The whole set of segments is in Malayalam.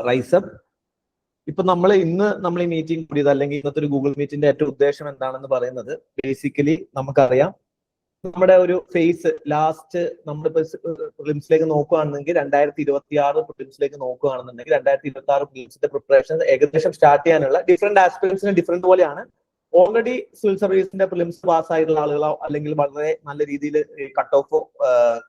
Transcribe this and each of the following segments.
റൈസപ്പ്. ഇപ്പൊ ഇന്ന് നമ്മൾ ഈ മീറ്റിംഗ് കൂടിയത് അല്ലെങ്കിൽ ഇന്നത്തെ ഒരു ഗൂഗിൾ മീറ്റിന്റെ ഏറ്റവും ഉദ്ദേശം എന്താണെന്ന് പറയുന്നത്, ബേസിക്കലി നമുക്കറിയാം നമ്മുടെ ഒരു ഫേസ് ലാസ്റ്റ് നമ്മളിപ്പോ പ്രിലിംസിലേക്ക് നോക്കുകയാണെന്നുണ്ടെങ്കിൽ 2026 പ്രിലിംസിലേക്ക് നോക്കുകയാണെന്നുണ്ടെങ്കിൽ 2026 പ്രിലിംസിന്റെ പ്രിപ്പറേഷൻ ഏകദേശം സ്റ്റാർട്ട് ചെയ്യാനുള്ള ഡിഫറെന്റ് ആസ്പിറൻസിന് ഡിഫറെന്റ് പോലെയാണ്. ഓൾറെഡി സിവിൽ സർവീസിന്റെ പ്രിലിംസ് പാസ്സായിട്ടുള്ള ആളുകളോ അല്ലെങ്കിൽ വളരെ നല്ല രീതിയിൽ കട്ട് ഓഫ്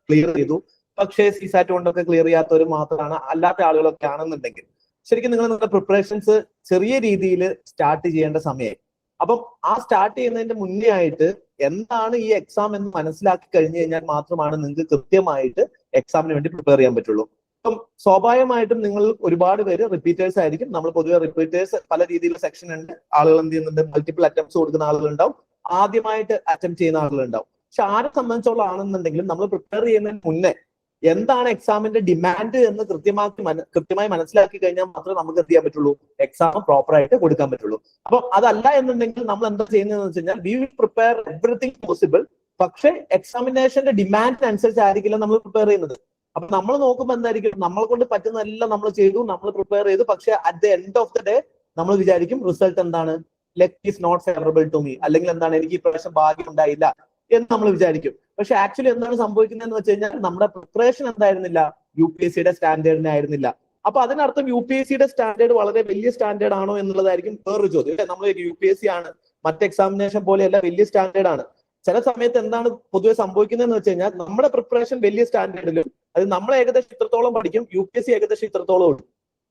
ക്ലിയർ ചെയ്തു, പക്ഷേ സിസാറ്റ് കൊണ്ടൊക്കെ ക്ലിയർ ചെയ്യാത്തവർ മാത്രമാണ്, അല്ലാത്ത ആളുകളൊക്കെ ആണെന്നുണ്ടെങ്കിൽ ശരിക്കും നിങ്ങളുടെ പ്രിപ്പറേഷൻസ് ചെറിയ രീതിയിൽ സ്റ്റാർട്ട് ചെയ്യേണ്ട സമയമായി. അപ്പം ആ സ്റ്റാർട്ട് ചെയ്യുന്നതിന്റെ മുന്നേ ആയിട്ട് എന്താണ് ഈ എക്സാം എന്ന് മനസ്സിലാക്കി കഴിഞ്ഞു കഴിഞ്ഞാൽ മാത്രമാണ് നിങ്ങൾക്ക് കൃത്യമായിട്ട് എക്സാമിന് വേണ്ടി പ്രിപ്പയർ ചെയ്യാൻ പറ്റുള്ളൂ. അപ്പം സ്വാഭാവികമായിട്ടും നിങ്ങൾ ഒരുപാട് പേര് റിപ്പീറ്റേഴ്സ് ആയിരിക്കും. നമ്മൾ പൊതുവെ റിപ്പീറ്റേഴ്സ് പല രീതിയിലുള്ള സെക്ഷൻ ഉണ്ട്. ആളുകൾ എന്ത് ചെയ്യുന്നുണ്ട്, മൾട്ടിപ്പിൾ അറ്റംപ്റ്റ്സ് കൊടുക്കുന്ന ആളുകളുണ്ടാവും, ആദ്യമായിട്ട് അറ്റംപ്റ്റ് ചെയ്യുന്ന ആളുകളുണ്ടാവും. പക്ഷെ ആരെ സംബന്ധിച്ചോളം ആണെന്നുണ്ടെങ്കിലും നമ്മൾ പ്രിപ്പയർ ചെയ്യുന്നതിന് മുന്നേ എന്താണ് എക്സാമിന്റെ ഡിമാൻഡ് എന്ന് കൃത്യമായി മനസ്സിലാക്കി കഴിഞ്ഞാൽ മാത്രമേ നമുക്ക് എന്ത് ചെയ്യാൻ പറ്റുള്ളൂ, എക്സാം പ്രോപ്പർ ആയിട്ട് കൊടുക്കാൻ പറ്റുള്ളൂ. അപ്പൊ അതല്ല എന്നുണ്ടെങ്കിൽ നമ്മൾ എന്താ ചെയ്യുന്നതെന്ന് വെച്ച് കഴിഞ്ഞാൽ we will prepare everything possible, പക്ഷെ എക്സാമിനേഷന്റെ ഡിമാൻഡിനനുസരിച്ചായിരിക്കില്ല നമ്മൾ പ്രിപ്പയർ ചെയ്യുന്നത്. അപ്പൊ നമ്മൾ നോക്കുമ്പോൾ എന്തായിരിക്കും, നമ്മളെ കൊണ്ട് പറ്റുന്നതെല്ലാം നമ്മൾ ചെയ്തു, നമ്മൾ പ്രിപ്പയർ ചെയ്തു, പക്ഷെ at the end of the day നമ്മൾ വിചാരിക്കും റിസൾട്ട് എന്താണ്, luck is not favourable to me, അല്ലെങ്കിൽ എന്താണ് എനിക്ക് ഈ പ്രാവശ്യം ഭാഗ്യം ഉണ്ടായില്ല എന്ന് നമ്മൾ വിചാരിക്കും. പക്ഷെ ആക്ച്വലി എന്താണ് സംഭവിക്കുന്നതെന്ന് വെച്ച് കഴിഞ്ഞാൽ നമ്മുടെ പ്രിപ്പറേഷൻ എന്തായിരുന്നില്ല, UPSCയുടെ സ്റ്റാൻഡേർഡിനെ ആയിരുന്നില്ല. അപ്പൊ അതിനർത്ഥം UPSCയുടെ സ്റ്റാൻഡേർഡ് വളരെ വലിയ സ്റ്റാൻഡേർഡ് ആണോ എന്നുള്ളതായിരിക്കും വേറൊരു ചോദ്യം. അല്ലെ, നമ്മൾ UPSC ആണ്, മറ്റ് എക്സാമിനേഷൻ പോലെയല്ല, വലിയ സ്റ്റാൻഡേർഡ് ആണ്. ചില സമയത്ത് എന്താണ് പൊതുവെ സംഭവിക്കുന്നതെന്ന് വെച്ച് കഴിഞ്ഞാൽ നമ്മുടെ പ്രിപ്പറേഷൻ വലിയ സ്റ്റാൻഡേർഡിലും അത് നമ്മൾ ഏകദേശം ഇത്രത്തോളം പഠിക്കും, UPSC ഏകദേശം ഇത്രത്തോളം ഉണ്ട്.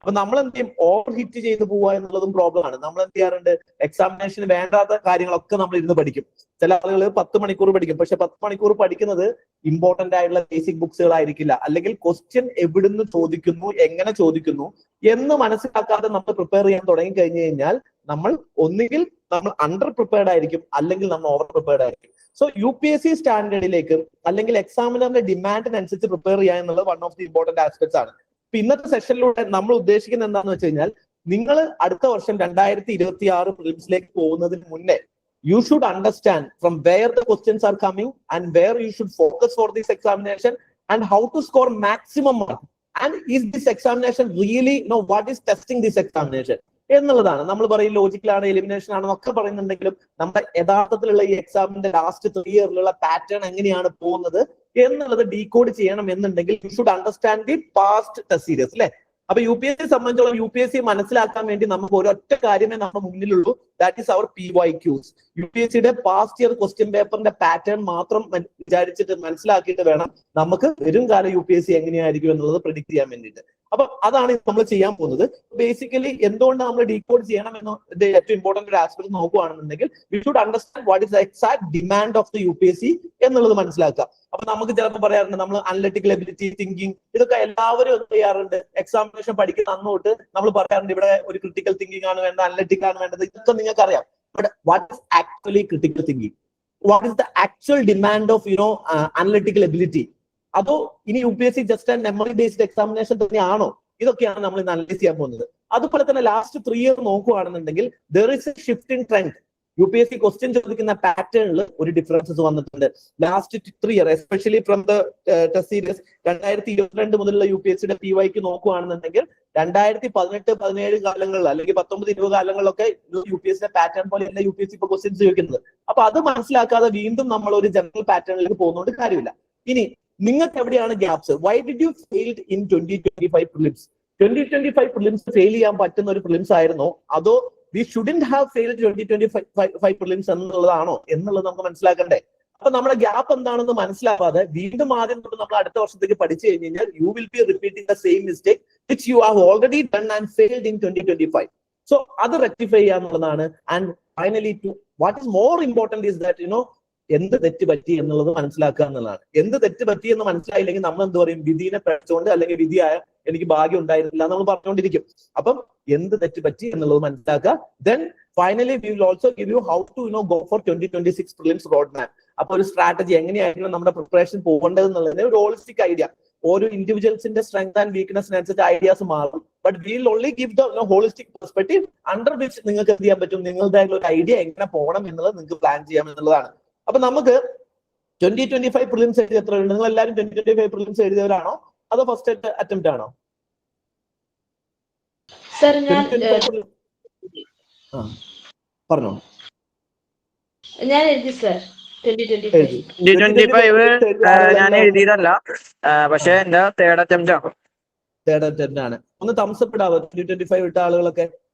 അപ്പൊ നമ്മൾ എന്ത് ചെയ്യും, ഓവർ ഹിറ്റ് ചെയ്ത് പോവുക എന്നുള്ളതും പ്രോബ്ലം ആണ്. നമ്മൾ എന്ത് ചെയ്യാറുണ്ട്, എക്സാമിനേഷന് വേണ്ടാത്ത കാര്യങ്ങളൊക്കെ നമ്മൾ ഇരുന്ന് പഠിക്കും. ചില ആളുകൾ 10 മണിക്കൂർ പഠിക്കും, പക്ഷെ 10 മണിക്കൂർ പഠിക്കുന്നത് ഇമ്പോർട്ടന്റ് ആയിട്ടുള്ള ബേസിക് ബുക്സുകളായിരിക്കില്ല, അല്ലെങ്കിൽ ക്വസ്റ്റ്യൻ എവിടുന്ന് ചോദിക്കുന്നു, എങ്ങനെ ചോദിക്കുന്നു എന്ന് മനസ്സിലാക്കാതെ നമ്മൾ പ്രിപ്പയർ ചെയ്യാൻ തുടങ്ങി കഴിഞ്ഞു കഴിഞ്ഞാൽ നമ്മൾ ഒന്നുകിൽ നമ്മൾ അണ്ടർ പ്രിപ്പയർഡ് ആയിരിക്കും, അല്ലെങ്കിൽ നമ്മൾ ഓവർ പ്രിപ്പയർഡ് ആയിരിക്കും. സോ UPSC സ്റ്റാൻഡേർഡിലേക്ക് അല്ലെങ്കിൽ എക്സാമിനറിന്റെ ഡിമാൻഡിനനുസരിച്ച് പ്രിപ്പയർ ചെയ്യുക എന്നുള്ളത് one of the important aspects ആണ്. ഇന്നത്തെ സെഷനിലൂടെ നമ്മൾ ഉദ്ദേശിക്കുന്നത് എന്താണെന്ന് വെച്ച് കഴിഞ്ഞാൽ, നിങ്ങൾ അടുത്ത വർഷം 2026 പ്രിലിംസിലേക്ക് പോകുന്നതിന് മുന്നേ you should understand from where the questions are coming and where you should focus for this examination and how to score maximum mark, and is this examination really, what is testing this examination എന്നുള്ളതാണ്. നമ്മൾ പറയും ലോജിക്കലാണ്, എലിമിനേഷൻ ആണെന്നൊക്കെ പറയുന്നുണ്ടെങ്കിലും നമ്മുടെ യഥാർത്ഥത്തിലുള്ള ഈ എക്സാമിന്റെ ലാസ്റ്റ് 3 ഇയറിലുള്ള പാറ്റേൺ എങ്ങനെയാണ് പോകുന്നത് എന്നുള്ളത് ഡീകോഡ് ചെയ്യണം എന്നുണ്ടെങ്കിൽ you should understand the past test series, അല്ലെ. അപ്പൊ UPSC സംബന്ധിച്ചോളം UPSC മനസ്സിലാക്കാൻ വേണ്ടി നമുക്ക് ഒരൊറ്റ കാര്യമേ നമ്മുടെ മുന്നിലുള്ളൂ, ദാറ്റ് ഈസ് അവർ PYQs. UPSCയുടെ പാസ്റ്റ് ഇയർ ക്വസ്റ്റ്യൻ പേപ്പറിന്റെ പാറ്റേൺ മാത്രം വിചാരിച്ചിട്ട് മനസ്സിലാക്കിയിട്ട് വേണം നമുക്ക് വരും കാലം UPSC എങ്ങനെയായിരിക്കും എന്നുള്ളത് പ്രെഡിക്ട് ചെയ്യാൻ വേണ്ടിയിട്ട്. അപ്പൊ അതാണ് നമ്മൾ ചെയ്യാൻ പോകുന്നത്. ബേസിക്കലി എന്തുകൊണ്ട് നമ്മൾ ഡീകോഡ് ചെയ്യണം എന്ന് ഏറ്റവും ഇമ്പോർട്ടന്റ് ഒരു ആസ്പെക്ട് നോക്കുകയാണെന്നുണ്ടെങ്കിൽ we should understand what is the exact demand of the UPSC എന്നുള്ളത് മനസ്സിലാക്കുക. അപ്പൊ നമുക്ക് ചിലപ്പോൾ പറയാറുണ്ട്, നമ്മൾ അനലിറ്റിക്കൽ എബിലിറ്റി, തിങ്കിങ്, ഇതൊക്കെ എല്ലാവരും എന്ത് ചെയ്യാറുണ്ട്, എക്സാമിനേഷൻ പഠിക്കുന്ന അന്ന് തൊട്ട് നമ്മൾ പറയാറുണ്ട് ഇവിടെ ഒരു ക്രിട്ടിക്കൽ തിങ്കിങ് ആണ് വേണ്ടത്, അനലിറ്റിക് ആണ് വേണ്ടത്, ഇതൊക്കെ നിങ്ങൾക്ക് അറിയാം. But what is actually critical thinking, what is the actual demand of analytical ability? അതോ ഇനി UPSC just and memory based examination തന്നെയാണോ? ഇതൊക്കെയാണ് നമ്മൾ ഇന്ന് അനലൈസ് ചെയ്യാൻ പോകുന്നത്. അതുപോലെ തന്നെ ലാസ്റ്റ് 3 ഇയർ നോക്കുകയാണെന്നുണ്ടെങ്കിൽ there is a shift in trend. UPSC question ചോദിക്കുന്ന പാറ്റേണിൽ ഒരു ഡിഫറൻസസ് വന്നിട്ടുണ്ട് last 3 year, especially from the test series. 2022 മുതലുള്ള UPSCയുടെ PYQ നോക്കുകയാണെന്നുണ്ടെങ്കിൽ 2018-17 കാലങ്ങളിൽ അല്ലെങ്കിൽ 19-20 കാലങ്ങളിലൊക്കെ UPSCയുടെ പാറ്റേൺ പോലെയല്ല UPSC ഇപ്പൊ ക്വസ്റ്റ്യൻസ് ചോദിക്കുന്നത്. അപ്പൊ അത് മനസ്സിലാക്കാതെ വീണ്ടും നമ്മൾ ഒരു ജനറൽ പാറ്റേണിലേക്ക് പോകുന്നതുകൊണ്ട് കാര്യമില്ല. ഇനി നിങ്ങൾക്ക് എവിടെയാണ് gaps? Why did you failed in 2025 prelims? 2025 prelims fail ചെയ്യാൻ പറ്റുന്ന ഒരു പ്രിലിംസ് ആയിരുന്നോ, അതോ V shouldn't have failed 2025 prelims എന്നുള്ളതാണോ എന്നുള്ളത് നമുക്ക് മനസ്സിലാക്കണ്ടേ? അപ്പൊ നമ്മുടെ ഗ്യാപ്പ് എന്താണെന്ന് മനസ്സിലാവാതെ വീണ്ടും ആദ്യം തൊട്ട് നമ്മൾ അടുത്ത വർഷത്തേക്ക് പഠിച്ചു കഴിഞ്ഞ് കഴിഞ്ഞാൽ you will be repeating the same mistake which you have already done and failed in 2025. So അത് റെക്ടിഫൈ ചെയ്യാന്നുള്ളതാണ്. And finally what is more important is that എന്ത് തെറ്റ് പറ്റി എന്നുള്ളത് മനസ്സിലാക്കുക എന്നുള്ളതാണ്. എന്ത് തെറ്റ് പറ്റി എന്ന് മനസ്സിലായില്ലെങ്കിൽ നമ്മൾ എന്ത് പറയും, വിധിനെ പഠിച്ചുകൊണ്ട് അല്ലെങ്കിൽ വിധിയായ എനിക്ക് ഭാഗ്യം ഉണ്ടായിരുന്നില്ല നമ്മൾ പറഞ്ഞുകൊണ്ടിരിക്കും. അപ്പം എന്ത് തെറ്റ് പറ്റി എന്നുള്ളത് മനസ്സിലാക്കുക. Then finally we will also give you how to go for 2026 prelims road map. അപ്പൊ ഒരു സ്ട്രാറ്റജി എങ്ങനെയായിരിക്കും നമ്മുടെ പ്രിപ്പറേഷൻ പോകേണ്ടത് എന്നുള്ളതിന്റെ ഒരു ഹോളിസ്റ്റിക് ഐഡിയ. ഓരോ ഇൻഡിവിജ്വൽസിന്റെ സ്ട്രെങ്ത് ആൻഡ് വീക്ക്നെസ്സിനനുസരിച്ച് ഐഡിയാസ് മാറും. But we will only give the holistic perspective under which നിങ്ങൾക്ക് എന്ത് ചെയ്യാൻ പറ്റും, നിങ്ങളുടെ ഒരു ഐഡിയ എങ്ങനെ പോകണം എന്നുള്ളത് നിങ്ങൾക്ക് പ്ലാൻ ചെയ്യാം എന്നുള്ളതാണ്. അപ്പൊ നമുക്ക് 2025 പ്രിലിംസ് എഴുതി എത്ര ഉണ്ട്? നിങ്ങൾ എല്ലാവരും 2025 പ്രിലിംസ് എഴുതിയവരാണോ അതോ ഫസ്റ്റ് അറ്റംപ്റ്റ് ആണോ? സർ ഞാൻ പറഞ്ഞോ. ഞാൻ എഴുതി സർ 2025 ഞാൻ എഴുതിയതല്ല, പക്ഷെ എന്റെ തേർഡ് അറ്റംപ്റ്റ് ആണ്. തേർഡ് അറ്റംപ്റ്റ് ആണ്. ഒന്ന് തംസപ്പ് ഇടാവോ 2025 ഇട്ട ആളുകളൊക്കെ,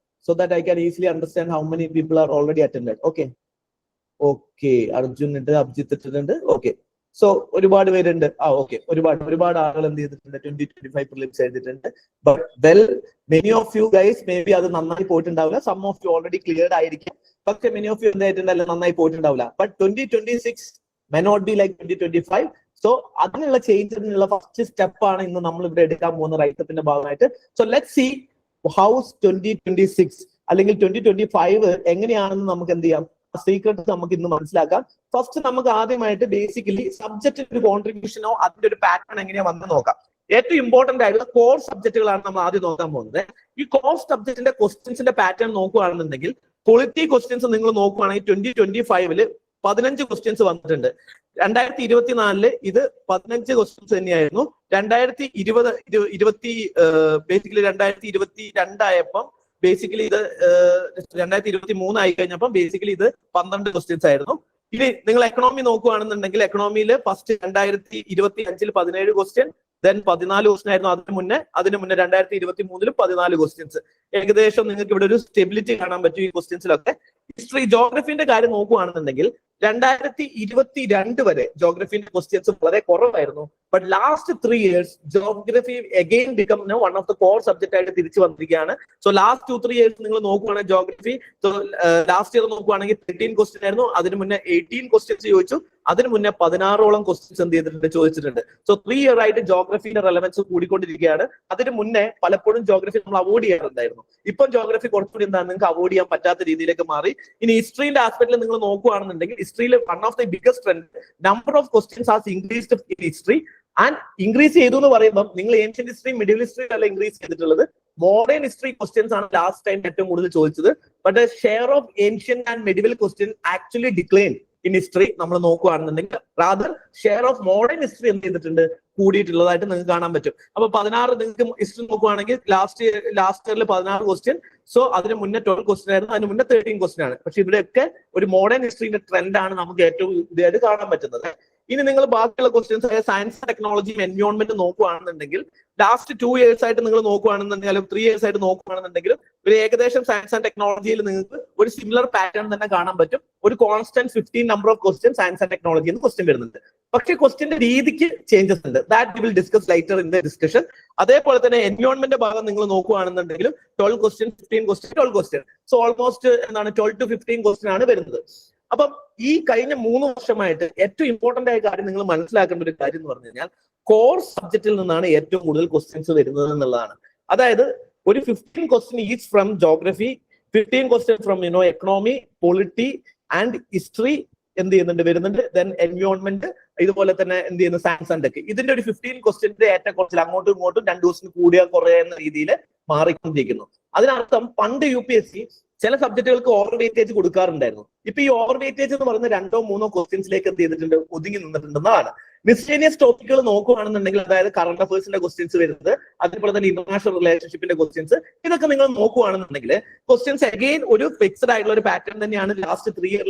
so that I can easily understand how many people are already attended. Okay, Arjun ഉണ്ട്, അഭിജിത്ത് ഇട്ടിട്ടുണ്ട്. ഓക്കെ, സോ ഒരുപാട് പേരുണ്ട്. ഒരുപാട് ആളുകൾ എന്ത് ചെയ്തിട്ടുണ്ട്, 2025 പ്രിലിംസ് എഴുതിയിട്ടുണ്ട്. But well many of you guys may be അത് നന്നായി പോയിട്ടുണ്ടാവില്ല. Some of you already cleared ആയിരിക്കും, പക്ഷെ മെനി ഓഫ് യു എന്തായിട്ടുണ്ടല്ലോ നന്നായി പോയിട്ടുണ്ടാവില്ല. But 2026 may not be like 2025. So അതിനുള്ള ചേഞ്ചിനുള്ള ഫസ്റ്റ് സ്റ്റെപ്പ് ആണ് ഇന്ന് നമ്മൾ ഇവിടെ എടുക്കാൻ പോകുന്ന റൈറ്റപ്പിന്റെ ഭാഗമായിട്ട്. സോ ലെറ്റ് സി ഹൗസ് 2026 അല്ലെങ്കിൽ 2025 എങ്ങനെയാണെന്ന് നമുക്ക് എന്ത് ചെയ്യാം, സീക്രട്ട് നമുക്ക് ഇന്ന് മനസ്സിലാക്കാം. ഫസ്റ്റ് നമുക്ക് ആദ്യമായിട്ട് ബേസിക്കലി സബ്ജക്റ്റിന്റെ ഒരു കോൺട്രിബ്യൂഷനോ അതിന്റെ ഒരു പാറ്റേൺ എങ്ങനെയാ വന്ന് നോക്കാം. ഏറ്റവും ഇമ്പോർട്ടന്റ് ആയിട്ടുള്ള കോർ സബ്ജക്റ്റുകളാണ് നമ്മൾ ആദ്യം നോക്കാൻ പോകുന്നത്. ഈ കോർ സബ്ജക്റ്റിന്റെ ക്വസ്റ്റ്യൻസിന്റെ പാറ്റേൺ നോക്കുകയാണെന്നുണ്ടെങ്കിൽ, പൊളിറ്റി ക്വസ്റ്റ്യൻസ് നിങ്ങൾ നോക്കുകയാണെങ്കിൽ 2025 15 ക്വസ്റ്റ്യൻസ് വന്നിട്ടുണ്ട്. 2024 ഇത് 15 ക്വസ്റ്റ്യൻസ് തന്നെയായിരുന്നു. 2022 ആയപ്പം ബേസിക്കലി ഇത് 2023 ആയി കഴിഞ്ഞപ്പം ബേസിക്കലി ഇത് 12 ക്വസ്റ്റ്യൻസ് ആയിരുന്നു. ഇനി നിങ്ങൾ എക്കണോമി നോക്കുകയാണെന്നുണ്ടെങ്കിൽ, എക്കണോമിയിൽ ഫസ്റ്റ് 2025 17 ക്വസ്റ്റ്യൻ, ദെൻ 14 ക്വസ്റ്റ്യൻ ആയിരുന്നു അതിന് മുന്നേ 2023 14 ക്വസ്റ്റ്യൻസ്. ഏകദേശം നിങ്ങൾക്ക് ഇവിടെ ഒരു സ്റ്റെബിലിറ്റി കാണാൻ പറ്റും ഈ ക്വസ്റ്റ്യൻസിലൊക്കെ. ഹിസ്റ്ററി ജോഗ്രഫിന്റെ കാര്യം നോക്കുകയാണെന്നുണ്ടെങ്കിൽ 2022 വരെ ജോഗ്രഫിന്റെ ക്വസ്റ്റ്യൻസ് വളരെ കുറവായിരുന്നു. But last 3 years geography again become one of the core subject ആയിട്ട് തിരിച്ചു വന്നിരിക്കുകയാണ്. സോ ലാസ്റ്റ് 2-3 years നിങ്ങൾ നോക്കുകയാണെങ്കിൽ ജോഗ്രഫി, ലാസ്റ്റ് ഇയർ നോക്കുകയാണെങ്കിൽ 13 ക്വസ്റ്റ്യൻ ആയിരുന്നു, അതിന് മുന്നേ 18 ക്വസ്റ്റ്യൻസ് ചോദിച്ചു, അതിന് മുന്നേ 16ഓളം ക്വസ്റ്റ്യൻസ് എന്ത് ചെയ്തിട്ടുണ്ട്, ചോദിച്ചിട്ടുണ്ട്. സോ 3 year ആയിട്ട് ജോഗ്രഫിന്റെ റെലവൻസ് കൂടിക്കൊണ്ടിരിക്കുകയാണ്. അതിന് മുന്നേ പലപ്പോഴും ജോഗ്രഫി നമ്മൾ അവോയ്ഡ് ചെയ്യാറുണ്ടായിരുന്നു. ഇപ്പം ജോഗ്രഫി കുറച്ചുകൂടി എന്താണ് നിങ്ങൾക്ക് അവോയ്ഡ് ചെയ്യാൻ പറ്റാത്ത രീതിയിലേക്ക് മാറി. ഇനി ഹിസ്റ്ററിന്റെ ആസ്പെക്ടിൽ നിങ്ങൾ നോക്കുകയാണെന്നുണ്ടെങ്കിൽ, ഹിസ്റ്ററിയിൽ one of the biggest trend number of questions has increased in history. And increase ചെയ്തു എന്ന് പറയുമ്പോൾ നിങ്ങൾ ഏൻഷ്യന്റ് ഹിസ്റ്ററി മിഡിൽ ഹിസ്റ്ററി അല്ല ഇൻക്രീസ് ചെയ്തിട്ടുള്ളത്, മോഡേൺ ഹിസ്റ്ററി ക്വസ്റ്റ്യൻസ് ആണ് ലാസ്റ്റ് ടൈം ഏറ്റവും കൂടുതൽ ചോദിച്ചത്. But share of ancient and medieval question actually decline in history നമ്മൾ നോക്കുകയാണെന്നുണ്ടെങ്കിൽ, rather share of modern history എന്ത് ചെയ്തിട്ടുണ്ട്, കൂടിയിട്ടുള്ളതായിട്ട് നിങ്ങൾക്ക് കാണാൻ പറ്റും. അപ്പൊ 16 നിങ്ങൾക്ക് ഹിസ്റ്ററി നോക്കുകയാണെങ്കിൽ ലാസ്റ്റ് ഇയറിൽ 16 ക്വസ്റ്റ്യൻ. സോ അതിന് മുന്നേ 12 ക്വസ്റ്റ്യൻ ആയിരുന്നു, അതിന് മുന്നേ 13 ക്വസ്റ്റ്യൻ ആണ്. പക്ഷെ ഇവിടെയൊക്കെ ഒരു മോഡേൺ ഹിസ്റ്ററിന്റെ ട്രെൻഡ് ആണ് നമുക്ക് ഏറ്റവും ഇതായിട്ട് കാണാൻ പറ്റുന്നത്. ഇനി നിങ്ങൾ ബാക്കിയുള്ള ക്വസ്റ്റ്യൻസ് സയൻസ് ടെക്നോളജിയും എൻവയോൺമെന്റ് നോക്കുകയാണെന്നുണ്ടെങ്കിൽ, ലാസ്റ്റ് 2 years ആയിട്ട് നിങ്ങൾ നോക്കുകയാണെന്നുണ്ടെങ്കിൽ, അല്ലെങ്കിൽ 3 years ആയിട്ട് നോക്കുകയാണെന്നുണ്ടെങ്കിൽ, ഒരു ഏകദേശം സയൻസ് ആൻഡ് ടെക്നോളജിയിൽ നിങ്ങൾക്ക് ഒരു സിമിലർ പാറ്റേൺ തന്നെ കാണാൻ പറ്റും. ഒരു constant 15 number of question science and technology എന്ന് ക്വസ്റ്റ്യൻ വരുന്നുണ്ട്. പക്ഷേ ക്വസ്റ്റ്യന്റെ രീതിക്ക് ചേഞ്ചസ് ഉണ്ട്. That we will discuss lighter in the discussion. അതേപോലെ തന്നെ എൻവയോൺമെന്റ് ഭാഗം നിങ്ങൾ നോക്കുകയാണെന്നുണ്ടെങ്കിലും 12 question 15 question 12 question. So almost 12 to 15 question ആണ് വരുന്നത്. അപ്പം ഈ കഴിഞ്ഞ 3 വർഷമായിട്ട് ഏറ്റവും ഇമ്പോർട്ടന്റ് ആയ കാര്യം നിങ്ങൾ മനസ്സിലാക്കേണ്ട ഒരു കാര്യം എന്ന് പറഞ്ഞു കഴിഞ്ഞാൽ, കോർ സബ്ജക്റ്റിൽ നിന്നാണ് ഏറ്റവും കൂടുതൽ ക്വസ്റ്റ്യൻസ് വരുന്നത് എന്നുള്ളതാണ്. അതായത് ഒരു 15 question each from geography, 15 question from economy, polity and history എന്ത് ചെയ്യുന്നുണ്ട് വരുന്നുണ്ട്. ദെൻ എൻവയോൺമെന്റ്, ഇതുപോലെ തന്നെ എന്ത് ചെയ്യുന്നു സയൻസ് ആൻഡ് ടെക്. ഇതിന്റെ ഒരു 15 ക്വസ്റ്റ്യന്റെ ഏറ്റക്കുറച്ചിൽ അങ്ങോട്ടും ഇങ്ങോട്ടും 2 ദിവസം കൂടിയ കുറയുന്ന രീതിയിൽ മാറിക്കൊണ്ടിരിക്കുന്നു. അതിനർത്ഥം പണ്ട് UPSC ചില സബ്ജക്റ്റുകൾക്ക് ഓവർ വെയിറ്റേജ് കൊടുക്കാറുണ്ടായിരുന്നു. ഇപ്പൊ ഈ ഓവർ വെയിറ്റേജ് എന്ന് പറയുന്ന 2-3 ക്വസ്റ്റ്യൻസിലേക്ക് എന്ത് ചെയ്തിട്ടുണ്ട്, ഒതുങ്ങി നിന്നിട്ടുണ്ടെന്നാണ്. മിസ്ലേനിയസ് ടോപ്പിക്കുകൾ നോക്കുകയാണെന്നുണ്ടെങ്കിൽ, അതായത് കറണ്ട് അഫയേഴ്സിന്റെ ക്വസ്റ്റ്യൻസ് വരുന്നത്, അതേപോലെ തന്നെ ഇന്റർനാഷണൽ റിലേഷൻഷിപ്പിന്റെ ക്വസ്റ്റ്യൻസ്, ഇതൊക്കെ നിങ്ങൾ നോക്കുകയാണെന്നുണ്ടെങ്കിൽ ക്വസ്റ്റ്യൻസ് അഗെയിൻ ഒരു ഫിക്സഡ് ആയിട്ടുള്ള ഒരു പാറ്റേൺ തന്നെയാണ്. ലാസ്റ്റ് 3 years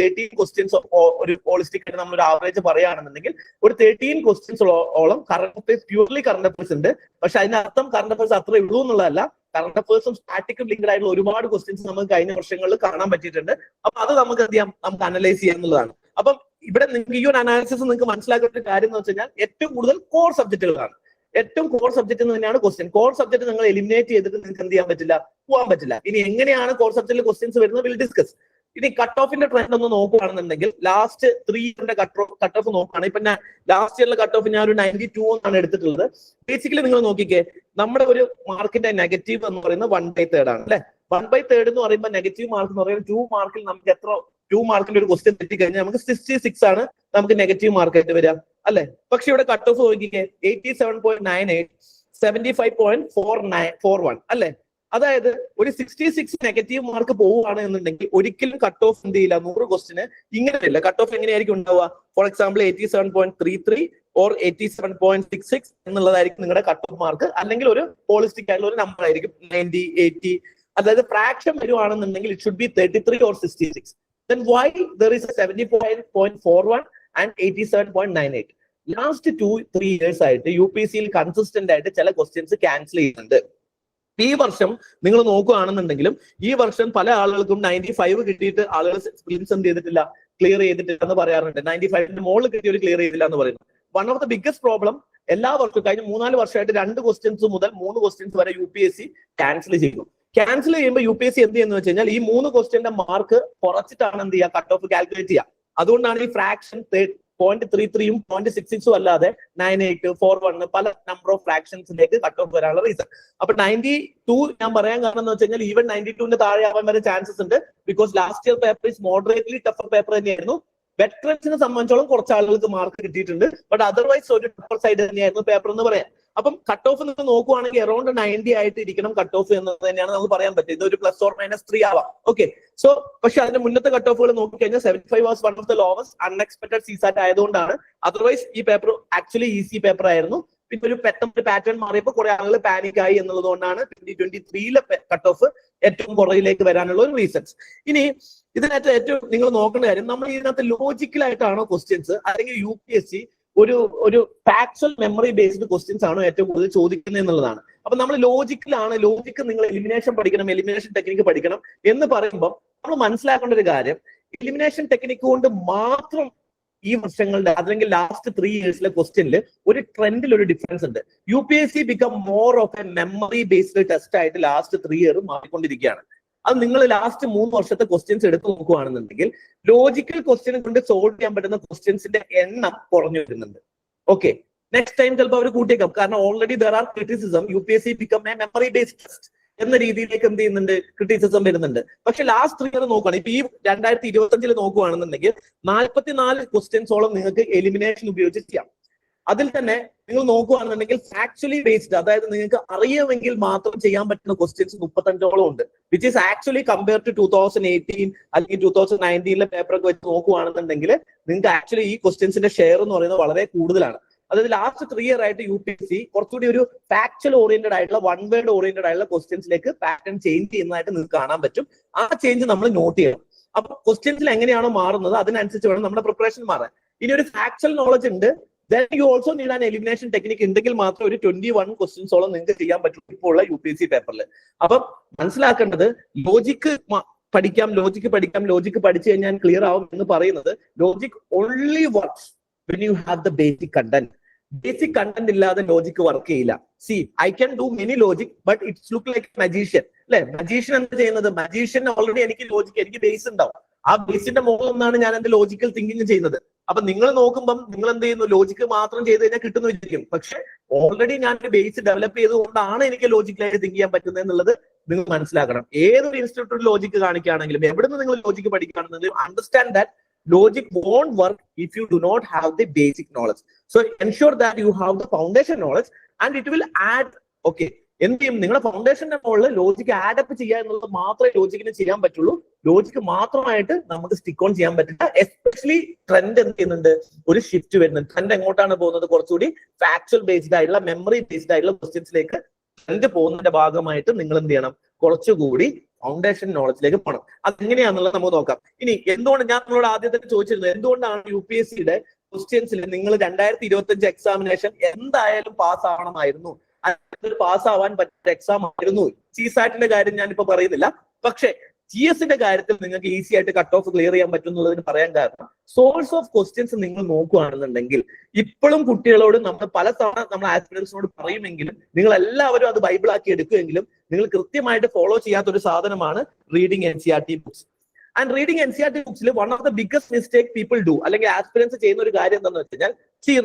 13 ക്വസ്റ്റ്യൻസ് ഒരു ഹോളിസ്റ്റിക് ആയിട്ട് നമ്മൾ ഒരു ആവറേജ് പറയുകയാണെന്നുണ്ടെങ്കിൽ ഒരു 13 ക്വസ്റ്റ്യൻസോളം current affairs, purely current affairs ഉണ്ട്. പക്ഷെ അതിനർത്ഥം കറണ്ട് അഫയേഴ്സ് അത്രേ ഉള്ളൂ എന്നുള്ളതല്ല. കറണ്ട് അഫയേഴ്സും സ്റ്റാറ്റിക്കും ലിങ്ക്ഡ് ആയിട്ടുള്ള ഒരുപാട് ക്വസ്റ്റ്യൻസ് നമുക്ക് കഴിഞ്ഞ വർഷങ്ങളിൽ കാണാൻ പറ്റിയിട്ടുണ്ട്. അപ്പൊ അത് നമുക്ക് എന്ത് ചെയ്യാം, നമുക്ക് അനലൈസ് ചെയ്യാം എന്നുള്ളതാണ്. അപ്പം ഇവിടെ നിങ്ങൾക്ക് ഈ ഒരു അനാലിസിസ് നിങ്ങൾക്ക് മനസ്സിലാക്കേണ്ട ഒരു കാര്യം എന്ന് വെച്ച് കഴിഞ്ഞാൽ, ഏറ്റവും കൂടുതൽ കോർ സബ്ജക്റ്റുകളാണ്. ഏറ്റവും കോർ സബ്ജക്ട് എന്ന് തന്നെയാണ് ക്വസ്റ്റ്യൻ. കോർ സബ്ജക്ട് നിങ്ങൾ എലിമിനേറ്റ് ചെയ്തിട്ട് നിങ്ങൾക്ക് എന്ത് ചെയ്യാൻ പറ്റില്ല, പോകാൻ പറ്റില്ല. ഇനി എങ്ങനെയാണ് കോർ സബ്ജക്റ്റിൽ ക്വസ്റ്റ്യൻസ് വരുന്നത്, വിൽ ഡിസ്കസ്. ഇനി കട്ട് ഓഫിന്റെ ട്രെൻഡ് ഒന്ന് നോക്കുകയാണെന്നുണ്ടെങ്കിൽ, ലാസ്റ്റ് 3 years കട്ട് ഓഫ് നോക്കുകയാണെങ്കിൽ, ഇപ്പൊ ലാസ്റ്റ് ഇയറിലെ കട്ട് ഓഫ് ഞാൻ ഒരു 92 എന്നാണ് എടുത്തിട്ടുള്ളത്. ബേസിക്കലി നിങ്ങൾ നോക്കിക്കേ, നമ്മുടെ ഒരു മാർക്കിന്റെ നെഗറ്റീവ് എന്ന് പറയുന്നത് 1/3 ആണ് അല്ലെ. 1/3 എന്ന് പറയുമ്പോൾ നെഗറ്റീവ് മാർക്ക് എന്ന് പറയുമ്പോൾ 2 മാർക്കിൽ നമുക്ക് 2 മാർക്കിന്റെ ഒരു ക്വസ്റ്റ്യൻ തെറ്റിക്കഴിഞ്ഞാൽ നമുക്ക് 66 ആണ് നമുക്ക് നെഗറ്റീവ് മാർക്കായിട്ട് വരിക അല്ലെ. പക്ഷെ ഇവിടെ കട്ട് ഓഫ് നോക്കിക്കേ 87.98, 75.41 അല്ലെ. അതായത് ഒരു 66 നെഗറ്റീവ് മാർക്ക് പോവുകയാണ് എന്നുണ്ടെങ്കിൽ ഒരിക്കലും കട്ട് ഓഫ് എന്ത് ചെയ്യില്ല, 100 ക്വസ്റ്റിന് ഇങ്ങനെ വരില്ല. കട്ട് ഓഫ് എങ്ങനെയായിരിക്കും ഉണ്ടാവുക? ഫോർ എക്സാമ്പിൾ 87.33 ഓർ 87.66 എന്നുള്ളതായിരിക്കും നിങ്ങളുടെ കട്ട് ഓഫ് മാർക്ക്. അല്ലെങ്കിൽ ഒരു ഹോളിസ്റ്റിക് ആയിട്ടുള്ള ഒരു നമ്പർ ആയിരിക്കും 90, 80. അതായത് fraction വരുവാണെന്നുണ്ടെങ്കിൽ it should be 33 or 66. Then why there is a 75.41 and 87.98? Last 2-3 years ആയിട്ട് UPSC കൺസിസ്റ്റന്റ് ആയിട്ട് ചില ക്വസ്റ്റ്യൻസ് ക്യാൻസൽ ചെയ്യുന്നുണ്ട്. ഈ വർഷം നിങ്ങൾ നോക്കുകയാണെന്നുണ്ടെങ്കിലും ഈ വർഷം പല ആളുകൾക്കും 95 കിട്ടിയിട്ട് ആളുകൾ ഫിലിംസ് എന്ത് ചെയ്തിട്ടില്ല, ക്ലിയർ ചെയ്തിട്ടില്ല എന്ന് പറയാറുണ്ട്. 95ന്റെ മുകളിൽ കിട്ടിയവർ ക്ലിയർ ചെയ്തില്ല എന്ന് പറയുന്നു. One of the biggest problem എല്ലാ വർഷവും കഴിഞ്ഞ 3-4 വർഷമായിട്ട് 2 ക്വസ്റ്റ്യൻസ് മുതൽ 3 ക്വസ്റ്റ്യൻസ് വരെ UPSC ക്യാൻസൽ ചെയ്യുന്നു. ക്യാൻസൽ ചെയ്യുമ്പോൾ UPSC എന്ത് ചെയ്യുന്നു വെച്ച് കഴിഞ്ഞാൽ ഈ 3 ക്വസ്റ്റ്യന്റെ മാർക്ക് കുറച്ചിട്ടാണ് എന്ത് ചെയ്യുക, കട്ട് ഓഫ് കാൽക്കുലേറ്റ് ചെയ്യുക. അതുകൊണ്ടാണ് ഈ ഫ്രാക്ഷൻ 0.33 0.66 അല്ലാതെ 98, 41 പല നമ്പർ ഓഫ് ഫ്രാക്ഷൻസിലേക്ക് കട്ട് ഓഫ് വരാനുള്ള റീസൺ. അപ്പൊ 92 ഞാൻ പറയാൻ കാരണം എന്ന് വെച്ച് കഴിഞ്ഞാൽ ഈവൻ 92ന്റെ താഴെ ആവാൻ വരെ ചാൻസസ് ഉണ്ട്. Because last year paper is moderately tougher paper തന്നെയായിരുന്നു. വെറ്ററൻസിനെ സംബന്ധിച്ചോളം കുറച്ച് ആളുകൾക്ക് മാർക്ക് കിട്ടിയിട്ടുണ്ട്. ബട്ട് അതർവൈസ് ഒരു ടഫർ സൈഡ് തന്നെയായിരുന്നു പേപ്പർ എന്ന് പറയാം. അപ്പം കട്ട് ഓഫ് നിങ്ങൾ നോക്കുവാണെങ്കിൽ അറൌണ്ട് 90 ആയിട്ട് ഇരിക്കണം കട്ട് ഓഫ് എന്നത് തന്നെയാണ് നമുക്ക് പറയാൻ പറ്റും. ഇത് ഒരു +or-3 ആവാം. ഓക്കെ, സോ പക്ഷെ അതിന്റെ മുന്നത്തെ കട്ട് ഓഫുകൾ നോക്കിക്കഴിഞ്ഞാൽ 75 was one of the lowest unexpected CSAT ആയതുകൊണ്ടാണ്. അതർവൈസ് ഈ പേപ്പർ ആക്ച്വലി ഈസി പേപ്പർ ആയിരുന്നു. പിന്നെ ഒരു പെട്ടെന്ന് പാറ്റേൺ മാറിയപ്പോൾ കുറെ ആളുകൾ പാനിക് ആയി എന്നുള്ളത് കൊണ്ടാണ് 2023 കട്ട് ഓഫ് ഏറ്റവും കുറയിലേക്ക് വരാനുള്ള ഒരു റീസൺസ്. ഇനി ഇതിനകത്ത് ഏറ്റവും നിങ്ങൾ നോക്കേണ്ട കാര്യം, നമ്മൾ ഇതിനകത്ത് ലോജിക്കലായിട്ടാണോ ക്വസ്റ്റ്യൻസ് അല്ലെങ്കിൽ UPSC ഒരു ഫാക്ച്വൽ മെമ്മറി ബേസ്ഡ് ക്വസ്റ്റ്യൻസ് ആണോ ഏറ്റവും കൂടുതൽ ചോദിക്കുന്നത് എന്നുള്ളതാണ്. അപ്പൊ നമ്മൾ ലോജിക്കിലാണ്, ലോജിക്ക് നിങ്ങൾ എലിമിനേഷൻ പഠിക്കണം, എലിമിനേഷൻ ടെക്നിക്ക് പഠിക്കണം എന്ന് പറയുമ്പോൾ നമ്മൾ മനസ്സിലാക്കേണ്ട ഒരു കാര്യം, എലിമിനേഷൻ ടെക്നിക്ക് കൊണ്ട് മാത്രം ഈ വർഷങ്ങളുടെ അല്ലെങ്കിൽ ലാസ്റ്റ് 3 ഇയേഴ്സിലെ ക്വസ്റ്റ്യനിൽ ഒരു ട്രെൻഡിൽ ഒരു ഡിഫറൻസ് ഉണ്ട്. UPSC become more of A memory based test ആയിട്ട് ലാസ്റ്റ് 3 ഇയർ മാറിക്കൊണ്ടിരിക്കുകയാണ്. അത് നിങ്ങൾ ലാസ്റ്റ് 3 വർഷത്തെ ക്വസ്റ്റ്യൻസ് എടുത്തു നോക്കുകയാണെന്നുണ്ടെങ്കിൽ ലോജിക്കൽ ക്വസ്റ്റ്യൻ കൊണ്ട് സോൾവ് ചെയ്യാൻ പറ്റുന്ന ക്വസ്റ്റ്യൻസിന്റെ എണ്ണം കുറഞ്ഞു വരുന്നുണ്ട്. ഓക്കെ, നെക്സ്റ്റ് ടൈം ചിലപ്പോൾ അവർ കൂട്ടിയേക്കാം. കാരണം already there are criticism, UPSC become A memory based test എന്ന രീതിയിലേക്ക് എന്ത് ചെയ്യുന്നുണ്ട്, ക്രിറ്റിസിസം വരുന്നുണ്ട്. പക്ഷെ ലാസ്റ്റ് 3 ഇയർ നോക്കുകയാണ്, ഇപ്പൊ ഈ 2025 നോക്കുകയാണെന്നുണ്ടെങ്കിൽ 44 ക്വസ്റ്റ്യൻസോളം നിങ്ങൾക്ക് എലിമിനേഷൻ ഉപയോഗിച്ച് ചെയ്യാം. അതിൽ തന്നെ നിങ്ങൾ നോക്കുകയാണെന്നുണ്ടെങ്കിൽ ഫാക്ച്വലി ബേസ്ഡ്, അതായത് നിങ്ങൾക്ക് അറിയാമെങ്കിൽ മാത്രം ചെയ്യാൻ പറ്റുന്ന ക്വസ്റ്റ്യൻസ് 35ഓളം ഉണ്ട്. Which is actually compare to 2018 അല്ലെങ്കിൽ 2019 പേപ്പറൊക്കെ വെച്ച് നോക്കുകയാണെന്നുണ്ടെങ്കിൽ നിങ്ങൾക്ക് ആക്ച്വലി ഈ ക്വസ്റ്റ്യൻസിന്റെ ഷെയർ എന്ന് പറയുന്നത് വളരെ കൂടുതലാണ്. അതായത് ലാസ്റ്റ് 3 ഇയർ ആയിട്ട് UPSC കുറച്ചുകൂടി ഒരു ഫാക്ച്വൽ ഓറിയന്റഡ് ആയിട്ടുള്ള വൺ വേർഡ് ഓറിയന്റഡ് ആയിട്ടുള്ള ക്വസ്റ്റ്യൻസിലേക്ക് പാറ്റേൺ ചേഞ്ച് ചെയ്യുന്നതായിട്ട് നിങ്ങൾക്ക് കാണാൻ പറ്റും. ആ ചേഞ്ച് നമ്മൾ നോട്ട് ചെയ്യണം. അപ്പൊ ക്വസ്റ്റ്യൻസിൽ എങ്ങനെയാണോ മാറുന്നത് അതിനനുസരിച്ച് വേണം നമ്മുടെ പ്രിപ്പറേഷൻ മാറാൻ. ഇനി ഒരു ഫാക്ച്വൽ നോളജ് ഉണ്ട്, then you also need an elimination technique ഉണ്ടെങ്കിൽ മാത്രം ഒരു 21 ക്വസ്റ്റ്യൻസോളം നിങ്ങൾക്ക് ചെയ്യാൻ പറ്റും ഇപ്പോൾ ഉള്ള UPSC പേപ്പറിൽ. അപ്പം മനസ്സിലാക്കേണ്ടത് ലോജിക്ക് പഠിക്കാം, ലോജിക്ക് പഠിച്ചു കഴിഞ്ഞാൽ ക്ലിയർ ആവും എന്ന് പറയുന്നത് logic only works when you have the basic content. Basic content ഇല്ലാതെ ലോജിക്ക് വർക്ക് ചെയ്യില്ല. C I can do many logic but it's look like magician അല്ലെ. മജീഷ്യൻ എന്താ ചെയ്യുന്നത്, മജീഷ്യൻ ഓൾറെഡി എനിക്ക് ലോജിക്ക്, എനിക്ക് ബേസ് ഉണ്ടാവും. ആ ബേസിന്റെ മുകളിൽ നിന്നാണ് ഞാൻ എന്റെ ലോജിക്കൽ തിങ്കിങ് ചെയ്യുന്നത്. അപ്പൊ നിങ്ങൾ നോക്കുമ്പോൾ നിങ്ങൾ എന്ത് ചെയ്യുന്നു, ലോജിക്ക് മാത്രം ചെയ്ത് കഴിഞ്ഞാൽ കിട്ടുന്നു വിചാരിക്കും. പക്ഷെ ഓൾറെഡി ഞാൻ ബേസ് ഡെവലപ്പ് ചെയ്തുകൊണ്ടാണ് എനിക്ക് ലോജിക്കലായിട്ട് തിങ്ക് ചെയ്യാൻ പറ്റുന്നത് എന്നുള്ളത് നിങ്ങൾ മനസ്സിലാക്കണം. ഏതൊരു ഇൻസ്റ്റിറ്റ്യൂട്ടിൽ ലോജിക്ക് കാണിക്കുകയാണെങ്കിലും എവിടുന്ന് നിങ്ങൾ ലോജിക്ക് പഠിക്കുകയാണെന്നുണ്ടെങ്കിലും understand that logic won't work if you do not have the basic knowledge. So ensure that you have the foundation knowledge and it will add. Okay, എന്ത് ചെയ്യും, നിങ്ങളുടെ ഫൗണ്ടേഷന്റെ മുകളിൽ ലോജിക്ക് ആഡപ്പ് ചെയ്യുക എന്നുള്ളത് മാത്രമേ ലോജിക്കിന് ചെയ്യാൻ പറ്റുള്ളൂ. ലോജിക്ക് മാത്രമായിട്ട് നമുക്ക് സ്റ്റിക്ക് ഓൺ ചെയ്യാൻ പറ്റില്ല. എസ്പെഷ്യലി ട്രെൻഡ് എന്ത് ചെയ്യുന്നുണ്ട്, ഒരു ഷിഫ്റ്റ് വരുന്നുണ്ട്. ട്രെൻഡ് എങ്ങോട്ടാണ് പോകുന്നത്, കുറച്ചുകൂടി ഫാക്ച്വൽ ബേസ്ഡ് ആയിട്ടുള്ള മെമ്മറി ബേസ്ഡ് ആയിട്ടുള്ള ക്വസ്റ്റ്യൻസിലേക്ക് ട്രെൻഡ് പോകുന്നതിന്റെ ഭാഗമായിട്ട് നിങ്ങൾ എന്ത് ചെയ്യണം, കുറച്ചുകൂടി ഫൗണ്ടേഷൻ നോളജിലേക്ക് പോകണം. അതെങ്ങനെയാണെന്നുള്ളത് നമുക്ക് നോക്കാം. ഇനി എന്തുകൊണ്ട് ഞാൻ നിങ്ങളോട് ആദ്യം തന്നെ ചോദിച്ചിരുന്നത്, എന്തുകൊണ്ടാണ് UPSCയുടെ ക്വസ്റ്റ്യൻസിൽ നിങ്ങൾ 2025 എക്സാമിനേഷൻ എന്തായാലും പാസ് ആവണമായിരുന്നു, പാസ് ആവാൻ പറ്റിയ എക്സാം ആയിരുന്നു. CSATന്റെ കാര്യം ഞാനിപ്പോ പറയുന്നില്ല. പക്ഷെ GSന്റെ കാര്യത്തിൽ നിങ്ങൾക്ക് ഈസി ആയിട്ട് കട്ട് ഓഫ് ക്ലിയർ ചെയ്യാൻ പറ്റും എന്നുള്ളതിന് പറയാൻ കാരണം സോഴ്സ് ഓഫ് ക്വസ്റ്റ്യൻസ് നിങ്ങൾ നോക്കുകയാണെന്നുണ്ടെങ്കിൽ ഇപ്പോഴും കുട്ടികളോട് നമ്മൾ പലതവണ നമ്മൾ ആസ്പിറൻസിനോട് പറയുമെങ്കിലും നിങ്ങൾ എല്ലാവരും അത് ബൈബിൾ ആക്കി എടുക്കുമെങ്കിലും നിങ്ങൾ കൃത്യമായിട്ട് ഫോളോ ചെയ്യാത്ത ഒരു സാധനമാണ് reading NCERT books. And reading NCERT ബുക്സിൽ one of the biggest mistake people do, അല്ലെങ്കിൽ ആസ്പിറൻസ് ചെയ്യുന്ന ഒരു കാര്യം എന്താണെന്ന് വെച്ച് കഴിഞ്ഞാൽ,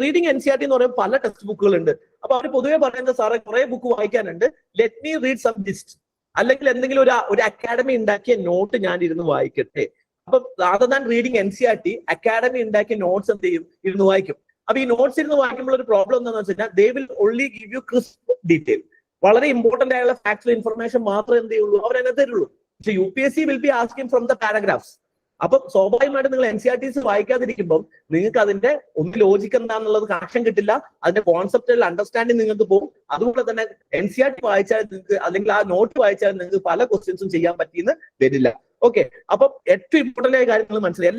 റീഡിങ് NCERT എന്ന് പറയുമ്പോൾ പല ടെക്സ്റ്റ് ബുക്കുകൾ ഉണ്ട്. അപ്പൊ അവർ പൊതുവെ പറയുന്നത്, സാറേ കുറെ ബുക്ക് വായിക്കാനുണ്ട്, let me read some list, അല്ലെങ്കിൽ എന്തെങ്കിലും ഒരു അക്കാഡമി ഉണ്ടാക്കിയ നോട്ട് ഞാൻ ഇരുന്ന് വായിക്കട്ടെ. അപ്പൊ rather than reading NCERT, academy ഉണ്ടാക്കിയ നോട്ട്സ് എന്ത് ചെയ്യും, ഇരുന്ന് വായിക്കും. അപ്പൊ ഈ നോട്ട്സ് ഇരുന്ന് വായിക്കുമ്പോൾ ഒരു പ്രോബ്ലം എന്താണെന്ന് വെച്ച് കഴിഞ്ഞാൽ, they will only give you crisp detail. വളരെ ഇമ്പോർട്ടന്റ് ആയുള്ള ഫാക്ച്വൽ ഇൻഫർമേഷൻ മാത്രമേ എന്ത് ചെയ്യുള്ളൂ, അവർ അതിനെ തരുള്ളൂ. പക്ഷെ UPSC will be asking from the paragraphs. അപ്പൊ സ്വാഭാവികമായിട്ട് നിങ്ങൾ NCERTs വായിക്കാതിരിക്കുമ്പോൾ നിങ്ങൾക്ക് അതിന്റെ ഒന്ന് ലോജിക്ക് എന്താണെന്നുള്ളത് കണക്ഷൻ കിട്ടില്ല, അതിന്റെ കോൺസെപ്റ്റുകൾ അണ്ടർസ്റ്റാൻഡിങ് നിങ്ങൾക്ക് പോകും. അതുപോലെ തന്നെ NCERT വായിച്ചാൽ നിങ്ങൾക്ക് അല്ലെങ്കിൽ ആ നോട്ട് വായിച്ചാൽ നിങ്ങൾക്ക് പല ക്വസ്റ്റ്യൻസും ചെയ്യാൻ പറ്റിയെന്ന് വരില്ല. ഓക്കെ, അപ്പൊ ഏറ്റവും ഇമ്പോർട്ടന്റ് ആയ കാര്യങ്ങൾ മനസ്സിലായി.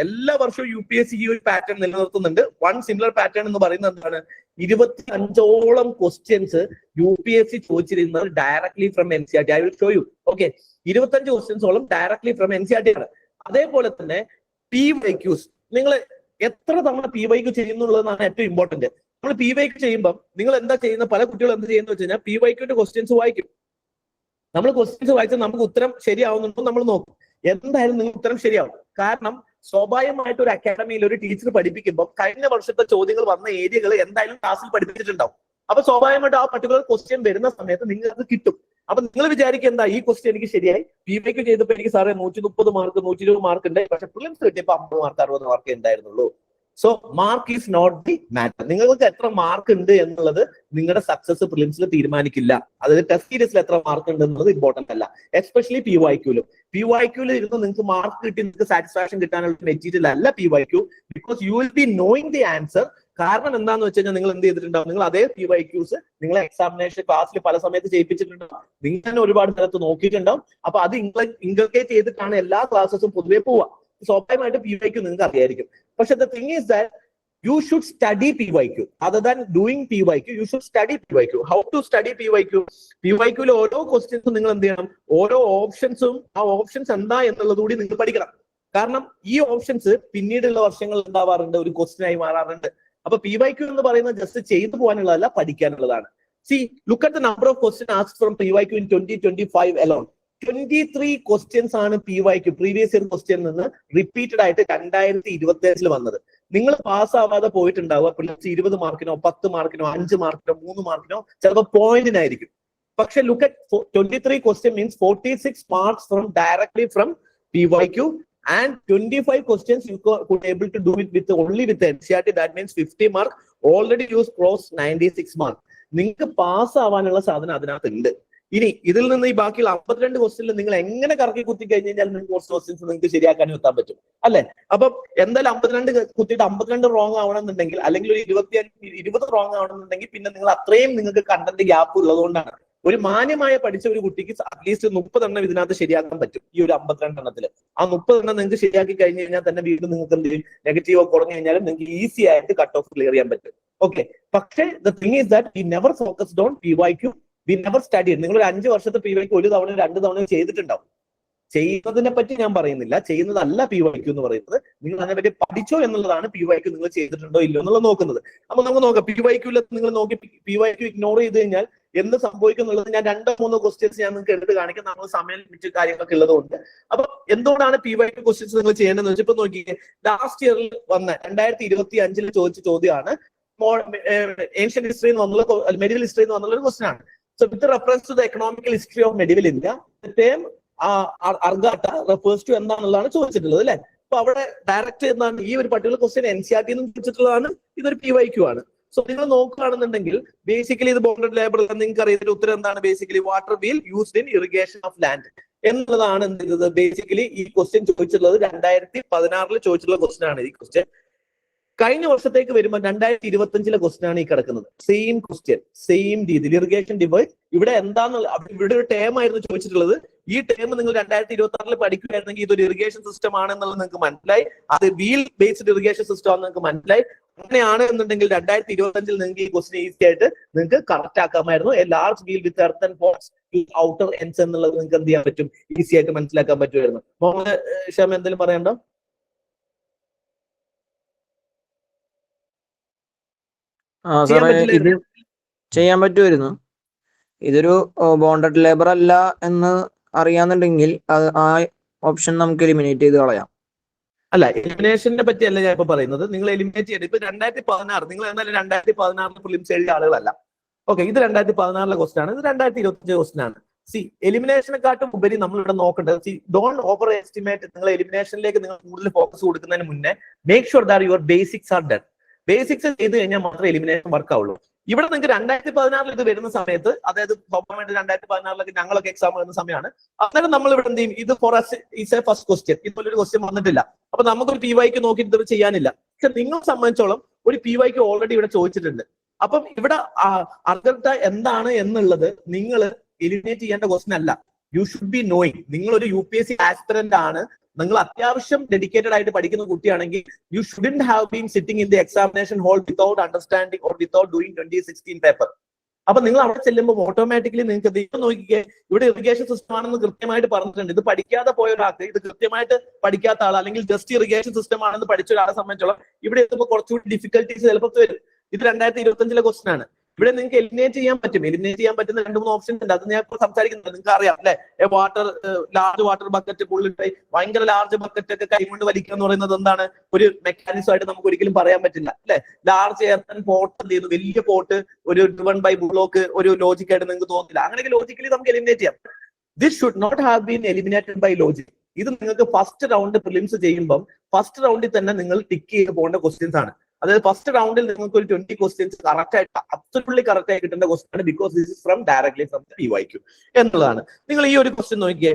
എല്ലാ വർഷവും UPSC ഈ ഒരു പാറ്റേൺ നിലനിർത്തുന്നുണ്ട്. വൺ സിമിലർ പാറ്റേൺ എന്ന് പറയുന്നത് എന്താണ്? 25ഓളം ക്വസ്റ്റ്യൻസ് UPSC ചോദിച്ചിരുന്നത് directly from NCERT. I will show you. Okay, 25 ക്വസ്റ്റ്യൻസോളം ഡയറക്ട്ലി ഫ്രം NCERT ആണ്. അതേപോലെ തന്നെ PYQs, നിങ്ങൾ എത്ര തവണ PYQ ചെയ്യുന്നുള്ളതാണ് ഏറ്റവും ഇമ്പോർട്ടന്റ്. നമ്മൾ PYQ ചെയ്യുമ്പോൾ നിങ്ങൾ എന്താ ചെയ്യുന്നത്? പല കുട്ടികളും എന്ത് ചെയ്യുന്ന വെച്ച് കഴിഞ്ഞാൽ PYQന്റെ ക്വസ്റ്റ്യൻസ് വായിക്കും. നമ്മൾ ക്വസ്റ്റ്യൻസ് വായിച്ചാൽ നമുക്ക് ഉത്തരം ശരിയാവുന്നുണ്ടോ നമ്മൾ നോക്കും. എന്തായാലും നിങ്ങൾ ഉത്തരം ശരിയാവും. കാരണം സ്വാഭാവികമായിട്ട് ഒരു അക്കാഡമിയിൽ ഒരു ടീച്ചർ പഠിപ്പിക്കുമ്പോൾ കഴിഞ്ഞ വർഷത്തെ ചോദ്യങ്ങൾ വന്ന ഏരിയകൾ എന്തായാലും ക്ലാസ്സിൽ പഠിപ്പിച്ചിട്ടുണ്ടാവും. അപ്പൊ സ്വാഭാവികമായിട്ട് ആ പർട്ടിക്കുലർ ക്വസ്റ്റ്യൻ വരുന്ന സമയത്ത് നിങ്ങൾക്ക് കിട്ടും. അപ്പൊ നിങ്ങൾ വിചാരിക്കുക എന്താ, ഈ ക്വസ്റ്റ്യൻ എനിക്ക് ശരിയായി, PYQ ചെയ്തപ്പോൾ എനിക്ക് സാറേ 130 മാർക്ക് 120 മാർക്ക് ഉണ്ട്, പക്ഷെ പ്രിലിംസ് കിട്ടിയപ്പോൾ 50 മാർക്ക് 60 മാർക്ക് ഉണ്ടായിരുന്നുള്ളൂ. So mark is not the matter. നിങ്ങൾക്ക് എത്ര മാർക്ക് ഉണ്ട് എന്നുള്ളത് നിങ്ങളുടെ സക്സസ് പ്രിലിംസിൽ തീരുമാനിക്കില്ല. അതായത് ടെസ്റ്റ് സീരീസിൽ എത്ര മാർക്ക് ഉണ്ട് എന്നുള്ളത് ഇമ്പോർട്ടന്റ് അല്ല. എസ്പെഷ്യലി PYQലും ഇരുന്ന് നിങ്ങൾക്ക് മാർക്ക് കിട്ടി നിങ്ങൾക്ക് സാറ്റിസ്ഫാക്ഷൻ കിട്ടാനുള്ള മെറ്റീരിയൽ അല്ല PYQ. Because you will be knowing the answer. കാരണം എന്താന്ന് വെച്ച് കഴിഞ്ഞാൽ നിങ്ങൾ എന്ത് ചെയ്തിട്ടുണ്ടാവും? നിങ്ങൾ അതേ PYQs നിങ്ങളെ എക്സാമിനേഷൻ ക്ലാസ്സിൽ പല സമയത്ത് ചെയ്യിപ്പിച്ചിട്ടുണ്ടാവും. നിങ്ങൾ തന്നെ ഒരുപാട് സ്ഥലത്ത് നോക്കിയിട്ടുണ്ടാവും. അപ്പൊ അത് ഇൻകൾക്കേറ്റ് ചെയ്തിട്ടാണ് എല്ലാ ക്ലാസ്സസും പൊതുവെ പോവുക. സ്വാഭാവികമായിട്ട് PYQ നിങ്ങൾക്ക് അറിയായിരിക്കും. പക്ഷെ the thing is that you should study PYQ. Other than doing PYQ, you should study PYQ. How to study PYQ? PYQയിൽ ഓരോ ക്വസ്റ്റ്യൻസും നിങ്ങൾ എന്ത് ചെയ്യണം? ഓരോ ഓപ്ഷൻസും ആ ഓപ്ഷൻസ് എന്താ എന്നുള്ളത് കൂടി നിങ്ങൾ പഠിക്കണം. കാരണം ഈ ഓപ്ഷൻസ് പിന്നീടുള്ള വർഷങ്ങൾ ഉണ്ടാവാറുണ്ട്, ഒരു ക്വസ്റ്റ്യൻ ആയി മാറാറുണ്ട്. അപ്പൊ PYQ എന്ന് പറയുന്നത് ജസ്റ്റ് ചെയ്തു പോകാനുള്ളതല്ല, പഠിക്കാനുള്ളതാണ്. See, look at the number of questions asked from PYQ in 2025 alone. 23 questions ആണ് PYQ പ്രീവിയസ് ഇയർ ക്വസ്റ്റ്യൻ നിന്ന് റിപ്പീറ്റഡ് ആയിട്ട് 2025 വന്നത്. നിങ്ങൾ പാസ് ആവാതെ പോയിട്ടുണ്ടാവുക പ്രിലിംസ് 20 മാർക്കിനോ 10 മാർക്കിനോ 5 മാർക്കിനോ 3 മാർക്കിനോ ചിലപ്പോൾ പോയിന്റിനായിരിക്കും. പക്ഷെ look at 23 question means 46 marks from directly from PYQ and 25 questions you could able to do it with only with the NCERT. That means 50 mark. Already you crossed 96 mark. നിങ്ങൾക്ക് പാസ് ആവാനുള്ള സാധനം അതിനകത്ത് ഉണ്ട്. ഇനി ഇതിൽ നിന്ന് ഈ ബാക്കിയുള്ള 52 ക്വസ്റ്റ്യനിൽ നിങ്ങൾ എങ്ങനെ കറക്കി കുത്തി കഴിഞ്ഞ് കഴിഞ്ഞാൽ നിങ്ങൾക്ക് കുറച്ച് ക്വസ്റ്റ്യൻസ് നിങ്ങൾക്ക് ശരിയാക്കാനും എത്താൻ പറ്റും അല്ലെ? അപ്പൊ എന്തായാലും 52 കുത്തിയിട്ട് 52 റോങ് ആവണമെന്നുണ്ടെങ്കിൽ അല്ലെങ്കിൽ ഒരു 20 റോങ് ആവണമെന്നുണ്ടെങ്കിൽ പിന്നെ നിങ്ങൾ അത്രയും നിങ്ങൾക്ക് കണ്ടന്റ് ഗ്യാപ്പ് ഉള്ളതുകൊണ്ടാണ്. ഒരു മാന്യമായ പഠിച്ച ഒരു കുട്ടിക്ക് അറ്റ്ലീസ്റ്റ് 30 എണ്ണം ഇതിനകത്ത് ശരിയാക്കാൻ പറ്റും. ഈ ഒരു 52 എണ്ണത്തിൽ ആ 30 എണ്ണം നിങ്ങൾക്ക് ശരിയാക്കി കഴിഞ്ഞ് കഴിഞ്ഞാൽ തന്നെ വീണ്ടും നിങ്ങൾക്ക് എന്ത് ചെയ്യും? നെഗറ്റീവ് കുറഞ്ഞു കഴിഞ്ഞാലും നിങ്ങൾക്ക് ഈസി ആയിട്ട് കട്ട് ഓഫ് ക്ലിയർ ചെയ്യാൻ പറ്റും. ഓക്കെ, പക്ഷേ the thing is that we never focused on PYQ. We never studied. നിങ്ങൾ ഒരു 5 വർഷത്തെ PYQ ഒരു തവണ 2 തവണ ചെയ്തിട്ടുണ്ടാവും. ചെയ്യുന്നതിനെ പറ്റി ഞാൻ പറയുന്നില്ല, ചെയ്യുന്നതല്ല PYQ എന്ന് പറയുന്നത്. നിങ്ങൾ അതിനെപ്പറ്റി പഠിച്ചോ എന്നുള്ളതാണ് PYQ നിങ്ങൾ ചെയ്തിട്ടുണ്ടോ ഇല്ലോ എന്നുള്ളത് നോക്കുന്നത്. അപ്പൊ നമുക്ക് നോക്കാം. PYQൽ നിങ്ങൾ നോക്കി PYQ ഇഗ്നോർ ചെയ്ത് കഴിഞ്ഞാൽ എന്ത് സംഭവിക്കും എന്നുള്ളത് ഞാൻ 2-3 ക്വസ്റ്റ്യൻസ് ഞാൻ നിങ്ങൾക്ക് എടുത്ത് കാണിക്കാം. നമ്മൾ സമയം ലിമിറ്റ് കാര്യങ്ങളൊക്കെ ഉള്ളതുകൊണ്ട്. അപ്പൊ എന്തുകൊണ്ടാണ് PYQ ക്വസ്റ്റ്യൻസ് നിങ്ങൾ ചെയ്യേണ്ടതെന്ന് വെച്ചാൽ ഇപ്പൊ നോക്കിയേ, ലാസ്റ്റ് ഇയറിൽ വന്ന 2025 ചോദിച്ച ചോദ്യമാണ് ഏൻഷ്യന്റ് ഹിസ്റ്ററി എന്നുള്ള മെഡിവൽ ഹിസ്റ്ററി എന്ന് പറഞ്ഞുള്ള ഒരു ക്വസ്റ്റ്യൻ ആണ്. So with reference to the economical history of medieval India, the term Argata refers to എന്താണെന്നുള്ളതാണ് ചോദിച്ചിട്ടുള്ളത് അല്ലെ? അപ്പൊ അവിടെ ഡയറക്റ്റ് എന്താണ് ഈ ഒരു പർട്ടിക്കുലർ ക്വസ്റ്റ്യൻ NCERT എന്ന് ചോദിച്ചിട്ടുള്ളതാണ്. ഇതൊരു PYQ ആണ്. സോ നിങ്ങൾ നോക്കുകയാണെന്നുണ്ടെങ്കിൽ ബേസിക്കലി ഇത് ബോണ്ടഡ് ലേബർ നിങ്ങൾക്ക് അറിയുന്ന ഉത്തരം എന്താണ്? Basically water wheel used in irrigation of land എന്നുള്ളതാണ് എന്ത് ചെയ്തത്? ബേസിക്കലി ഈ ക്വസ്റ്റ്യൻ ചോദിച്ചിട്ടുള്ളത് 2016 ചോദിച്ചിട്ടുള്ള ക്വസ്റ്റ്യൻ ആണ് ഈ ക്വസ്റ്റ്യൻ. കഴിഞ്ഞ വർഷത്തേക്ക് വരുമ്പോൾ 2025 ക്വസ്റ്റ്യൻ ആണ് ഈ കിടക്കുന്നത്. സെയിം ക്വസ്റ്റ്യൻ, സെയിം രീതിയിൽ ഇറിഗേഷൻ ഡിവൈഡ്. ഇവിടെ എന്താണെന്നുള്ള ഇവിടെ ഒരു ടേം ആയിരുന്നു ചോദിച്ചിട്ടുള്ളത്. ഈ ടേം നിങ്ങൾ 2026 പഠിക്കുകയായിരുന്നെങ്കിൽ ഇതൊരു ഇറിഗേഷൻ സിസ്റ്റം ആണെന്നുള്ളത് നിങ്ങൾക്ക് മനസ്സിലായി. അത് വീൽ ബേസ്ഡ് ഇറിഗേഷൻ സിസ്റ്റം ആണെന്ന് നിങ്ങൾക്ക് മനസ്സിലായി. അങ്ങനെയാണ് എന്നുണ്ടെങ്കിൽ 2025 നിങ്ങൾക്ക് ഈ ക്വസ്റ്റ്യൻ ഈസി ആയിട്ട് നിങ്ങൾക്ക് കറക്റ്റ് ആക്കാമായിരുന്നു. A large wheel with earth and box outer ends എന്നുള്ളത് നിങ്ങൾക്ക് എന്ത് ചെയ്യാൻ പറ്റും? ഈസി ആയിട്ട് മനസ്സിലാക്കാൻ പറ്റുമായിരുന്നു. മുഹമ്മദ് ഷാം എന്തെങ്കിലും പറയണ്ടോ? ഇത് ചെയ്യാൻ പറ്റുമായിരുന്നു. ഇതൊരു ബോണ്ടഡ് ലേബർ അല്ല എന്ന് അറിയാന്നുണ്ടെങ്കിൽ ആ ഓപ്ഷൻ നമുക്ക് എലിമിനേറ്റ് ചെയ്ത് കളയാം. അല്ല, എലിമിനേഷനെ പറ്റിയല്ല ഞാൻ ഇപ്പൊ പറയുന്നത്. നിങ്ങൾ എലിമിനേറ്റ് ചെയ്ത് ഇപ്പൊ 2016 നിങ്ങൾ എന്തായാലും 2016 പ്രിലിംസ് എഴുതിയ ആളുകളല്ല. ഓക്കെ, ഇത് 2016 ക്വസ്റ്റ്യൻ ആണ്. ഇത് 2025 ക്വസ്റ്റ്യൻ ആണ്. സി, എലിമിനേഷനെക്കാട്ടും ഉപരി നമ്മൾ ഇവിടെ നോക്കേണ്ടത്, സി ഡോണ്ട് ഓവർ എസ്റ്റിമേറ്റ്. നിങ്ങൾ എലിമിനേഷനിലേക്ക് നിങ്ങൾ കൂടുതൽ ഫോക്കസ് കൊടുക്കുന്നതിന് മുന്നേ make sure that your basics are done. Basics ചെയ്ത് കഴിഞ്ഞാൽ മാത്രമേ എലിമിനേഷൻ വർക്ക് ആവുള്ളൂ. ഇവിടെ നിങ്ങൾക്ക് 2016 ഇത് വരുന്ന സമയത്ത്, അതായത് സ്വാഭാവികമായിട്ട് 2016 ഞങ്ങളൊക്കെ എക്സാം വരുന്ന സമയമാണ്. അന്നേരം നമ്മൾ ഇവിടെ എന്ത് ചെയ്യും, ഇത് for us is a first question, ഇതുപോലൊരു ക്വസ്റ്റ്യൻ വന്നിട്ടില്ല. അപ്പൊ നമുക്കൊരു PYQ നോക്കിയിട്ട് ഇത് ചെയ്യാനില്ല. പക്ഷെ നിങ്ങളെ സംബന്ധിച്ചോളം ഒരു PYQ ഓൾറെഡി ഇവിടെ ചോദിച്ചിട്ടുണ്ട്. അപ്പം ഇവിടെ അർഹത എന്താണ് എന്നുള്ളത് നിങ്ങൾ എലിമിനേറ്റ് ചെയ്യേണ്ട ക്വസ്റ്റ്യൻ അല്ല. You should be knowing. നിങ്ങൾ ഒരു UPSC ആസ്പിറന്റ് ആണ്, നിങ്ങൾ അത്യാവശ്യം ഡെഡിക്കേറ്റഡ് ആയിട്ട് പഠിക്കുന്ന കുട്ടിയാണെങ്കിൽ you shouldn't have been sitting in the examination hall without understanding or without doing 2016 paper. അപ്പൊ നിങ്ങൾ അവിടെ ചെല്ലുമ്പോൾ ഓട്ടോമാറ്റിക്കലി നിങ്ങൾക്ക് ദൈവം നോക്കിക്കേ, ഇവിടെ ഇറിഗേഷൻ സിസ്റ്റം ആണെന്ന് കൃത്യമായിട്ട് പറഞ്ഞിട്ടുണ്ട്. ഇത് പഠിക്കാതെ പോയ ഒരാൾക്ക്, ഇത് കൃത്യമായിട്ട് പഠിക്കാത്ത ആൾ, അല്ലെങ്കിൽ ജസ്റ്റ് ഇറിഗേഷൻ സിസ്റ്റം ആണെന്ന് പഠിച്ച ഒരാളെ സംബന്ധിച്ചോളം ഇവിടെ എത്തുമ്പോൾ കുറച്ചുകൂടി ഡിഫിക്കൽട്ടീസ് ചിലപ്പോൾ വരും. ഇത് 2025 ക്വസ്റ്റൻ ആണ്. ഇവിടെ നിങ്ങൾക്ക് എലിമിനേറ്റ് ചെയ്യാൻ പറ്റും. എലിമിനേറ്റ് ചെയ്യാൻ പറ്റുന്ന 2-3 ഓപ്ഷൻസ് ഉണ്ട്. അത് ഞാൻ ഇപ്പോൾ സംസാരിക്കുന്നത് നിങ്ങൾക്ക് അറിയാം അല്ലെ. വാട്ടർ, ലാർജ് വാട്ടർ ബക്കറ്റ്, പുള്ളിട്ട് ഭയങ്കര ലാർജ് ബക്കറ്റ് ഒക്കെ കൈകൊണ്ട് വലിക്കുക എന്ന് പറയുന്നത് എന്താണ്, ഒരു മെക്കാനിസം ആയിട്ട് നമുക്ക് ഒരിക്കലും പറയാൻ പറ്റില്ല അല്ലെ. ലാർജ് എർത്തൻ പോട്ട് എന്ത് ചെയ്യുന്നു, വലിയ പോട്ട്, ഒരു ഡ്രിവൺ ബൈ ബുള്ളോക്ക്, ഒരു ലോജിക് ആയിട്ട് നിങ്ങൾക്ക് തോന്നില്ല. അങ്ങനെയൊക്കെ ലോജിക്കലി നമുക്ക് എലിമിനേറ്റ് ചെയ്യാം. This should not have been eliminated by logic. ഇത് നിങ്ങൾക്ക് ഫസ്റ്റ് റൗണ്ട് പ്രിലിംസ് ചെയ്യുമ്പോൾ ഫസ്റ്റ് റൗണ്ടിൽ തന്നെ നിങ്ങൾ ടിക്ക് ചെയ്ത് പോകേണ്ട ക്വസ്റ്റ്യൻസ് ആണ്. അതായത് ഫസ്റ്റ് റൗണ്ടിൽ നിങ്ങൾക്ക് ഒരു 20 ക്വസ്റ്റ്യൻസ് കറക്റ്റ് ആയിട്ട്, അബ്സല്യൂട്ട്ലി കറക്റ്റ് ആയി കിട്ടേണ്ട ക്വസ്റ്റ്യൻ ആണ്. Because this is from directly from the PYQ എന്നുള്ളതാണ്. നിങ്ങൾ ഈ ഒരു ക്വസ്റ്റ്യൻ നോക്കിയേ.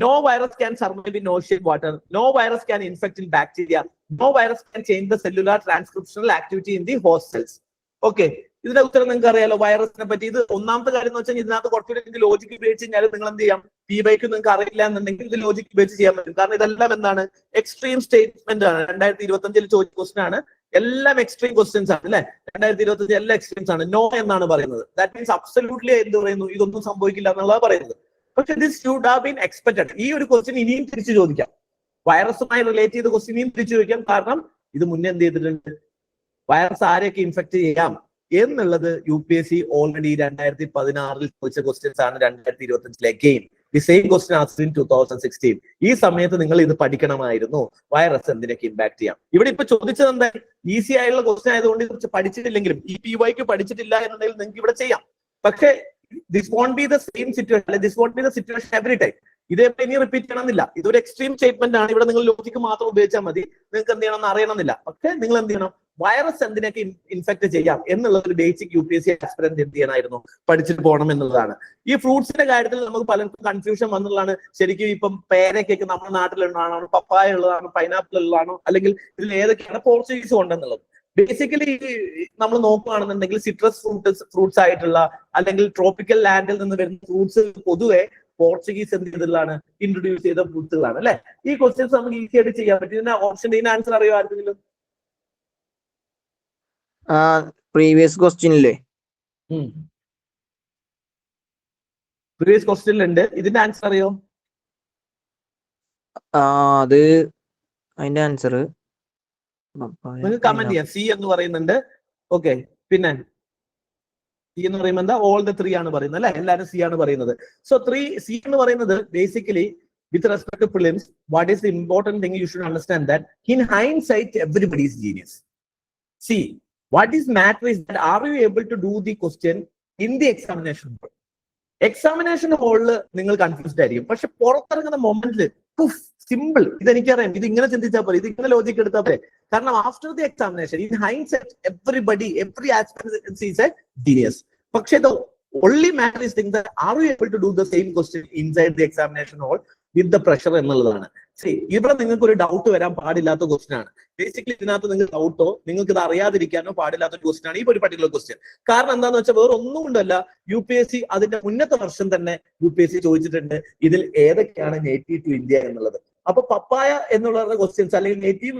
No virus can survive in ocean water, no virus can infect in bacteria, no virus can change the cellular transcriptional activity in the host cells. Okay, ഇതിന്റെ ഉത്തരം നിങ്ങൾക്ക് അറിയാലോ വൈറസിനെ പറ്റി. ഇത് ഒന്നാമത്തെ കാര്യം എന്ന് വെച്ചാൽ ഇതിനകത്ത് കുറച്ചുകൂടി ലോജിക്ക് ഉപയോഗിച്ച് കഴിഞ്ഞാൽ നിങ്ങൾ എന്ത് ചെയ്യാം, PYQ നിങ്ങൾക്ക് അറിയില്ല എന്നുണ്ടെങ്കിൽ ഇത് ലോജിക്ക് ഉപയോഗിച്ച് ചെയ്യാൻ പറ്റും. കാരണം ഇതെല്ലാം എന്താണ്, എക്സ്ട്രീം സ്റ്റേറ്റ്മെന്റ് ആണ്. 2025 ചോദിച്ച ക്വസ്റ്റൻ ആണ്. എല്ലാം എക്സ്ട്രീം ക്വസ്റ്റ്യൻസ് ആണ് അല്ലെ. 2025 എല്ലാം എക്സ്ട്രീംസ് ആണ്. നോ എന്നാണ് പറയുന്നത്. ദാറ്റ് മീൻസ് അബ്സല്യൂട്ട്ലി എന്ത് പറയുന്നു, ഇതൊന്നും സംഭവിക്കില്ല എന്നുള്ളതാണ് പറയുന്നത്. പക്ഷെ this should have been expected. ഈ ഒരു ക്വസ്റ്റ്യൻ ഇനിയും തിരിച്ചു ചോദിക്കാം. വൈറസുമായി റിലേറ്റ് ചെയ്ത ക്വസ്റ്റ്യൻ ഇനിയും തിരിച്ചു ചോദിക്കാം. കാരണം ഇത് മുന്നേ എന്ത് ചെയ്തിട്ടുണ്ട്, വൈറസ് ആരെയൊക്കെ ഇൻഫെക്ട് ചെയ്യാം എന്നുള്ളത് UPSC ഓൾറെഡി 2016 ചോദിച്ച ക്വസ്റ്റ്യൻസ് ആണ് 2025 the same question asked in 2016. ഈ സമയത്ത് നിങ്ങൾ ഇത് പഠിക്കണമായിരുന്നു, വൈറസ് എന്തിനൊക്കെ ഇമ്പാക്ട് ചെയ്യാം. ഇവിടെ ഇപ്പൊ ചോദിച്ചത് എന്താ, ഈസി ആയിട്ടുള്ള ക്വസ്റ്റ്യൻ ആയതുകൊണ്ട് ഇത് പഠിച്ചിട്ടില്ലെങ്കിലും, ഈ PYQ പഠിച്ചിട്ടില്ല എന്നുണ്ടെങ്കിൽ നിങ്ങൾക്ക് ഇവിടെ ചെയ്യാം. പക്ഷേ this won't be the same situation, അല്ലെ this won't be the situation every time. ഇതേപോലെ ഇനി റിപ്പീറ്റ് ചെയ്യണമെന്നില്ല. ഇതൊരു എക്സ്ട്രീം സ്റ്റേറ്റ്മെന്റ് ആണ്. ഇവിടെ നിങ്ങൾ ലോജിക്ക് മാത്രം ഉപയോഗിച്ചാൽ മതി. നിങ്ങൾക്ക് എന്ത് ചെയ്യണമെന്ന് അറിയണമെന്നില്ല. പക്ഷേ നിങ്ങൾ എന്ത് ചെയ്യണം, വൈറസ് എന്തിനൊക്കെ ഇൻഫെക്ട് ചെയ്യാം എന്നുള്ള ഒരു ബേസിക് UPSC ആസ്പിറന്റ് എന്ത് ചെയ്യണമായിരുന്നു, പഠിച്ചിട്ട് പോകണം എന്നുള്ളതാണ്. ഈ ഫ്രൂട്ട്സിന്റെ കാര്യത്തിൽ നമുക്ക് പലർക്കും കൺഫ്യൂഷൻ വന്നുള്ളതാണ്. ശരിക്കും ഇപ്പം പേരക്കൊക്കെ നമ്മുടെ നാട്ടിലുള്ളതാണോ, പപ്പായ ഉള്ളതാണോ, പൈനാപ്പിൾ ഉള്ളതാണോ, അല്ലെങ്കിൽ ഇതിൽ ഏതൊക്കെയാണ് പോർച്ചുഗീസ് കൊണ്ടെന്നുള്ളത്. ബേസിക്കലി നമ്മൾ നോക്കുകയാണെന്നുണ്ടെങ്കിൽ സിട്രസ് ഫ്രൂട്ട്സ് ആയിട്ടുള്ള അല്ലെങ്കിൽ ട്രോപ്പിക്കൽ ലാൻഡിൽ നിന്ന് വരുന്ന ഫ്രൂട്ട്സ് പൊതുവെ പോർച്ചുഗീസ് എന്ത് ചെയ്തതാണ്, ഇൻട്രൊഡ്യൂസ് ചെയ്ത ഫ്രൂട്ട്സുകളാണ് അല്ലെ. ഈ ക്വസ്റ്റ്യൻസ് നമുക്ക് ഈസി ആയിട്ട് ചെയ്യാൻ പറ്റും. ഇതിന്റെ ഓപ്ഷൻ, ഇതിന്റെ ആൻസർ അറിയോ ആർക്കെങ്കിലും? പ്രീവിയസ് ക്വസ്റ്റ്യനില്ലേ, പ്രീവിയസ് ക്വസ്റ്റ്യനിലുണ്ട്. ഇതിന്റെ ആൻസർ അറിയോ? അത് അതിന്റെ ആൻസർ നിങ്ങൾക്ക് കമന്റ് ചെയ്യാം. സി എന്ന് പറയുന്നുണ്ട്. ഓക്കെ, പിന്നെ സി എന്ന് പറയുമ്പോൾ എന്താ, ഓൾ ദ 3 ആണ് പറയുന്നത് അല്ലെ. എല്ലാവരും സി ആണ് പറയുന്നത്. സോ 3 സി എന്ന് പറയുന്നത് basically with respect to prelims, what is the important thing you should understand that in hindsight everybody is genius. See, what is matter is that are you able to do the question in the examination hall? Examination hall നിങ്ങൾ കൺഫ്യൂസ്ഡ് ആയിരിക്കും. പക്ഷെ പുറത്തിറങ്ങുന്ന മൊമെന്റിൽ സിമ്പിൾ, ഇതെനിക്കറിയാം, ഇത് ഇങ്ങനെ ചിന്തിച്ചാൽ പോലെ, ഇത് ഇങ്ങനെ ലോജിക്ക് എടുത്താൽ പോലെ. കാരണം after the examination in hindsight every aspirant is a genius. പക്ഷെ the only matter is think that are you able to do the same question inside the examination hall with the pressure എന്നുള്ളതാണ്. ഇവിടെ നിങ്ങൾക്ക് ഒരു ഡൗട്ട് വരാൻ പാടില്ലാത്ത ക്വസ്റ്റ്യൻ ആണ്. ബേസിക്കലി ഇതിനകത്ത് നിങ്ങൾക്ക് ഡൗട്ടോ നിങ്ങൾക്ക് ഇത് അറിയാതിരിക്കാനോ പാടില്ലാത്ത ക്വസ്റ്റ്യൻ ആണ് ഈ ഒരു പർട്ടിക്കുലർ ക്വസ്റ്റ്യൻ. കാരണം എന്താന്ന് വെച്ചാൽ വേറെ ഒന്നും കൊണ്ടല്ല, UPSC അതിന്റെ മുന്നത്തെ വർഷം തന്നെ UPSC ചോദിച്ചിട്ടുണ്ട് ഇതിൽ ഏതൊക്കെയാണ് നേറ്റീവ് ടു ഇന്ത്യ എന്നുള്ളത്. അപ്പൊ പപ്പായ എന്നുള്ള ക്വസ്റ്റ്യൻസ് അല്ലെങ്കിൽ നേറ്റീവ്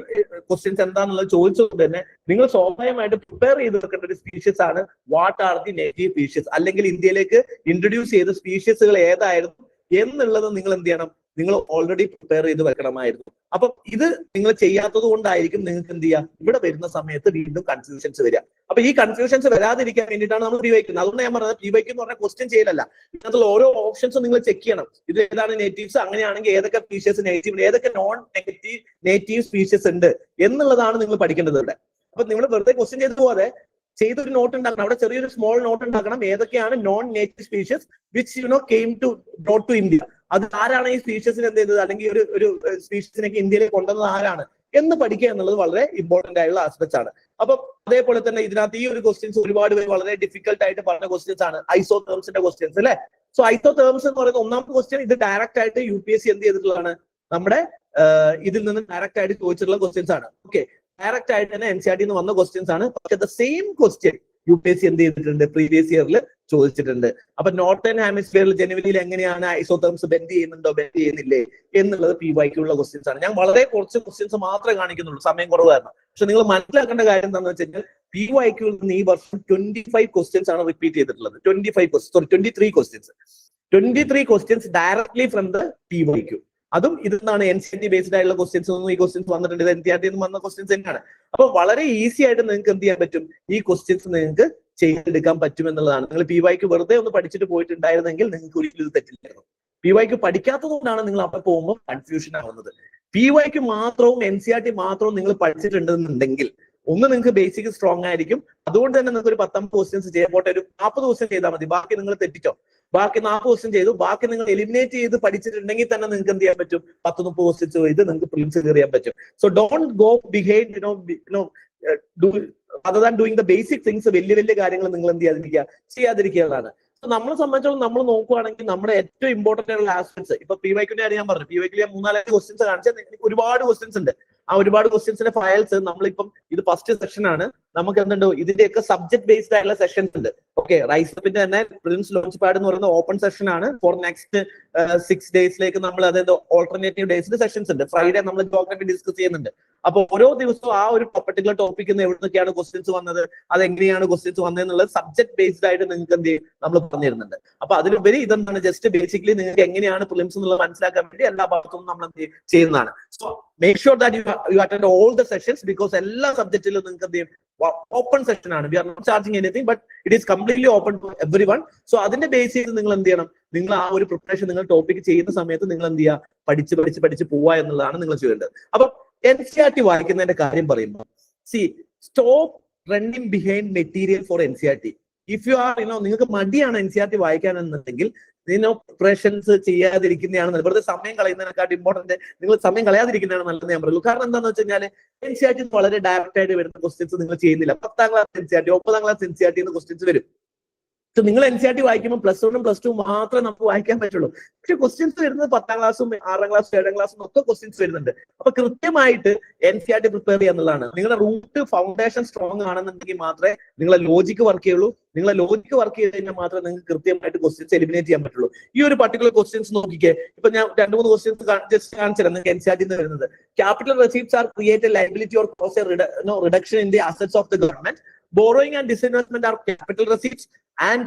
ക്വസ്റ്റ്യൻസ് എന്താണെന്നുള്ളത് ചോദിച്ചുകൊണ്ട് തന്നെ നിങ്ങൾ സ്വാഭാവികമായിട്ട് പ്രിപ്പയർ ചെയ്ത് വെക്കേണ്ട ഒരു സ്പീഷ്യസ് ആണ് what are the native species, അല്ലെങ്കിൽ ഇന്ത്യയിലേക്ക് ഇൻട്രൊഡ്യൂസ് ചെയ്ത സ്പീഷ്യസുകൾ ഏതായിരുന്നു എന്നുള്ളത് നിങ്ങൾ എന്ത് ചെയ്യണം, നിങ്ങൾ ഓൾറെഡി പ്രിപ്പയർ ചെയ്ത് വെക്കണമായിരുന്നു. അപ്പൊ ഇത് നിങ്ങൾ ചെയ്യാത്തത് കൊണ്ടായിരിക്കും നിങ്ങൾക്ക് എന്ത് ചെയ്യുക, ഇവിടെ വരുന്ന സമയത്ത് വീണ്ടും കൺഫ്യൂഷൻസ് വരിക. അപ്പൊ ഈ കൺഫ്യൂഷൻസ് വരാതിരിക്കാൻ വേണ്ടിയിട്ടാണ് നമ്മൾ PYQ. അതുകൊണ്ട് ഞാൻ പറഞ്ഞത് PYQ എന്ന് പറഞ്ഞാൽ ക്വസ്റ്റ്യൻ ചെയ്യലല്ല, ഇതിനകത്തുള്ള ഓരോ ഓപ്ഷൻസും നിങ്ങൾ ചെക്ക് ചെയ്യണം. ഇത് ഏതാണ് നേറ്റീവ്സ്, അങ്ങനെയാണെങ്കിൽ ഏതൊക്കെ സ്പീഷ്യസ് നേറ്റീവ്, ഏതൊക്കെ നോൺ നെഗറ്റീവ് നേറ്റീവ് സ്പീഷ്യസ് ഉണ്ട് എന്നുള്ളതാണ് നിങ്ങൾ പഠിക്കേണ്ടത് ഇവിടെ. അപ്പൊ നിങ്ങൾ വെറുതെ ക്വസ്റ്റ്യൻ ചെയ്ത് പോവാതെ ചെയ്തൊരു നോട്ട് ഉണ്ടാക്കണം. അവിടെ ചെറിയൊരു സ്മോൾ നോട്ട് ഉണ്ടാക്കണം. ഏതൊക്കെയാണ് non native species which came to brought to India, അത് ആരാണ് ഈ സ്പീഷ്യസിന് എന്ത് ചെയ്തത്, അല്ലെങ്കിൽ ഒരു സ്പീഷ്യസിനൊക്കെ ഇന്ത്യയിലേക്ക് കൊണ്ടുവന്നത് ആരാണ് എന്ന് പഠിക്കുക എന്നുള്ളത് വളരെ ഇമ്പോർട്ടന്റ് ആയിട്ടുള്ള ആസ്പെക്ട്സ് ആണ്. അപ്പൊ അതേപോലെ തന്നെ ഇതിനകത്ത് ഈ ഒരു ക്വസ്റ്റ്യൻസ് ഒരുപാട് പേര് വളരെ ഡിഫിക്കൽട്ട് ആയിട്ട് പറഞ്ഞ ക്വസ്റ്റ്യൻസ് ആണ് ഐസോതേർംസിന്റെ ക്വസ്റ്റ്യൻസ് അല്ലെ. സോ ഐസോതേർംസ് എന്ന് പറയുന്ന ഒന്നാമത്തെ ക്വസ്റ്റ്യൻ ഇത് ഡയറക്റ്റ് ആയിട്ട് UPSC എന്ത് ചെയ്തിട്ടുള്ളതാണ്, നമ്മുടെ ഇതിൽ നിന്ന് ഡയറക്റ്റ് ആയിട്ട് ചോദിച്ചിട്ടുള്ള ക്വസ്റ്റ്യൻസ് ആണ്. ഓക്കെ, ഡയറക്റ്റ് ആയിട്ട് തന്നെ NCERT നിന്ന് വന്ന ക്വസ്റ്റ്യൻസ് ആണ്. പക്ഷെ ദ സെയിം ക്വസ്റ്റ്യൻ UPSC എന്ത് ചെയ്തിട്ടുണ്ട്, പ്രീവിയസ് ഇയറിൽ ചോദിച്ചിട്ടുണ്ട്. അപ്പൊ നോർത്തേൺ ഹെമിസ്ഫിയറിൽ ജനുവരിയിൽ എങ്ങനെയാണ് ഐസോതേർംസ് ബെൻഡ് ചെയ്യുന്നുണ്ടോ ബെൻഡ് ചെയ്യുന്നില്ലേ എന്നുള്ളത് PYQ ഉള്ള ക്വസ്റ്റ്യൻസ് ആണ്. ഞാൻ വളരെ കുറച്ച് ക്വസ്റ്റ്യൻസ് മാത്രമേ കാണിക്കുന്നുള്ളൂ, സമയം കുറവ് കാരണം. പക്ഷെ നിങ്ങൾ മനസ്സിലാക്കേണ്ട കാര്യം എന്താണെന്ന് വെച്ച് കഴിഞ്ഞാൽ PYQ നിന്ന് ഈ വർഷം 25 ക്വസ്റ്റ്യൻസ് ആണ് റിപ്പീറ്റ് ചെയ്തിട്ടുള്ളത്. 23 questions directly from the PYQ. അതും ഇതെന്നാണ് NCERT ബേസ്ഡ് ആയിട്ടുള്ള ക്വസ്റ്റ്യൻസ് ഒന്നും ഈ ക്വസ്റ്റ്യൻസ് വന്നിട്ടുണ്ട്. ഇത് NCERT നിന്ന് വന്ന ക്വസ്റ്റ്യൻസ് തന്നെയാണ്. അപ്പൊ വളരെ ഈസി ആയിട്ട് നിങ്ങൾക്ക് എന്ത് ചെയ്യാൻ പറ്റും, ഈ ക്വസ്റ്റ്യൻസ് നിങ്ങൾക്ക് ചെയ്തെടുക്കാൻ പറ്റും എന്നുള്ളതാണ്. നിങ്ങൾ PYQ വെറുതെ ഒന്ന് പഠിച്ചിട്ട് പോയിട്ടുണ്ടായിരുന്നെങ്കിൽ നിങ്ങൾക്ക് ഒരിക്കലും ഇത് തെറ്റില്ലായിരുന്നു. PYQ പഠിക്കാത്തത് കൊണ്ടാണ് നിങ്ങൾ അവിടെ പോകുമ്പോൾ കൺഫ്യൂഷൻ ആവുന്നത്. PYQ മാത്രവും NCERT മാത്രവും നിങ്ങൾ പഠിച്ചിട്ടുണ്ടെന്നുണ്ടെങ്കിൽ ഒന്ന് നിങ്ങൾക്ക് ബേസിക് സ്ട്രോങ് ആയിരിക്കും. അതുകൊണ്ട് തന്നെ നിങ്ങൾക്ക് ഒരു 19 ക്വസ്റ്റ്യൻസ് ചെയ്യാൻ പോട്ടെ, ഒരു 40 ക്വസ്റ്റ്യൻ ചെയ്താൽ മതി. ബാക്കി നിങ്ങൾ തെറ്റിച്ചോ, ബാക്കി 40 ക്വസ്റ്റ്യൻ ചെയ്തു, ബാക്കി നിങ്ങൾ എലിമിനേറ്റ് ചെയ്ത് പഠിച്ചിട്ടുണ്ടെങ്കിൽ തന്നെ നിങ്ങൾക്ക് എന്ത് ചെയ്യാൻ പറ്റും, 10-30 ക്വസ്റ്റ്യൻസ് ചെയ്ത് നിങ്ങൾക്ക് പ്രിലിംസ് ക്ലിയർ ചെയ്യാൻ പറ്റും. So don't go behind other than doing the basic things. വലിയ വലിയ കാര്യങ്ങൾ നിങ്ങൾ എന്ത് ചെയ്യാതിരിക്കുകയാണ്. നമ്മളെ സംബന്ധിച്ചോളം നമ്മൾ നോക്കുവാണെങ്കിൽ നമ്മുടെ ഏറ്റവും ഇമ്പോർട്ടന്റ് ആയിട്ടുള്ള ആസ്പെക്ട്സ്, ഇപ്പൊ PYQന്റെ കാര്യം ഞാൻ പറഞ്ഞു, PYQ ഞാൻ 3-4 ക്വസ്റ്റ്യൻസ് കാണിച്ചാൽ ഒരുപാട് ക്വസ്റ്റ്യൻസ് ഉണ്ട്. ആ ഒരുപാട് ക്വസ്റ്റ്യൻസിന്റെ ഫയൽസ് നമ്മളിപ്പം ഇത് ഫസ്റ്റ് സെഷൻ ആണ്, നമുക്ക് എന്തുണ്ട് ഇതിന്റെയൊക്കെ സബ്ജക്ട് ബേസ്ഡ് ആയിട്ടുള്ള സെഷൻസ് ഉണ്ട്. ഓക്കെ, റൈസപ്പിന്റെ തന്നെ പ്രിലിംസ് ലോഞ്ച് പാഡ് എന്ന് പറയുന്ന ഓപ്പൺ സെഷൻ ആണ്. ഫോർ നെക്സ്റ്റ് 6 ഡേയ്സിലേക്ക് നമ്മൾ അതായത് ഓൾട്ടർനേറ്റീവ് ഡേയ്സിൽ സെഷൻസ് ഉണ്ട്. ഫ്രൈഡേ നമ്മൾ ജോഗ്രഫി ഡിസ്കസ് ചെയ്യുന്നുണ്ട്. അപ്പൊ ഓരോ ദിവസവും ആ ഒരു പർട്ടിക്കുലർ ടോപ്പിക്കിൽ നിന്ന് എവിടുന്നൊക്കെയാണ് ക്വസ്റ്റ്യൻസ് വന്നത്, അതെങ്ങനെയാണ് ക്വസ്റ്റ്യൻസ് വന്നതെന്നുള്ളത് സബ്ജക്ട് ബേസ്ഡ് ആയിട്ട് നിങ്ങൾക്ക് എന്ത് ചെയ്യും നമ്മൾ പറഞ്ഞിരുന്നുണ്ട്. അപ്പൊ അതിലുപരി ഇതെന്താണ് ജസ്റ്റ് ബേസിക്കലി നിങ്ങൾക്ക് എങ്ങനെയാണ് പ്രിലിംസ് എന്നുള്ളത് മനസ്സിലാക്കാൻ വേണ്ടി എല്ലാ ഭാഗത്തും നമ്മൾ എന്ത് ചെയ്യുന്നതാണ്. So make sure that you attend all the sessions, because എല്ലാ സബ്ജക്റ്റിലും നിങ്ങൾക്ക് എന്ത് ചെയ്യും ഓപ്പൺ സെഷൻ ആണ്. We are not charging anything, but it is completely open to everyone. So അതിന്റെ ബേസ് ചെയ്ത് നിങ്ങൾ എന്ത് ചെയ്യണം, നിങ്ങൾ ആ ഒരു പ്രിപ്പറേഷൻ നിങ്ങൾ ടോപ്പിക് ചെയ്യുന്ന സമയത്ത് നിങ്ങൾ എന്ത് ചെയ്യുക, പഠിച്ച് പോവുക എന്നുള്ളതാണ് നിങ്ങൾ ചെയ്യേണ്ടത്. അപ്പൊ NCERT വായിക്കുന്നതിന്റെ കാര്യം പറയുമ്പോൾ stop running behind material for NCERT. If you are നിങ്ങൾക്ക് മടിയാണ് NCERT വായിക്കാൻ എന്നുണ്ടെങ്കിൽ പ്രിപ്പറേഷൻസ് ചെയ്യാതിരിക്കുന്നതാണ് വെറുതെ സമയം കളയുന്നതിനെക്കാട്ട് ഇമ്പോർട്ടന്റ് നിങ്ങൾ സമയം കളയാതിരിക്കുന്നതാണ് നല്ലത് ഞാൻ പറയുള്ളൂ. കാരണം എന്താണെന്ന് വെച്ച് കഴിഞ്ഞാൽ NCERT വളരെ ഡയറക്റ്റ് ആയിട്ട് വരുന്ന ക്വസ്റ്റ്യൻസ് നിങ്ങൾ ചെയ്യുന്നില്ല. 10ാം class NCERT 9ാം class NCERT questions വരും. നിങ്ങൾ NCERT വായിക്കുമ്പോൾ +1 +2 മാത്രമേ നമുക്ക് വായിക്കാൻ പറ്റുള്ളൂ. പക്ഷെ ക്വസ്റ്റ്യൻസ് വരുന്നത് 10ാം ക്ലാസ്സും 6ാം ക്ലാസ്സും 7ാം ക്ലാസ്സും ഒക്കെ ക്വസ്റ്റ്യൻസ് വരുന്നുണ്ട്. അപ്പൊ കൃത്യമായിട്ട് NCERT പ്രിപ്പയർ ചെയ്യുക എന്നുള്ളതാണ്. നിങ്ങളുടെ റൂട്ട് ഫൗണ്ടേഷൻ സ്ട്രോങ് ആണെന്നുണ്ടെങ്കിൽ മാത്രമേ നിങ്ങളെ ലോജിക്ക് വർക്ക് ചെയ്യുള്ളൂ. നിങ്ങളെ ലോജിക്ക് വർക്ക് ചെയ്ത് കഴിഞ്ഞാൽ മാത്രമേ നിങ്ങൾക്ക് കൃത്യമായിട്ട് ക്വസ്റ്റ്യൻസ് എലിമിനേറ്റ് ചെയ്യാൻ പറ്റുള്ളൂ. ഈ ഒരു പർട്ടിക്കുലർ ക്വസ്റ്റ്യൻസ് നോക്കിക്കേ, ഇപ്പൊ ഞാൻ 2-3 ക്വസ്റ്റ്യൻസ് ജസ്റ്റ് കാണിച്ചുതരാം നിങ്ങൾക്ക് NCERT നിന്ന് വരുന്നത്. Capital receipts are create liability or cause a reduction in the assets of the government. Borrowing and disinvestment are capital receipts, and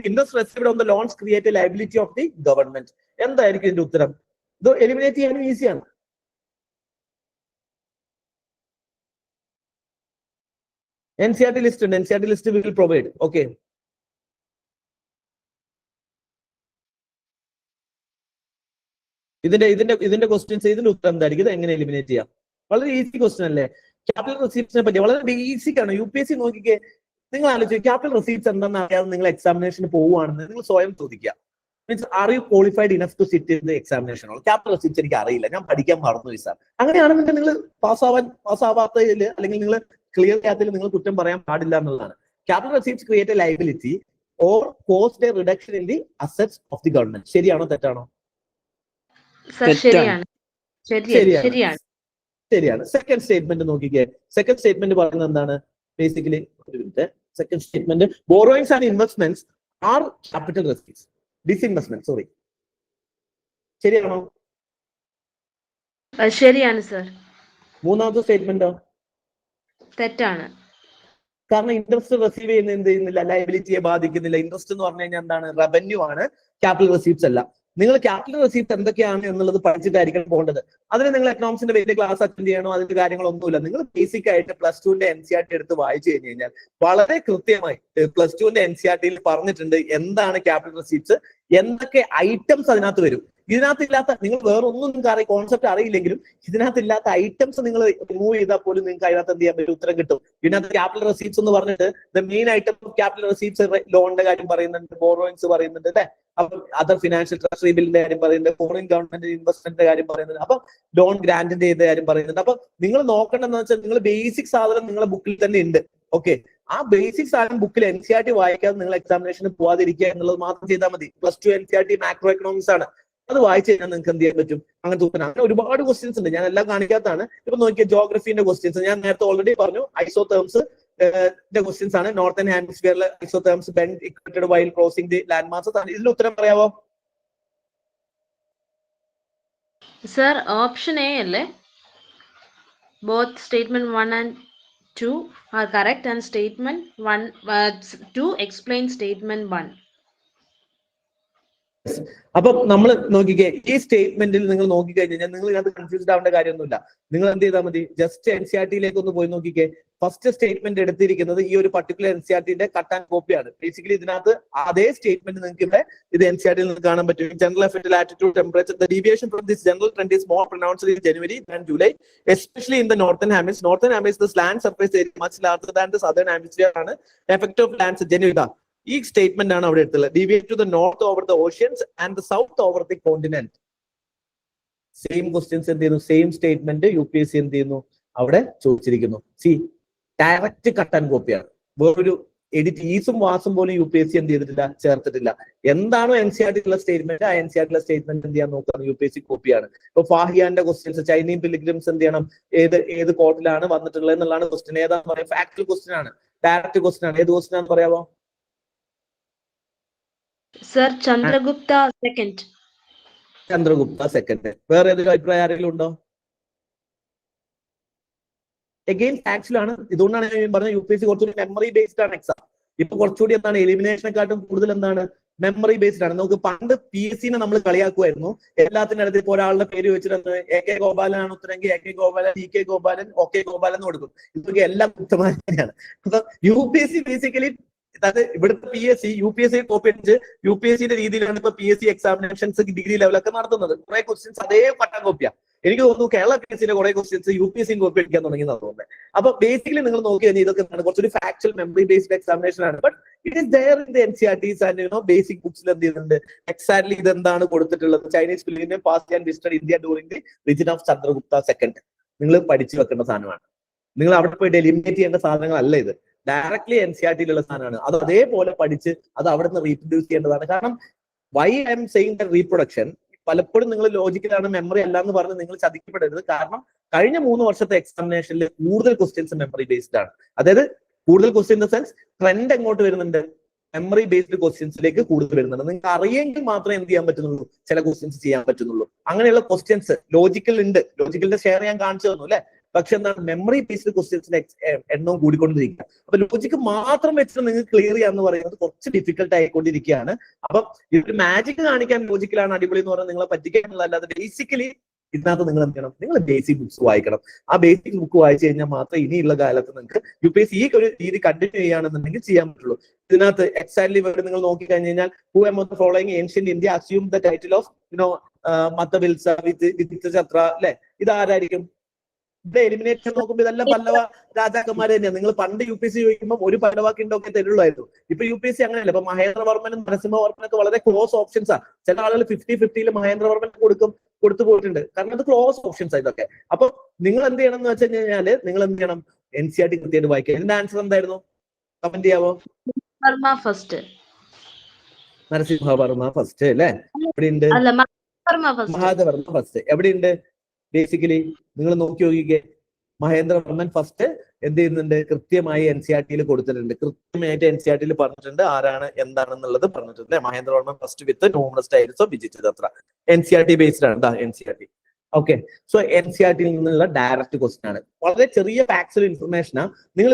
interest received on the loans create a liability of the government. എന്തായിരിക്കും ഇതിന്റെ ഉത്തരം? ഇത് എലിമിനേറ്റ് ചെയ്യാനും ഈസിയാണ്. NCERT ലിസ്റ്റ് ഉണ്ട്, NCERT list will provide. Okay, ഇതിന്റെ ക്വസ്റ്റ്യൻസ് ഇതിന്റെ ഉത്തരം എന്തായിരിക്കും? ഇത് എങ്ങനെ എലിമിനേറ്റ് ചെയ്യാം? വളരെ ഈസി ക്വസ്റ്റ്യൻ അല്ലേ? ക്യാപിറ്റൽ റെസീപ്റ്റ്സിനെ പറ്റി വളരെ ബേസിക് ആണ്. UPSC നോക്കിക്കേ, നിങ്ങൾ ആലോചിക്കുക, ക്യാപിറ്റൽ റെസീപ്റ്റ്സ് എന്താണെന്ന് അറിയാതെ നിങ്ങൾ എക്സാമിനേഷന് പോവുകയാണെന്ന് നിങ്ങൾ സ്വയം ചോദിക്കുക. Means are you qualified enough to sit in the examination? Capital receipts എനിക്ക് അറിയില്ല, ഞാൻ പഠിക്കാൻ മറന്നു സാർ. അങ്ങനെയാണെന്നുണ്ടെങ്കിൽ നിങ്ങൾ പാസ്സാവാത്തതിൽ അല്ലെങ്കിൽ നിങ്ങൾ ക്ലിയർ ചെയ്യാത്തതിൽ നിങ്ങൾ കുറ്റം പറയാൻ പാടില്ല എന്നുള്ളതാണ്. Capital receipts create a liability or cost a reduction in the assets of the government. ശരിയാണോ തെറ്റാണോ? ശരിയാണ്. സെക്കൻഡ് സ്റ്റേറ്റ്മെന്റ് നോക്കിക്കേ. സെക്കൻഡ് സ്റ്റേറ്റ്മെന്റ് പറയുന്നത് എന്താണ്? Basically second statement, borrowings and investments are capital receipts. Disinvestment, sorry. ശരിയാണോ? ശരിയാണ് സർ. മൂന്നാമത്തെ സ്റ്റേറ്റ്മെന്റോ? തെറ്റാണ്. കാരണം ഇൻട്രസ്റ്റ് റിസീവ് ചെയ്യുന്ന എന്ത് ചെയ്യുന്നില്ല, ലയബിലിറ്റിയെ ബാധിക്കുന്നില്ല. ഇൻട്രസ്റ്റ് എന്ന് പറഞ്ഞു കഴിഞ്ഞാൽ എന്താണ്? റവന്യൂ ആണ്, ക്യാപിറ്റൽ റെസീപ്റ്റ്സ് അല്ല. നിങ്ങൾ ക്യാപിറ്റൽ റെസീപ്റ്റ് എന്തൊക്കെയാണ് എന്നുള്ളത് പഠിച്ചിട്ടായിരിക്കണം പോകേണ്ടത്. അതിന് നിങ്ങൾ എക്കണോമിക്സിന്റെ വലിയ ക്ലാസ് അറ്റൻഡ് ചെയ്യണോ അതിന്റെ കാര്യങ്ങളൊന്നുമില്ല. നിങ്ങൾ ബേസിക് ആയിട്ട് +2ന്റെ NCERT എടുത്ത് വായിച്ചു കഴിഞ്ഞു കഴിഞ്ഞാൽ വളരെ കൃത്യമായി +2ന്റെ NCERTയിൽ പറഞ്ഞിട്ടുണ്ട് എന്താണ് ക്യാപിറ്റൽ റെസീപ്റ്റ്സ്, എന്തൊക്കെ ഐറ്റംസ് അതിനകത്ത് വരും. ഇതിനകത്തില്ലാത്ത നിങ്ങൾ വേറെ ഒന്നും നിങ്ങൾക്ക് കോൺസെപ്റ്റ് അറിയില്ലെങ്കിലും ഇതിനകത്തില്ലാത്ത ഐറ്റംസ് നിങ്ങൾ റിമൂവ് ചെയ്താൽ പോലും നിങ്ങൾക്ക് അതിനകത്ത് എന്ത് ചെയ്യാൻ പറ്റും, ഉത്തരം കിട്ടും. ഇതിനകത്ത് ക്യാപിറ്റൽ റെസീപ്റ്റ്സ് എന്ന് പറഞ്ഞിട്ട് the main item of capital receipts ലോണിന്റെ കാര്യം പറയുന്നുണ്ട്, ബോറോയിങ്സ് പറയുന്നുണ്ട് അല്ലെ, അപ്പം അതർ ഫിനാൻഷ്യൽ ട്രഷറി ബില്ലിന്റെ കാര്യം പറയുന്നുണ്ട്, ഫോറിൻ ഗവൺമെന്റ് ഇൻവെസ്റ്റ്മെന്റിന്റെ കാര്യം പറയുന്നുണ്ട്, അപ്പൊ ലോൺ ഗ്രാന്റിന്റെ കാര്യം പറയുന്നുണ്ട്. അപ്പൊ നിങ്ങൾ നോക്കേണ്ടതെന്ന് വെച്ചാൽ നിങ്ങൾ ബേസിക് സാധനം നിങ്ങളുടെ ബുക്കിൽ തന്നെ ഉണ്ട്. ഓക്കെ, ആ ബേസിക് സാധനം ബുക്കിൽ NCERT വായിക്കാതെ നിങ്ങൾ എക്സാമിനേഷന് പോവാതിരിക്കുക എന്നുള്ളത് മാത്രം ചെയ്താൽ മതി. +2 NCERT മാക്രോ എക്കണോമിക്സ് ആണ്, അത് വായിച്ചു കഴിഞ്ഞാൽ നിങ്ങൾക്ക് എന്ത് ചെയ്യാൻ പറ്റും, അങ്ങനത്തെ ഉത്തരം. അങ്ങനെ ഒരുപാട് ക്വസ്റ്റ്യൻസ് ഉണ്ട്, ഞാൻ എല്ലാം കാണിക്കാത്തതാണ്. ഇപ്പൊ നോക്കിയ ജോഗ്രഫിന്റെ ക്വസ്റ്റ്യൻസ് ഞാൻ നേരത്തെ ഓൾറെഡി പറഞ്ഞു, ഐസോതേംസ് ക്വസ്റ്റ്യൻസ് ആണ്. നോർത്തേൺ ഹെമിസ്ഫിയറിലെ isotherms bend equatorward while crossing the land masses. ഇതിന്റെ ഉത്തരം പറയാവോ സർ? ഓപ്ഷൻ എ അല്ലേ? Both statement 1 and 2 are correct and statement 2 explain statement 1. അപ്പം നമ്മൾ നോക്കിക്കേ, ഈ സ്റ്റേറ്റ്മെന്റിൽ നിങ്ങൾ നോക്കിക്കഴിഞ്ഞാൽ നിങ്ങൾ ഇതിനകത്ത് കൺഫ്യൂസ്ഡ് ആവേണ്ട കാര്യമൊന്നുമില്ല. നിങ്ങൾ എന്ത് ചെയ്താൽ മതി, ജസ്റ്റ് NCERT ഒന്ന് പോയി നോക്കിക്കേ. ഫസ്റ്റ് സ്റ്റേറ്റ്മെന്റ് എടുത്തിരിക്കുന്നത് ഈ ഒരു പർട്ടിക്കുലർ NCERT കട്ട് ആൻഡ് കോപ്പിയാണ്. ബേസിക്കലി ഇതിനകത്ത് അതേ സ്റ്റേറ്റ്മെന്റ് നിങ്ങൾക്ക് ഇവിടെ ഇത് NCERT നിന്ന് കാണാൻ പറ്റും. General effect latitude temperature the deviation from this general trend is more pronounced in January than July, especially in the northern hemisphere. Northern hemisphere, the land surface area much larger than the southern hemisphere ആണ്. എഫക്ട് ഓഫ് ലാൻഡ്സ് ജനുവരി, ഈ സ്റ്റേറ്റ്മെന്റ് ആണ് അവിടെ എടുത്തുള്ളത്. Deviate to the north over the oceans and the south over the continent. Same questions എന്ത് ചെയ്യുന്നു, സെയിം സ്റ്റേറ്റ്മെന്റ് UPSC എന്ത് ചെയ്യുന്നു, അവിടെ ചോദിച്ചിരിക്കുന്നു. സി, ഡയറക്റ്റ് കട്ട് ആൻഡ് കോപ്പിയാണ്, വേറൊരു എഡിറ്റ് ഈസും വാസും പോലും UPSC എന്ത് ചെയ്തിട്ടില്ല, ചേർത്തിട്ടില്ല. എന്താണോ NCERT ഉള്ള സ്റ്റേറ്റ്മെന്റ്, ആ NCERT ഉള്ള സ്റ്റേറ്റ്മെന്റ് എന്ത് ചെയ്യാൻ നോക്കുകയാണ്, UPSC കോപ്പിയാണ്. ഇപ്പൊ ഫാഹിയാന്റെ ക്വസ്റ്റ്യൻസ്, ചൈനീസ് പിലിഗ്രിംസ് എന്ത് ചെയ്യണം, ഏത് കോർട്ടിലാണ് വന്നിട്ടുള്ളത് എന്നുള്ളതാണ് ക്വസ്റ്റ്യൻ. ഏതാന്ന് പറയാം, ഫാക്ച്വൽ ക്വസ്റ്റ്യൻ ആണ്, ഡയറക്റ്റ് ക്വസ്റ്റ്യൻ ആണ്. ഏത് ക്വസ്റ്റ്യൻ ആണെന്ന് പറയാമോ sir? Chandragupta second. Chandragupta second. വേറെ ഏതൊരു അഭിപ്രായം ആരെങ്കിലും ഉണ്ടോ? അഗെയിൻ ഫാക്ച്വലാണ്. ഇതുകൊണ്ടാണ് ഞാൻ പറഞ്ഞത് UPSC കുറച്ചുകൂടി മെമ്മറി ബേസ്ഡ് ആണ് എക്സാം. ഇപ്പൊ കുറച്ചുകൂടി എന്താണ്, എലിമിനേഷനെക്കാട്ടും കൂടുതൽ എന്താണ്, മെമ്മറി ബേസ്ഡ് ആണ്. നമുക്ക് പണ്ട് PSC നമ്മൾ കളിയാക്കുമായിരുന്നു. എല്ലാത്തിൻ്റെ അടുത്ത് ഇപ്പൊ ഒരാളുടെ പേര് വെച്ചിട്ട് AK ഗോപാലനാണ് ഉത്തരമെങ്കിൽ AK Gopalan, TK Gopalan, OK Gopalan എന്ന് കൊടുക്കും. ഇതൊക്കെ എല്ലാം ഉത്തമമായ തന്നെയാണ്. അപ്പൊ UPSC ബേസിക്കലി അതായത് ഇവിടുത്തെ PSC UPSC കോപ്പി അടിച്ച് UPSCന്റെ രീതിയിലാണ് ഇപ്പൊ PSC എക്സാമിനേഷൻസ് ഡിഗ്രി ലെവലൊക്കെ നടത്തുന്നത്. കുറെ ക്വസ്റ്റ്യൻസ് അതേ പട്ടം കോപ്പിയാണ്. എനിക്ക് തോന്നുന്നു കേരള PSCന്റെ കുറെ ക്വസ്റ്റ്യൻസ് UPSC കോപ്പി അടിക്കാൻ തുടങ്ങിയെന്നാണ് തോന്നുന്നത്. അപ്പൊ ബേസിക്കലി നിങ്ങൾ നോക്കി കഴിഞ്ഞാൽ ഇതൊക്കെ കുറച്ചൊരു ഫാക്ച്വൽ മെമ്മറി ബേസ്ഡ് എക്സാമിനേഷൻ ആണ്. But it is there in the NCERTs and basic ബുക്സിൽ എന്ത് ചെയ്യുന്നുണ്ട്, എക്സാക്ട്ലി ഇതെന്താണ് കൊടുത്തിട്ടുള്ളത്. ചൈനീസ് ഫിലിമിനെ passed and visited India during the reign of Chandragupta second. നിങ്ങൾ പഠിച്ചു വെക്കേണ്ട സാധനമാണ്. നിങ്ങൾ അവിടെ പോയിട്ട് എലിമിനേറ്റ് ചെയ്യേണ്ട സാധനങ്ങളല്ല ഇത്. ഡയറക്ട്ലി NCERTയിലുള്ള സാധനമാണ്. അത് അതേപോലെ പഠിച്ച് അത് അവിടെ നിന്ന് റീപ്രൊഡ്യൂസ് ചെയ്യേണ്ടതാണ്. കാരണം why I'm saying the reproduction, പലപ്പോഴും നിങ്ങൾ ലോജിക്കലാണ്, മെമ്മറി അല്ല എന്ന് പറഞ്ഞ് നിങ്ങൾ ചതിക്കപ്പെടരുത്. കാരണം കഴിഞ്ഞ 3 വർഷത്തെ എക്സാമിനേഷനിൽ കൂടുതൽ ക്വസ്റ്റ്യൻസ് മെമ്മറി ബേസ്ഡ് ആണ്. അതായത് കൂടുതൽ question in the sense trend എങ്ങോട്ട് വരുന്നുണ്ട്, മെമ്മറി ബേസ്ഡ് ക്വസ്റ്റ്യൻസിലേക്ക് കൂടുതൽ വരുന്നുണ്ട്. നിങ്ങൾക്ക് അറിയെങ്കിൽ മാത്രമേ എന്ത് ചെയ്യാൻ പറ്റുന്നുള്ളൂ, ചില ക്വസ്റ്റ്യൻസ് ചെയ്യാൻ പറ്റുന്നുള്ളൂ. അങ്ങനെയുള്ള ക്വസ്റ്റ്യൻസ് ലോജിക്കൽ ഉണ്ട്. ലോജിക്കലിന്റെ ഷെയർ ഞാൻ കാണിച്ചു തന്നു അല്ലെ. പക്ഷെ എന്താണ്, മെമ്മറി ബേസ്ഡ് ക്വസ്റ്റ്യൻസിന്റെ എണ്ണവും കൂടിക്കൊണ്ടിരിക്കുക. അപ്പൊ ലോജിക്ക് മാത്രം വെച്ചിട്ട് നിങ്ങൾക്ക് ക്ലിയർ ചെയ്യാന്ന് പറയുന്നത് കുറച്ച് ഡിഫിക്കൽട്ട് ആയിക്കൊണ്ടിരിക്കുകയാണ്. അപ്പം ഇതൊരു മാജിക് കാണിക്കാൻ ലോജിക്കലാണ് അടിപൊളി എന്ന് പറഞ്ഞാൽ നിങ്ങളെ പറ്റിക്കാനുള്ളതല്ലാതെ ബേസിക്കലി ഇതിനകത്ത് നിങ്ങൾ എന്ത് ചെയ്യണം, നിങ്ങൾ ബേസിക് ബുക്സ് വായിക്കണം. ആ ബേസിക് ബുക്ക് വായിച്ചു കഴിഞ്ഞാൽ മാത്രമേ ഇനിയുള്ള കാലത്ത് നിങ്ങൾക്ക് UPSC ഈ ഒരു രീതി കണ്ടിന്യൂ ചെയ്യുകയാണെന്നുണ്ടെങ്കിൽ ചെയ്യാൻ പറ്റുള്ളൂ. ഇതിനകത്ത് എക്സാക്ട്ലി നിങ്ങൾ നോക്കി കഴിഞ്ഞു കഴിഞ്ഞാൽ who among the following ancient India assume the title of Mattavilasa with ഛത്ര അല്ലെ, ഇതാരായിരിക്കും? ഇവിടെ എലിമിനേഷൻ നോക്കുമ്പോൾ ഇതെല്ലാം പല്ലവ രാജാക്കന്മാര് തന്നെയാണ്. നിങ്ങൾ പണ്ട് UPSC ചോദിക്കുമ്പോൾ ഒരു പല്ലവാക്കിണ്ടൊക്കെ തരുള്ളായിരുന്നു. ഇപ്പൊ UPSC അങ്ങനെയല്ല. ഇപ്പൊ മഹേന്ദ്രവർമ്മനും നരസിംഹവർമ്മനൊക്കെ വളരെ ക്ലോസ് ഓപ്ഷൻസ് ആണ്. ചില ആളുകൾ 50-50 മഹേന്ദ്രവർമ്മൻ കൊടുത്തു പോയിട്ടുണ്ട്. കാരണം അത് ക്ലോസ് ഓപ്ഷൻസ് ആണ് ഇതൊക്കെ. അപ്പൊ നിങ്ങൾ എന്ത് ചെയ്യണം എന്ന് വെച്ച് കഴിഞ്ഞാല് നിങ്ങൾ എന്ത് ചെയ്യണം, NCERT കൃത്യമായിട്ട് വായിക്കുക. എന്റെ ആൻസർ എന്തായിരുന്നു, കമന്റ് ചെയ്യാവോ? നരസിംഹവർമ്മ ഫസ്റ്റ് അല്ലെ, എവിടെയുണ്ട്? മഹാദേവർമ്മ ഫസ്റ്റ് എവിടെയുണ്ട്? ബേസിക്കലി നിങ്ങൾ നോക്കി നോക്കിക്കേ, മഹേന്ദ്രവർമ്മൻ ഫസ്റ്റ് എന്ത് ചെയ്യുന്നുണ്ട്, കൃത്യമായി NCERTയിൽ കൊടുത്തിട്ടുണ്ട്. കൃത്യമായിട്ട് NCERTയിൽ പറഞ്ഞിട്ടുണ്ട് ആരാണ് എന്താണെന്നുള്ളത് പറഞ്ഞിട്ടുണ്ട്. Mahendravarman first with numerous tiles of visit Chatra. NCERT based ആണ് NCERT. ഓക്കെ, സോ NCERTയിൽ നിന്നുള്ള ഡയറക്റ്റ് ക്വസ്റ്റ്യൻ ആണ്. വളരെ ചെറിയ ഫാക്ച്വൽ ഇൻഫർമേഷനാ. നിങ്ങൾ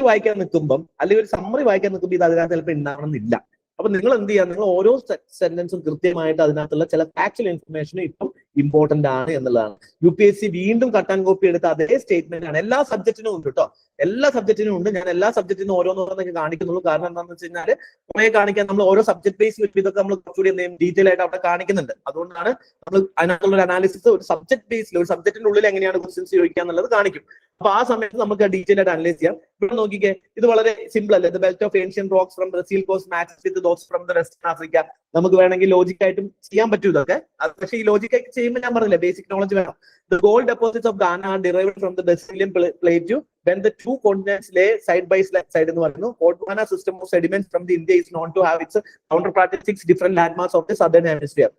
വായിക്കാൻ നിൽക്കുമ്പോൾ അല്ലെങ്കിൽ ഒരു സമ്മറി വായിക്കാൻ നിൽക്കുമ്പോൾ ഇത് അതിനകത്ത് ചിലപ്പോൾ ഉണ്ടാവണമെന്നില്ല. അപ്പൊ നിങ്ങൾ എന്ത് ചെയ്യുക, നിങ്ങൾ ഓരോ സെന്റൻസും കൃത്യമായിട്ട് അതിനകത്തുള്ള ചില ഫാക്ച്വൽ ഇൻഫർമേഷനും ഇപ്പം ഇമ്പോർട്ടന്റ് ആണ് എന്നുള്ളതാണ്. UPSC വീണ്ടും കട്ട് ആൻഡ് കോപ്പി എടുത്ത അതേ സ്റ്റേറ്റ്മെന്റ് ആണ്. എല്ലാ സബ്ജക്റ്റിനും ഉണ്ട് കേട്ടോ, എല്ലാ സബ്ജക്റ്റിനും ഉണ്ട്. ഞാൻ എല്ലാ സബ്ജക്റ്റിനും ഓരോന്നോരോന്നൊക്കെ കാണിക്കുന്നുള്ളൂ. കാരണം എന്താണെന്ന് വെച്ച് കഴിഞ്ഞാൽ കുറെ കാണിക്കാൻ നമ്മൾ ഓരോ സബ്ജക്ട് ബേസ് വെച്ച് ഇതൊക്കെ നമ്മൾ കുറച്ചുകൂടി എന്തെയും ഡീറ്റെയിൽ ആയിട്ട് അവിടെ കാണിക്കുന്നുണ്ട്. അതുകൊണ്ടാണ് നമ്മൾ അതിനകത്തുള്ള ഒരു അനാലിസിസ് ഒരു സബ്ജക്ട് ബേസിൽ ഒരു സബ്ജക്റ്റിന്റെ ഉള്ളിൽ എങ്ങനെയാണ് ക്വസ്റ്റ്യൻസ് ചോദിക്കുക എന്നുള്ളത് കാണിക്കും. അപ്പൊ ആ സമയത്ത് നമുക്ക് ഡീറ്റെയിൽ ആയിട്ട് അനലൈസ് ചെയ്യാം. ഇവിടെ നോക്കിക്കേ, ഇത് വളരെ സിമ്പിൾ അല്ലേ. The belt of ancient rocks from Brazil cost matches with those from the western Africa. നമുക്ക് വേണമെങ്കിൽ ലോജിക് ആയിട്ടും ചെയ്യാൻ പറ്റും ഇതൊക്കെ. പക്ഷേ ഈ ലോജിക് ആയിട്ട് ചെയ്യുമ്പോൾ ഞാൻ പറഞ്ഞില്ല, ബേസിക് നോളജ് വേണം. The gold deposits of Ghana are derived from the Brazilian plateau when the two continents lay side by side എന്ന് പറയുന്നു. Gondwana system of sediments from the India is known to have its counterpart in 6 different landmarks of the southern hemisphere.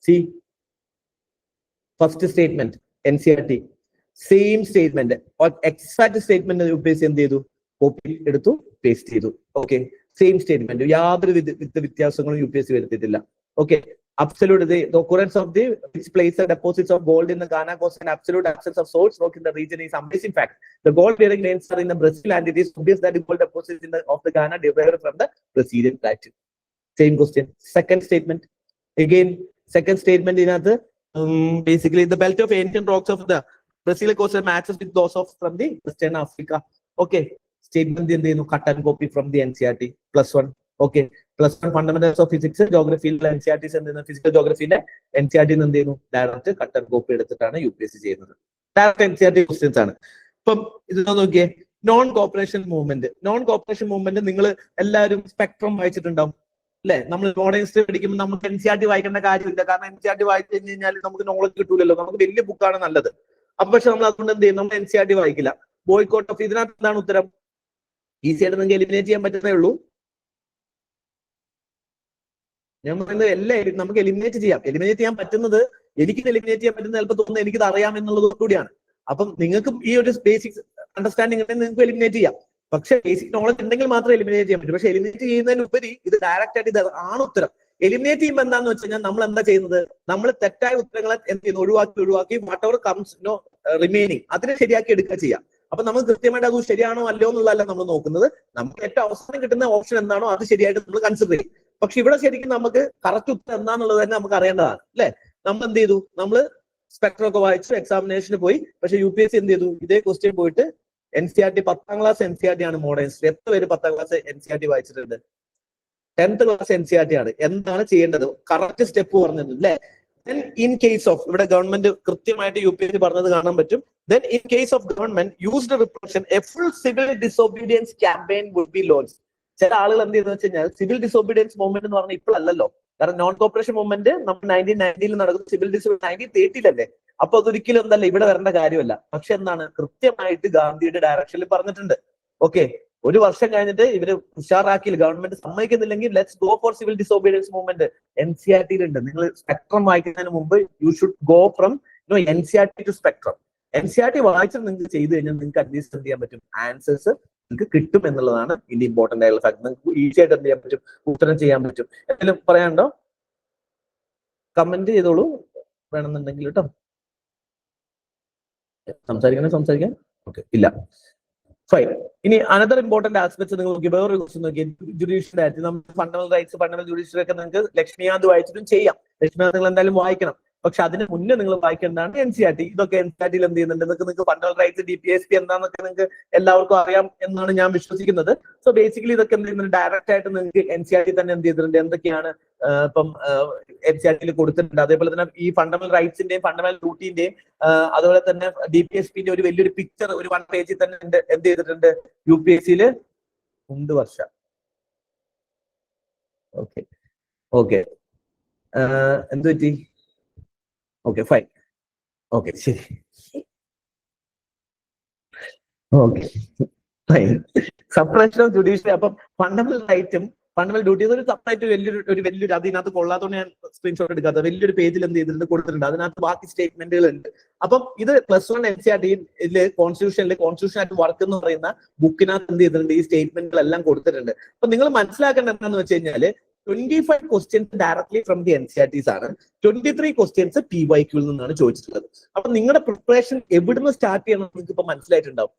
See, first statement NCERT same statement or exact statement UPSC എന്ത് ചെയ്തു, കോപ്പി എടുത്തു പേസ്റ്റ് ചെയ്തു. ഓക്കെ, സെയിം സ്റ്റേറ്റ്മെന്റ്, യാതൊരു വ്യത്യാസങ്ങളും UPSC വരുത്തിയിട്ടില്ല. Okay, absolute the occurrence of the which place the deposits of gold in the Ghana coast and absolute absence of source rock in the region is amazing fact. The gold bearing veins are in the Brazil and it is obvious that the gold deposits of the Ghana derived from the Brazilian plateau. Same question. Second statement, again second statement in other basically the belt of ancient rocks of the Brazilian coast matches with those of from the Western Africa. Okay, statement in the cut and copy from the NCERT +1. Okay, +1 fundamentals of physics, geography, NCERT physical geography NCERT എന്ത് ചെയ്യുന്നു, ഡയറക്റ്റ് കട്ട് ആൻഡ് കോപ്പി എടുത്തിട്ടാണ് UPSC ചെയ്യുന്നത്. ഡയറക്റ്റ് NCERT ക്വസ്റ്റ്യൻസ് ആണ്. ഇപ്പം ഇത് നോക്കിയേ, നോൺ കോപ്പറേഷൻ മൂവ്മെന്റ് നിങ്ങൾ എല്ലാവരും സ്പെക്ട്രം വായിച്ചിട്ടുണ്ടാവും അല്ലെ. നമ്മൾ മോഡേൺ ഹിസ്റ്ററി പഠിക്കുമ്പോൾ നമുക്ക് NCERT വായിക്കേണ്ട കാര്യമില്ല. കാരണം NCERT വായിച്ചു കഴിഞ്ഞാൽ നമുക്ക് നോളജ് കിട്ടൂലല്ലോ. നമുക്ക് വലിയ ബുക്കാണ് നല്ലത്. അപ്പൊ പക്ഷെ നമ്മൾ അതുകൊണ്ട് എന്ത് ചെയ്യും, നമ്മൾ NCERT വായിക്കില്ല. ബോയ്ക്കോട്ട് ഓഫ് ഇതിനകത്ത് എന്താണ് ഉത്തരം? ഈസി ആയിട്ട് നിങ്ങൾക്ക് എലിമിനേറ്റ് ചെയ്യാൻ പറ്റുന്നേ ഉള്ളൂ. ഞാൻ പറയുന്നത് എല്ലാം നമുക്ക് എലിമിനേറ്റ് ചെയ്യാൻ പറ്റുന്നത്, എനിക്ക് എലിമിനേറ്റ് ചെയ്യാൻ പറ്റുന്ന ചിലപ്പോൾ തോന്നുന്നത് എനിക്കിത് അറിയാം എന്നുള്ളത് കൂടിയാണ്. അപ്പം നിങ്ങൾക്ക് ഈ ഒരു ബേസിക് അണ്ടർസ്റ്റാൻഡിംഗ് ഉണ്ടെങ്കിൽ നിങ്ങൾക്ക് എലിമിനേറ്റ് ചെയ്യാം. പക്ഷെ ബേസിക് നോളജ് ഉണ്ടെങ്കിൽ മാത്രമേ എലിമിനേറ്റ് ചെയ്യാൻ പറ്റൂ. പക്ഷെ എലിമിനേറ്റ് ചെയ്യുന്നതിനുപരി ഇത് ഡയറക്റ്റ് ആയിട്ട് ഇത് ആണ് ഉത്തരം. എലിമിനേറ്റ് ചെയ്യുമ്പോൾ എന്താന്ന് വെച്ച് കഴിഞ്ഞാൽ നമ്മൾ എന്താ ചെയ്യുന്നത്, നമ്മൾ തെറ്റായ ഉത്തരങ്ങളെ എന്ത് ചെയ്യുന്നു, ഒഴിവാക്കി വാട്ട് എവർ കംസ് റിമൈനിങ് അതിനെ ശരിയാക്കി എടുക്കുക ചെയ്യാം. അപ്പൊ നമുക്ക് കൃത്യമായിട്ട് അത് ശരിയാണോ അല്ലയോ എന്നുള്ളതല്ല നമ്മൾ നോക്കുന്നത്. നമുക്ക് ഏറ്റവും അവസാനം കിട്ടുന്ന ഓപ്ഷൻ എന്താണോ അത് ശരിയായിട്ട് നമ്മൾ കൺസിഡർ ചെയ്യും. പക്ഷെ ഇവിടെ ശരിക്കും നമുക്ക് കറക്റ്റ് ഉത്തരം എന്താണെന്നുള്ളത് തന്നെ നമുക്ക് അറിയേണ്ടതാണ് അല്ലെ. നമ്മൾ എന്ത് ചെയ്തു, നമ്മൾ സ്പെക്ട്രം ഒക്കെ വായിച്ചു, എക്സാമിനേഷന് പോയി. പക്ഷെ UPSC എന്ത് ചെയ്തു, ഇതേ ക്വസ്റ്റ്യൻ പോയിട്ട് NCERT 10ാം ക്ലാസ് NCERT ആണ് മോഡേൺ ഹിസ്റ്ററി. എത്ര പേര് 10ാം ക്ലാസ് NCERT വായിച്ചിട്ടുണ്ട്? 10th ക്ലാസ് NCERT ആണ്. എന്താണ് ചെയ്യേണ്ടത്, കറക്റ്റ് സ്റ്റെപ്പ് പറഞ്ഞത് അല്ലെ. Then in case of ഇവിടെ ഗവൺമെന്റ് കൃത്യമായിട്ട് UPSC പറഞ്ഞത് കാണാൻ പറ്റും. Then in case of government used repression, a full civil disobedience campaign would be launched. ചില ആളുകൾ എന്ത് ചെയ്തെന്ന് വെച്ച് കഴിഞ്ഞാൽ സിവിൽ ഡിസോബീഡിയൻസ് മൂവ്മെന്റ് എന്ന് പറഞ്ഞാൽ ഇപ്പോഴല്ലോ. കാരണം നോൺ കോപ്പറേഷൻ മൂവ്മെന്റ് നമ്മൾ 1990 നടക്കുന്നു, സിവിൽ ഡിസോബീഡിയൻസ് 1930 അപ്പൊ അതൊരിക്കലും എന്തല്ല ഇവിടെ വരേണ്ട കാര്യമല്ല. പക്ഷെ എന്താണ്, കൃത്യമായിട്ട് ഗാന്ധിയുടെ ഡയറക്ഷനിൽ പറഞ്ഞിട്ടുണ്ട്. ഓക്കെ, ഒരു വർഷം കഴിഞ്ഞിട്ട് ഇവര് ഉഷാറാക്കിയില്ല, ഗവൺമെന്റ് സമ്മതിക്കുന്നില്ലെങ്കിൽ let's go for civil disobedience movement NCERT ഉണ്ട്. നിങ്ങൾ സ്പെക്ട്രം വായിക്കുന്നതിന് മുമ്പ് you should go from NCERT to spectrum. NCERT വായിച്ചിട്ട് നിങ്ങൾക്ക് ചെയ്തു കഴിഞ്ഞാൽ നിങ്ങൾക്ക് അറ്റ്ലീസ്റ്റ് എന്ത് ചെയ്യാൻ പറ്റും, ആൻസേഴ്സ് നിങ്ങൾക്ക് കിട്ടും എന്നുള്ളതാണ് ഇതിന്റെ ഇമ്പോർട്ടന്റ് ആയിട്ടുള്ള ഫാക്ട്. നിങ്ങൾക്ക് ഈസി ആയിട്ട് എന്ത് ചെയ്യാൻ പറ്റും, ഉത്തരം ചെയ്യാൻ പറ്റും. എന്തെങ്കിലും പറയാനുണ്ടോ? കമന്റ് ചെയ്തോളൂ വേണമെന്നുണ്ടെങ്കിൽ കേട്ടോ. സംസാരിക്കാൻ ഓക്കെ ഇല്ല, ഫൈൻ. ഇനി അനദർ ഇമ്പോർട്ടന്റ് ആസ്പെക്ട്സ് നിങ്ങൾ നോക്കി, വേറൊരു ക്വസ്റ്റ്യൻ നോക്കി, ജുഡീഷ്യറി ആയിട്ട് നമ്മുടെ ഫണ്ടമെന്റൽ റൈറ്റ്സ്, ഫണ്ടമെന്റൽ ജുഡീഷ്യറി ഒക്കെ നിങ്ങൾക്ക് ലക്ഷ്മികാന്ത് വായിച്ചിട്ടും ചെയ്യാം. ലക്ഷ്മികാന്ത് നിങ്ങൾ എന്തായാലും വായിക്കണം. പക്ഷെ അതിന് മുന്നേ നിങ്ങൾ വായിക്കേണ്ടതാണ് NCERT. ഇതൊക്കെ NCERT എന്ത് ചെയ്യുന്നുണ്ട്, നിങ്ങൾക്ക് ഫണ്ടമെന്റൽ റൈറ്റ്സ്, DPSP എന്താണെന്നൊക്കെ നിങ്ങൾക്ക് എല്ലാവർക്കും അറിയാം എന്നാണ് ഞാൻ വിശ്വസിക്കുന്നത്. സോ ബേസിക്കലി ഇതൊക്കെ എന്ത് ചെയ്യുന്നുണ്ട്, ഡയറക്റ്റ് ആയിട്ട് നിങ്ങൾക്ക് NCERT തന്നെ എന്ത് ചെയ്തിട്ടുണ്ട്, എന്തൊക്കെയാണ് ഇപ്പം NCERT കൊടുത്തിട്ടുണ്ട്. അതേപോലെ തന്നെ ഈ ഫണ്ടമെന്റൽ റൈറ്റ്സിന്റെയും ഫണ്ടമെന്റൽ ഡ്യൂട്ടിന്റെയും അതുപോലെ തന്നെ DPSPന്റെ ഒരു വലിയൊരു പിക്ചർ ഒരു 1 പേജിൽ തന്നെ എന്ത് ചെയ്തിട്ടുണ്ട് UPSC ഉണ്ട് വർഷം. ഓക്കെ എന്ത് പറ്റി? ഓക്കെ ഫൈൻ, ഓക്കെ ശരി, okay fine. Separation of judiciary. അപ്പം ഫണ്ടമെന്റൽ റൈറ്റും ഫണ്ടമെന്റൽ ഡ്യൂട്ടീസ് ഒരു സെപ്പറേറ്റ് വലിയൊരു അതിനകത്ത് കൊള്ളാത്തോണ്ട് ഞാൻ സ്ക്രീൻഷോട്ട് എടുക്കാത്ത വലിയൊരു പേജിൽ എന്ത് ചെയ്തിട്ടുണ്ട്, കൊടുത്തിട്ടുണ്ട്. അതിനകത്ത് ബാക്കി സ്റ്റേറ്റ്മെന്റുകൾ ഉണ്ട്. അപ്പം ഇത് +1 NCERT കോൺസ്റ്റിറ്റ്യൂഷൻ ആയിട്ട് വർക്ക് എന്ന് പറയുന്ന ബുക്കിനകത്ത് എന്ത് ചെയ്തിട്ടുണ്ട്, ഈ സ്റ്റേറ്റ്മെന്റുകളെല്ലാം കൊടുത്തിട്ടുണ്ട്. അപ്പൊ നിങ്ങൾ മനസ്സിലാക്കേണ്ട എന്താണെന്ന് വെച്ച് കഴിഞ്ഞാൽ 25 questions directly from the NCERTs ആണ്, 23 ക്വസ്റ്റ്യൻസ് PYQൽ നിന്നാണ് ചോദിച്ചിട്ടുള്ളത്. അപ്പൊ നിങ്ങളുടെ പ്രിപ്പറേഷൻ എവിടുന്ന് സ്റ്റാർട്ട് ചെയ്യണം നിങ്ങൾക്ക് ഇപ്പൊ മനസ്സിലായിട്ടുണ്ടാവും.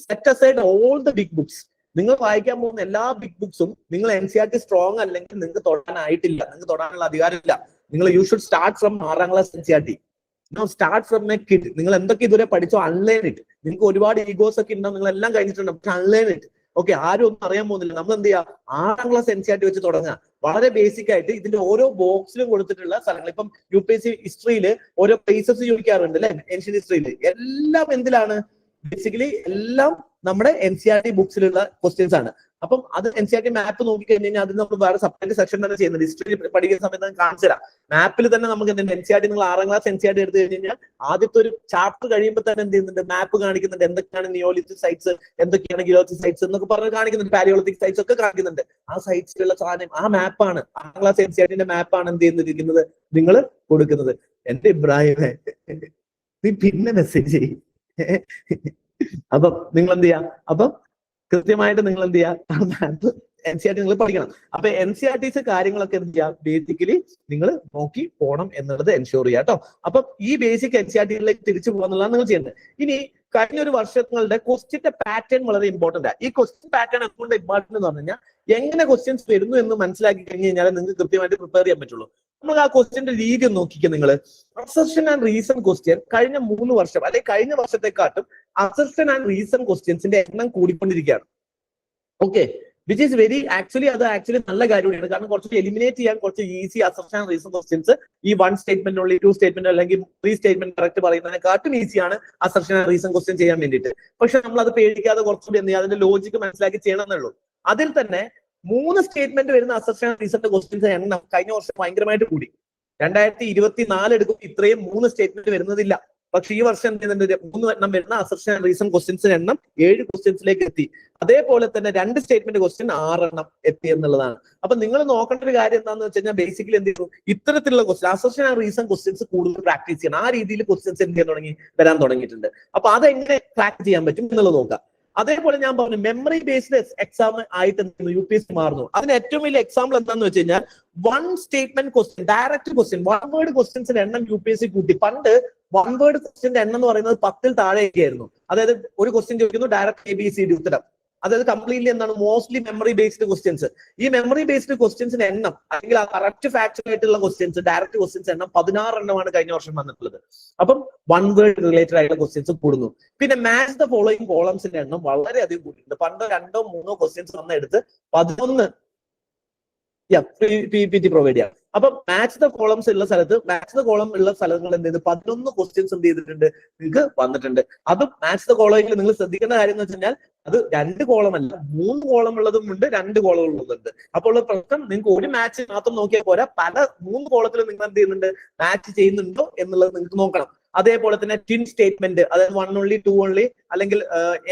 Set aside all the big books. നിങ്ങൾ വായിക്കാൻ പോകുന്ന എല്ലാ ബിഗ് ബുക്സും നിങ്ങൾ NCERT സ്ട്രോങ് അല്ലെങ്കിൽ നിങ്ങൾക്ക് തൊടാനായിട്ടില്ല, നിങ്ങൾക്ക് തൊടാനുള്ള അധികാരമില്ല. നിങ്ങൾ you should start from 6ാം class NCERT. Start from A kid. നിങ്ങൾ എന്തൊക്കെ ഇതുവരെ പഠിച്ചോ അൺലേൺ ഇറ്റ്. നിങ്ങൾക്ക് ഒരുപാട് ഈഗോസ് ഒക്കെ ഉണ്ടാവും, നിങ്ങൾ എല്ലാം കഴിഞ്ഞിട്ടുണ്ട്, പക്ഷെ അൺലേൺ ഇറ്റ്. ഓക്കെ, ആരും ഒന്നും അറിയാൻ പോകുന്നില്ല. നമ്മൾ എന്ത് ചെയ്യുക, 6ാം ക്ലാസ് NCERT വെച്ച് തുടങ്ങുക. വളരെ ബേസിക് ആയിട്ട് ഇതിന്റെ ഓരോ ബോക്സിലും കൊടുത്തിട്ടുള്ള സ്ഥലങ്ങൾ, ഇപ്പം UPSC ഹിസ്റ്ററിയിൽ ഓരോ പ്ലേസസ് ചോദിക്കാറുണ്ട് അല്ലെ, ഏൻഷ്യൻ ഹിസ്റ്ററിയിൽ. എല്ലാം എന്തിലാണ്, ബേസിക്കലി എല്ലാം നമ്മുടെ NCERT ബുക്സിലുള്ള ക്വസ്റ്റ്യൻസ് ആണ്. അപ്പം അത് NCERT മാപ്പ് നോക്കി കഴിഞ്ഞ് കഴിഞ്ഞാൽ അതിന് നമ്മൾ വേറെ സെപ്പറേറ്റ് സെക്ഷൻ തന്നെ ചെയ്യുന്നുണ്ട്. ഹിസ്റ്ററി പഠിക്കുന്ന സമയത്ത് ഞാൻ കാണിച്ചു തരാം. മാപ്പിൽ തന്നെ നമുക്ക് എന്തുണ്ട്, NCERT നിങ്ങൾ 6ാം ക്ലാസ് NCERT എടുത്തു കഴിഞ്ഞ് കഴിഞ്ഞാൽ ആദ്യത്തെ ഒരു ചാപ്റ്റർ കഴിയുമ്പോൾ തന്നെ എന്ത് ചെയ്യുന്നുണ്ട്, മാപ്പ് കാണിക്കുന്നുണ്ട്. എന്തൊക്കെയാണ് നിയോളിത്തിക് സൈറ്റ്സ്, എന്തൊക്കെയാണ് ഗിലോത്തിക് സൈറ്റ്സ് എന്നൊക്കെ പറഞ്ഞ് കാണിക്കുന്നുണ്ട്. പാലിയോളിത്തിക് സൈറ്റ്സ് ഒക്കെ കാണിക്കുന്നുണ്ട്. ആ സൈറ്റ്സിലുള്ള സാധനം, ആ മാപ്പാണ് 6ാം ക്ലാസ് NCERT മാപ്പാണ് എന്ത് ചെയ്യുന്നിരിക്കുന്നത്, നിങ്ങൾ കൊടുക്കുന്നത്. എന്റെ ഇബ്രാഹിമെ, നീ പിന്നെ മെസ്സേജ് ചെയ്യും. അപ്പം നിങ്ങൾ എന്ത് ചെയ്യാം, അപ്പം കൃത്യമായിട്ട് നിങ്ങൾ എന്ത് ചെയ്യുക, NCERT നിങ്ങൾ പഠിക്കണം. അപ്പൊ NCERTs കാര്യങ്ങളൊക്കെ എന്ത് ചെയ്യാം, ബേസിക്കലി നിങ്ങൾ നോക്കി പോകണം എന്നുള്ളത് എൻഷുർ ചെയ്യാം കേട്ടോ. അപ്പം ഈ ബേസിക് NCERTയിലേക്ക് തിരിച്ചു പോകാന്നുള്ളതാണ് നിങ്ങൾ ചെയ്യുന്നത്. ഇനി കഴിഞ്ഞ ഒരു വർഷങ്ങളുടെ ക്വസ്റ്റ്യന്റെ പാറ്റേൺ വളരെ ഇമ്പോർട്ടന്റ് ആണ്. ഈ ക്വസ്റ്റ്യൻ പാറ്റേൺ എന്തുകൊണ്ട് ഇമ്പോർട്ടന്റ് എന്ന് പറഞ്ഞു കഴിഞ്ഞാൽ, എങ്ങനെ ക്വസ്റ്റ്യൻസ് വരുന്നു എന്ന് മനസ്സിലാക്കി കഴിഞ്ഞ് കഴിഞ്ഞാൽ നിങ്ങൾക്ക് കൃത്യമായിട്ട് പ്രിപ്പയർ ചെയ്യാൻ പറ്റുള്ളൂ. നമ്മൾ ആ ക്വസ്റ്റ്യന്റെ രീതി ഒന്ന് നോക്കിക്കുക. നിങ്ങൾ അസർഷൻ ആൻഡ് റീസൺ ക്വസ്റ്റ്യൻ കഴിഞ്ഞ 3 വർഷം അല്ലെങ്കിൽ കഴിഞ്ഞ വർഷത്തെക്കാട്ടും അസർഷൻ ആൻഡ് റീസൺ ക്വസ്റ്റ്യൻസിന്റെ എണ്ണം കൂടിക്കൊണ്ടിരിക്കുകയാണ്. Okay, which is very actually നല്ല കാര്യമാണ്. കാരണം കുറച്ച് എലിമിനേറ്റ് ചെയ്യാൻ കുറച്ച് easy assertion and reason questions ഈ 1 സ്റ്റേറ്റ്മെന്റിനുള്ളിൽ 2 സ്റ്റേറ്റ്മെന്റ് അല്ലെങ്കിൽ 3 സ്റ്റേറ്റ്മെന്റ് കറക്റ്റ് പറയുന്നതിനെക്കാട്ടും ഈസിയാണ് അസർഷൻ ആൻഡ് റീസൺ ക്വസ്റ്റ്യൻ ചെയ്യാൻ വേണ്ടിയിട്ട്. പക്ഷെ നമ്മൾ അത് പേടിക്കാതെ കുറച്ചുകൂടി എന്ത് ചെയ്യുക, അതിന്റെ ലോജിക്ക് മനസ്സിലാക്കി ചെയ്യണം എന്നുള്ളൂ. അതിൽ തന്നെ 3 സ്റ്റേറ്റ്മെന്റ് വരുന്ന അസർഷൻ ആൻഡ് റീസൺ ക്വസ്റ്റ്യൻസ് എണ്ണം കഴിഞ്ഞ വർഷം ഭയങ്കരമായിട്ട് കൂടി. 2024 എടുക്കും ഇത്രയും 3 സ്റ്റേറ്റ്മെന്റ് വരുന്നതില്ല. പക്ഷെ ഈ വർഷം 3 എണ്ണം വരുന്ന അസർഷൻ ആൻഡ് റീസൺ ക്വസ്റ്റ്യൻസിന്റെ എണ്ണം 7 ക്വസ്റ്റ്യൻസിലേക്ക് എത്തി. അതേപോലെ തന്നെ 2 സ്റ്റേറ്റ്മെന്റ് ക്വസ്റ്റ്യൻ 6 എണ്ണം എത്തി എന്നുള്ളതാണ്. അപ്പൊ നിങ്ങൾ നോക്കേണ്ട ഒരു കാര്യം എന്താണെന്ന് വെച്ച് കഴിഞ്ഞാൽ, ബേസിക്കലി എന്ത് ചെയ്യുന്നു, ഇത്തരത്തിലുള്ള question assertion and reason questions കൂടുതൽ പ്രാക്ടീസ് ചെയ്യണം. ആ രീതിയിൽ ക്വസ്റ്റ്യൻസ് എന്ത് ചെയ്യാൻ വരാൻ തുടങ്ങിയിട്ടുണ്ട്. അപ്പൊ അതെങ്ങനെ ട്രാക്ക് ചെയ്യാൻ പറ്റും എന്നുള്ളത് നോക്കാം. അതേപോലെ ഞാൻ പറഞ്ഞു, മെമ്മറി ബേസ്ഡ് എക്സാം ആയിട്ട് UPSC മാറുന്നു. അതിന് ഏറ്റവും വലിയ എക്സാമ്പിൾ എന്താണെന്ന് വെച്ച് കഴിഞ്ഞാൽ, 1 statement question, direct question, 1 word ക്വസ്റ്റ്യൻസിന്റെ എണ്ണം UPSC കൂട്ടി. പണ്ട് 1 വേർഡ് ക്വസ്റ്റ്യന്റെ എണ്ണം എന്ന് പറയുന്നത് 10ൽ താഴെയൊക്കെയായിരുന്നു. അതായത് ഒരു ക്വസ്റ്റ്യൻ ചോദിക്കുന്നു, ഡയറക്റ്റ് ABCD ഉത്തരം. അതായത് കംപ്ലീറ്റ്ലി എന്താണ്, മോസ്റ്റ്ലി മെമ്മറി ബേസ്ഡ് ക്വസ്റ്റ്യൻസ്. ഈ മെമ്മറി ബേസ്ഡ് ക്വസ്റ്റ്യൻസിന്റെ എണ്ണം അല്ലെങ്കിൽ കറക്റ്റ് ഫാക്ച്വൽ ആയിട്ടുള്ള ക്വസ്റ്റ്യൻസ്, ഡയറക്റ്റ് ക്വസ്റ്റ്യൻസ് എണ്ണം 16 എണ്ണമാണ് കഴിഞ്ഞ വർഷം വന്നിട്ടുള്ളത്. അപ്പം 1 വേർഡ് റിലേറ്റഡ് ആയിട്ടുള്ള ക്വസ്റ്റ്യൻസ് കൂടുന്നു. പിന്നെ മാച്ച് ദ ഫോളോയിങ് കോളംസിന്റെ എണ്ണം വളരെയധികം കൂടിയിട്ടുണ്ട്. പണ്ട് 2 or 3 ക്വസ്റ്റ്യൻസ് വന്നെടുത്ത് 11 PPT പ്രൊവൈഡ് ചെയ്യാം. അപ്പൊ മാച്ച് ദ കോളംസ് ഉള്ള സ്ഥലത്ത്, മാച്ച് ദ കോളം ഉള്ള സ്ഥലങ്ങൾ എന്ത് ചെയ്ത് 11 ക്വസ്റ്റ്യൻസ് എന്ത് ചെയ്തിട്ടുണ്ട്, നിങ്ങൾക്ക് വന്നിട്ടുണ്ട്. അതും മാച്ച് ദ കോളത്തിൽ നിങ്ങൾ ശ്രദ്ധിക്കേണ്ട കാര്യം എന്ന് വെച്ച് കഴിഞ്ഞാൽ, അത് 2 കോളം അല്ല, 3 കോളം ഉള്ളതും ഉണ്ട്, 2 കോളം ഉള്ളതുണ്ട്. അപ്പോൾ ഉള്ള പ്രശ്നം, നിങ്ങൾക്ക് ഒരു മാച്ച് മാത്രം നോക്കിയാൽ പോരാ, പല 3 കോളത്തിലും നിങ്ങൾ എന്ത് ചെയ്യുന്നുണ്ട്, മാച്ച് ചെയ്യുന്നുണ്ടോ എന്നുള്ളത് നിങ്ങൾക്ക് നോക്കണം. അതേപോലെ തന്നെ ട്വിൻ സ്റ്റേറ്റ്മെന്റ്, അതായത് 1 only 2 only അല്ലെങ്കിൽ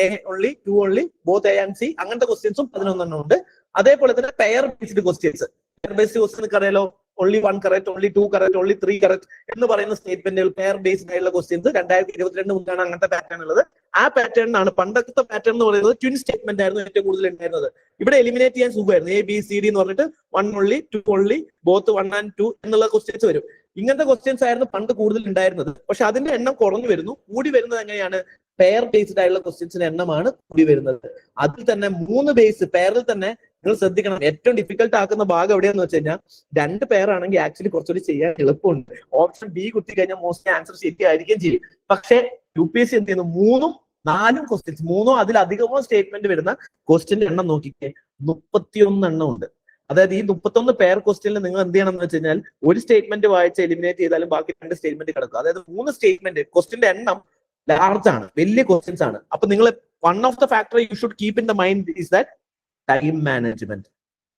A only 2 only, both A and C, അങ്ങനത്തെ ക്വസ്റ്റ്യൻസും 11 എണ്ണം ഉണ്ട്. അതേപോലെ തന്നെ pair based questions, pair based question അറിയാലോ, only 1 correct, only 2 correct, only 3 correct എന്ന് പറയുന്ന സ്റ്റേറ്റ്മെന്റുകൾ, പെയർ ബേസ്ഡ് ആയിട്ടുള്ള ക്വസ്റ്റ്യൻസ് 2022 മുതലാണ് അങ്ങനത്തെ പാറ്റേൺ ഉള്ളത്. ആ പാറ്റേണിനാണ്, പണ്ടത്തെ പാറ്റേൺ എന്ന് പറയുന്നത് ട്വിൻ സ്റ്റേറ്റ്മെന്റ് ആയിരുന്നു ഏറ്റവും കൂടുതൽ ഉണ്ടായിരുന്നത്. ഇവിടെ എലിമിനേറ്റ് ചെയ്യാൻ സുഖമായിരുന്നു. ABCD എന്ന് പറഞ്ഞിട്ട് 1 only 2 only, both 1 and 2 എന്നുള്ള ക്വസ്റ്റ്യൻസ് വരും. ഇങ്ങനത്തെ ക്വസ്റ്റ്യൻസ് ആയിരുന്നു പണ്ട് കൂടുതൽ ഉണ്ടായിരുന്നത്. പക്ഷെ അതിന്റെ എണ്ണം കുറഞ്ഞു വരുന്നു. കൂടി വരുന്നത് എങ്ങനെയാണ്, പെയർ ബേസ്ഡ് ആയിട്ടുള്ള ക്വസ്റ്റ്യൻസിന്റെ എണ്ണമാണ് കൂടി വരുന്നത്. അതിൽ തന്നെ 3 ബേസ് പെയറിൽ തന്നെ നിങ്ങൾ ശ്രദ്ധിക്കണം, ഏറ്റവും ഡിഫിക്കൽട്ട് ആക്കുന്ന ഭാഗം എവിടെയാന്ന് വെച്ച് കഴിഞ്ഞാൽ, 2 പെയർ ആണെങ്കിൽ ആക്ച്വലി കുറച്ചുകൂടി ചെയ്യാൻ എളുപ്പമുണ്ട്. ഓപ്ഷൻ B കുത്തി കഴിഞ്ഞാൽ മോസ്റ്റ്ലി ആൻസർ ശരിയായിരിക്കും ചെയ്യും. പക്ഷേ UPSC എന്ത് ചെയ്യുന്നു, 3ഉം 4ഉം ക്വസ്റ്റ്യൻസ്, 3ഓ അതിലധികമോ സ്റ്റേറ്റ്മെന്റ് വരുന്ന ക്വസ്റ്റ്യന്റെ എണ്ണം നോക്കിക്കേ, 31 എണ്ണം ഉണ്ട്. അതായത് ഈ 31 പെയർ ക്വസ്റ്റ്യനിൽ നിങ്ങൾ എന്ത് ചെയ്യണം എന്ന് വെച്ച് കഴിഞ്ഞാൽ, ഒരു സ്റ്റേറ്റ്മെന്റ് വായിച്ച് എലിമിനേറ്റ് ചെയ്താലും ബാക്കി 2 സ്റ്റേറ്റ്മെന്റ് കിടക്കും. അതായത് 3 സ്റ്റേറ്റ്മെന്റ് ക്വസ്റ്റ്യന്റെ എണ്ണം ലാർജ് ആണ്, വലിയ ക്വസ്റ്റ്യൻസ് ആണ്. അപ്പൊ നിങ്ങൾ one of the factor you should keep in the mind is that time management.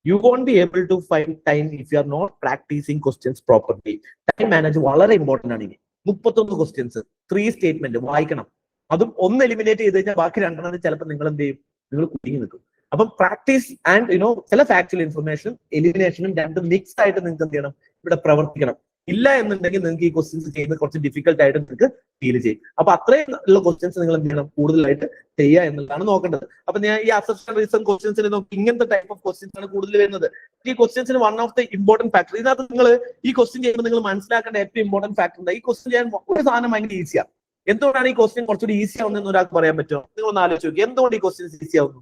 You won't be able to find time if you are not practicing questions properly. Time management വളരെ ഇമ്പോർട്ടന്റ് ആണ്. ഇനി 31 ക്വസ്റ്റ്യൻസ്, 3 സ്റ്റേറ്റ്മെന്റ് വായിക്കണം. അതും ഒന്ന് എലിമിനേറ്റ് ചെയ്ത് കഴിഞ്ഞാൽ ബാക്കി 2 ചിലപ്പോൾ നിങ്ങൾ എന്ത് ചെയ്യും, നിങ്ങൾ കുടുങ്ങി നിൽക്കും. അപ്പം പ്രാക്ടീസ് ആൻഡ് ചില ഫാക്ച്വൽ ഇൻഫർമേഷൻ എലിമിനേഷനും 2 മിക്സ് ആയിട്ട് നിങ്ങൾക്ക് എന്ത് ചെയ്യണം, ഇവിടെ പ്രവർത്തിക്കണം. ഇല്ല എന്നുണ്ടെങ്കിൽ നിങ്ങൾക്ക് ഈ ക്വസ്റ്റ്യൻസ് ചെയ്യുന്നത് കുറച്ച് ഡിഫിക്കൽട്ട് ആയിട്ട് നിങ്ങൾക്ക് ഫീൽ ചെയ്യും. അപ്പൊ അത്രയും ഉള്ള ക്വസ്റ്റ്യൻസ് നിങ്ങൾ എന്ത് ചെയ്യണം, കൂടുതലായിട്ട് ചെയ്യുക എന്നുള്ളതാണ് നോക്കേണ്ടത്. അപ്പൊ ഞാൻ ഈ അസർഷൻ റീസൺ ക്വസ്റ്റ്യൻസിന് നോക്കി ഇങ്ങനത്തെ ടൈപ്പ് ഓഫ് ക്വസ്റ്റ്യൻസ് ആണ് കൂടുതൽ വരുന്നത്. ഈ ക്വസ്റ്റ്യൻസിന് one of the important factor, ഇതിനകത്ത് നിങ്ങൾ ഈ ക്വസ്റ്റ്യൻ ചെയ്യുമ്പോൾ നിങ്ങൾ മനസ്സിലാക്കേണ്ട ഏറ്റവും ഇമ്പോർട്ടന്റ് ഫാക്ടർ ഉണ്ട്. ഈ ക്വസ്റ്റ്യൻ ചെയ്യാൻ ഒരു സാധനം ഭയങ്കര ഈസിയാണ്. എന്തുകൊണ്ടാണ് ഈ ക്വസ്റ്റ്യൻ കുറച്ചുകൂടി ഈസി ആവുന്നതെന്ന് ഒരാൾക്ക് പറയാൻ പറ്റുമോ? നിങ്ങൾ ഒന്ന് ആലോചിച്ച് നോക്കി, എന്തുകൊണ്ട് ഈ ക്വസ്റ്റ്യൻസ് ഈസി ആവുന്നു?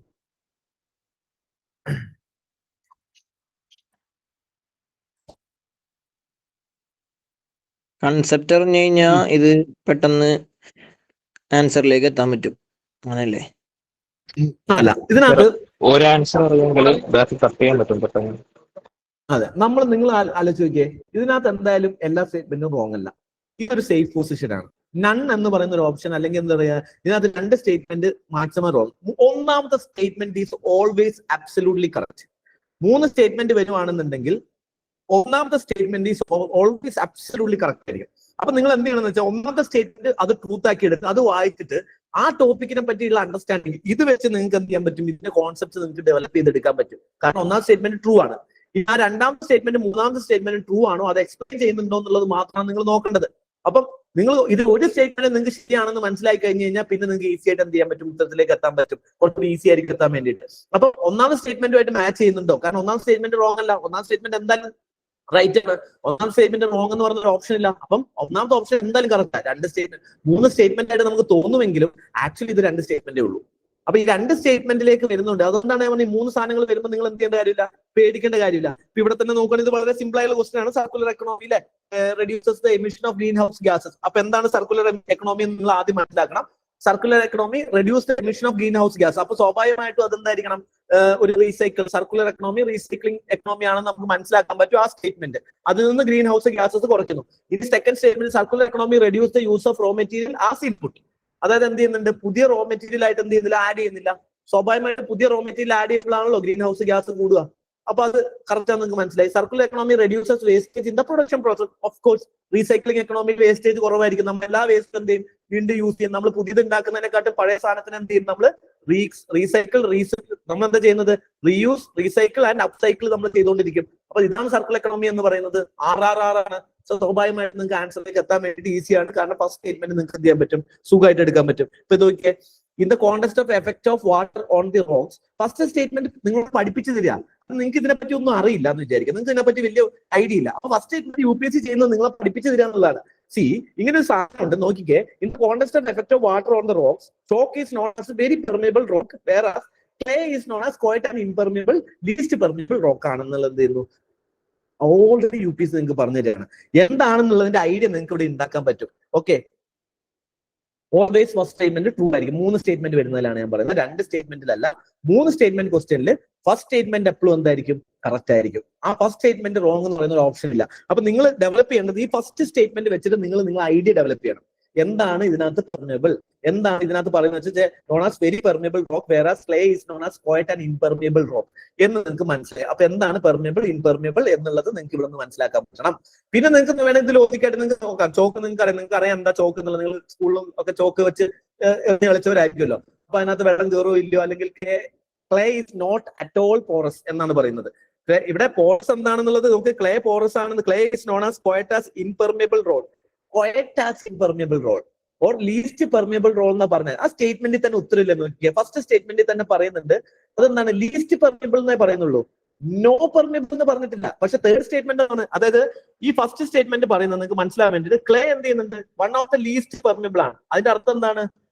കൺസെപ്റ്റ് അറിഞ്ഞു കഴിഞ്ഞാൽ ഇത് പെട്ടെന്ന് ആൻസറിലേക്ക് എത്താൻ പറ്റും, അങ്ങനല്ലേ? അല്ല, ഇതിനകത്ത് ഒരു ആൻസർ അറിയുമെങ്കിൽ ബാക്കി കട്ട് ചെയ്യാൻ പറ്റും പെട്ടെന്ന്. അതെ, നിങ്ങൾ ആലോചിച്ച് നോക്കിയേ, ഇതിനകത്ത് എന്തായാലും എല്ലാ സ്റ്റേറ്റ്മെന്റും റോങ് അല്ല. ഇതൊരു സേഫ് പൊസിഷൻ ആണ്. നൺ എന്ന് പറയുന്ന ഒരു ഓപ്ഷൻ, അല്ലെങ്കിൽ എന്താ പറയാ, ഇതിനകത്ത് 2 സ്റ്റേറ്റ്മെന്റ് മാക്സിമം റോങ്. ഒന്നാമത്തെ statement is always absolutely correct. 3 statement വരുവാണെന്നുണ്ടെങ്കിൽ ഒന്നാമത്തെ statement is always absolutely correct ആയിരിക്കും. അപ്പൊ നിങ്ങൾ എന്ത് ചെയ്യണമെന്ന് വെച്ചാൽ ഒന്നാമത്തെ സ്റ്റേറ്റ്മെന്റ് അത് ട്രൂത്ത് ആക്കി എടുക്കുക, അത് വായിച്ചിട്ട് ആ ടോപ്പിക്കിനെ പറ്റിയുള്ള അണ്ടർസ്റ്റാൻഡിങ് ഇത് വെച്ച് നിങ്ങൾക്ക് എന്ത് ചെയ്യാൻ പറ്റും, ഇതിന്റെ കോൺസെപ്റ്റ് നിങ്ങൾക്ക് ഡെവലപ്പ് ചെയ്തെടുക്കാൻ പറ്റും. കാരണം ഒന്നാമത്തെ സ്റ്റേറ്റ്മെന്റ് ട്രൂ ആണ്. ആ രണ്ടാമത്തെ സ്റ്റേറ്റ്മെന്റ് മൂന്നാമത്തെ സ്റ്റേറ്റ്മെന്റ് ട്രൂ ആണോ, അത് എക്സ്പ്ലെയിൻ ചെയ്യുന്നുണ്ടോ എന്നുള്ളത് മാത്രമാണ് നിങ്ങൾ നോക്കേണ്ടത്. അപ്പം നിങ്ങൾ ഇത് ഒരു സ്റ്റേറ്റ്മെന്റ് നിങ്ങൾക്ക് ശരിയാണെന്ന് മനസ്സിലാക്കി കഴിഞ്ഞ് കഴിഞ്ഞാൽ പിന്നെ നിങ്ങൾക്ക് ഈസി ആയിട്ട് എന്ത് ചെയ്യാൻ പറ്റും, ഉത്തരത്തിലേക്ക് എത്താൻ പറ്റും, കുറച്ചുകൂടി ഈസി ആയിരിക്കും എത്താൻ വേണ്ടിയിട്ട്. അപ്പൊ ഒന്നാമത്തെ സ്റ്റേറ്റ്മെന്റുമായിട്ട് മാച്ച് ചെയ്യുന്നുണ്ടോ? കാരണം ഒന്നാമത്തെ സ്റ്റേറ്റ്മെന്റ് റോങ് അല്ല, ഒന്നാമത്തെ സ്റ്റേറ്റ്മെന്റ് എന്തായാലും റൈറ്റ് ആണ്. ഒന്നാമത്തെ സ്റ്റേറ്റ്മെന്റ് റോങ് എന്ന് പറഞ്ഞ ഒരു ഓപ്ഷൻ ഇല്ല. അപ്പം ഒന്നാമത്തെ ഓപ്ഷൻ എന്തായാലും കറക്റ്റാണ്. 3 സ്റ്റേറ്റ്മെന്റ് ആയിട്ട് നമുക്ക് തോന്നുമെങ്കിലും ആക്ച്വലി ഇത് 2 സ്റ്റേറ്റ്മെന്റേ ഉള്ളൂ. അപ്പൊ ഈ 2 സ്റ്റേറ്റ്മെന്റിലേക്ക് വരുന്നുണ്ട്. അതുകൊണ്ടാണ് ഞാൻ പറഞ്ഞത് 3 സാധനങ്ങൾ വരുമ്പോൾ നിങ്ങൾ എന്ത് ചെയ്യേണ്ട കാര്യമില്ല, പേടിക്കേണ്ട കാര്യമില്ല. ഇപ്പൊ ഇവിടെ തന്നെ നോക്കുകയാണെങ്കിൽ ഇത് വളരെ സിമ്പിൾ ആയുള്ള ക്വസ്റ്റൻ ആണ്. സർക്കുലർ എക്കണോമിയിലെ reduces the emission of greenhouse gases. അപ്പൊ എന്താണ് സർക്കുലർ എക്കണോമി എന്ന് നിങ്ങൾ ആദ്യം മനസ്സിലാക്കണം. Circular economy reduce the emission of greenhouse gas. അപ്പൊ സ്വാഭാവികമായിട്ടും അതെന്തായിരിക്കണം, ഒരു recycle circular economy recycling economy ആണെന്ന് നമുക്ക് മനസ്സിലാക്കാൻ പറ്റും ആ സ്റ്റേറ്റ്മെന്റ്. അതിൽ നിന്ന് ഗ്രീൻ ഹൗസ് ഗ്യാസസ് കുറയ്ക്കുന്നു. ഇത് second statement, circular economy reduce the use of raw material as input. അതായത് എന്ത് ചെയ്യുന്നുണ്ട്, പുതിയ റോ മെറ്റീരിയൽ ആയിട്ട് എന്ത് ചെയ്യുന്നില്ല, ആഡ് ചെയ്യുന്നില്ല. സ്വാഭാവികമായിട്ട് പുതിയ റോ മെറ്റീരിയൽ ആഡ് ചെയ്യുമ്പോഴാണല്ലോ ഗ്രീൻ ഹൗസ് ഗ്യാസ് കൂടുക. അപ്പൊ അത് കറക്റ്റ് ആണ്, നിങ്ങൾക്ക് മനസ്സിലായി. Circular economy reduces wastage in the production process. Of course recycling എക്കണോമിയിൽ വേസ്റ്റേജ് കുറവായിരിക്കും. നമ്മൾ എല്ലാ വേസ്റ്റ് എന്ത് ചെയ്യും, വീണ്ടും യൂസ് ചെയ്യും. നമ്മൾ പുതിയത് ഉണ്ടാക്കുന്നതിനെക്കാട്ടും പഴയ സാധനത്തിന് എന്ത് ചെയ്യും, നമ്മൾ റീസൈക്കിൾ നമ്മൾ എന്താ ചെയ്യുന്നത്, റീയൂസ്, റീസൈക്കിൾ ആൻഡ് അപ്സൈക്കിൾ നമ്മൾ ചെയ്തുകൊണ്ടിരിക്കും. അപ്പൊ ഇതാണ് സർക്കുലർ എക്കണോമി എന്ന് പറയുന്നത്. RRR ആണ്. സോ സ്വാഭാവികമായിട്ട് നിങ്ങൾക്ക് ആൻസറിലേക്ക് എത്താൻ വേണ്ടി ഈസിയാണ്. കാരണം ഫസ്റ്റ് സ്റ്റേറ്റ്മെന്റ് നിങ്ങൾക്ക് എന്ത് ചെയ്യാൻ പറ്റും, സുഖമായിട്ട് എടുക്കാൻ പറ്റും. ഇപ്പൊ ഇത് നോക്കിയേ, in the context of effect of water on the rocks. First statement നിങ്ങൾ പഠിപ്പിച്ചു തരിക. നിങ്ങൾക്ക് ഇതിനെപ്പറ്റി ഒന്നും അറിയില്ല എന്ന് വിചാരിക്കുക, നിങ്ങൾക്ക് ഇതിനെപ്പറ്റി വലിയ ഐഡിയ ഇല്ല. അപ്പൊ ഫസ്റ്റ് സ്റ്റേറ്റ്മെന്റ് UPSC ചെയ്യുന്നത് നിങ്ങളെ പഠിപ്പിച്ചു തരിക എന്നുള്ളതാണ്. സി, ഇങ്ങനെ ഒരു സാധനം ഉണ്ട്, നോക്കിക്കേ. In the context of effect of water on the rocks, chalk is known as very permeable rock, whereas clay is known as quite and impermeable least permeable rock ആണെന്നുള്ളത് എന്ത് ചെയ്യുന്നു, ഓൾറെഡി UPSC നിങ്ങൾക്ക് പറഞ്ഞു തരികയാണ്. എന്താണെന്നുള്ളതിന്റെ ഐഡിയ നിങ്ങൾക്ക് ഇവിടെ ഉണ്ടാക്കാൻ പറ്റും. Okay, always first statement true ആയിരിക്കും. 3 സ്റ്റേറ്റ്മെന്റ് വരുന്നതിലാണ് ഞാൻ പറയുന്നത്, 2 സ്റ്റേറ്റ്മെന്റിലല്ല. 3 സ്റ്റേറ്റ്മെന്റ് ക്വസ്റ്റ്യനിൽ ഫസ്റ്റ് സ്റ്റേറ്റ്മെന്റ് എപ്പോഴും എന്തായിരിക്കും, കറക്റ്റ് ആയിരിക്കും. ആ ഫസ്റ്റ് സ്റ്റേറ്റ്മെന്റ് റോങ് എന്ന് പറയുന്ന ഒരു ഓപ്ഷൻ ഇല്ല. അപ്പൊ നിങ്ങൾ ഡെവലപ്പ് ചെയ്യേണ്ടത് ഈ ഫസ്റ്റ് സ്റ്റേറ്റ്മെന്റ് വെച്ചിട്ട് നിങ്ങൾ ഐഡിയ ഡെവലപ്പ് ചെയ്യണം. എന്താണ് ഇതിനകത്ത് പെർമിയബിൾ, എന്താണ് ഇതിനകത്ത് പറയുന്നത് വെച്ചാൽ non as very permeable rock, whereas clay is known as quite and impermeable rock എന്ന് നിങ്ങൾക്ക് മനസ്സിലായി. അപ്പൊ എന്താണ് പെർമിയബിൾ, ഇംപെർമിയബിൾ എന്നുള്ളത് നിങ്ങൾക്ക് ഇവിടെ നിന്ന് മനസ്സിലാക്കാൻ പറ്റണം. പിന്നെ നിങ്ങൾക്ക് വേണമെങ്കിൽ ലോജിക്കായിട്ട് നിങ്ങൾക്ക് നോക്കാം. ചോക്ക് നിങ്ങൾക്ക് അറിയാം എന്താ ചോക്ക് എന്നുള്ളത്. നിങ്ങൾ സ്കൂളിലും ഒക്കെ ചോക്ക് വെച്ച് എറിഞ്ഞ് കളിച്ചവരായിരിക്കുമല്ലോ. അപ്പൊ അതിനകത്ത് വെള്ളം കയറോ ഇല്ലയോ, അല്ലെങ്കിൽ clay is not at all porous എന്നാണ് പറയുന്നത്. ഇവിടെ പോറസ് എന്താണെന്നുള്ളത് നമുക്ക് ക്ലേ പോറസ് ആണെന്ന്. Clay is known as quite as impermeable road, quite as impermeable road or least permeable road എന്നാ പറഞ്ഞത്. ആ സ്റ്റേറ്റ്മെന്റിൽ തന്നെ ഉത്തരവില്ല. നോക്കിയാൽ ഫസ്റ്റ് സ്റ്റേറ്റ്മെന്റിൽ തന്നെ പറയുന്നുണ്ട് അതെന്താണ്, ലീസ്റ്റ് പെർമിയബിൾ എന്നേ പറയുന്നുള്ളൂ, നോ പെർമിയബിൾ എന്ന് പറഞ്ഞിട്ടില്ല. പക്ഷെ തേർഡ് സ്റ്റേറ്റ്മെന്റ് ആണ്, അതായത് ഈ ഫസ്റ്റ് സ്റ്റേറ്റ്മെന്റ് പറയുന്നത് നിങ്ങൾക്ക് മനസ്സിലാൻ വേണ്ടിയിട്ട് ക്ലേ എന്ത് ചെയ്യുന്നുണ്ട്, one of the least permeable ആണ്. അതിന്റെ അർത്ഥം എന്താണ്,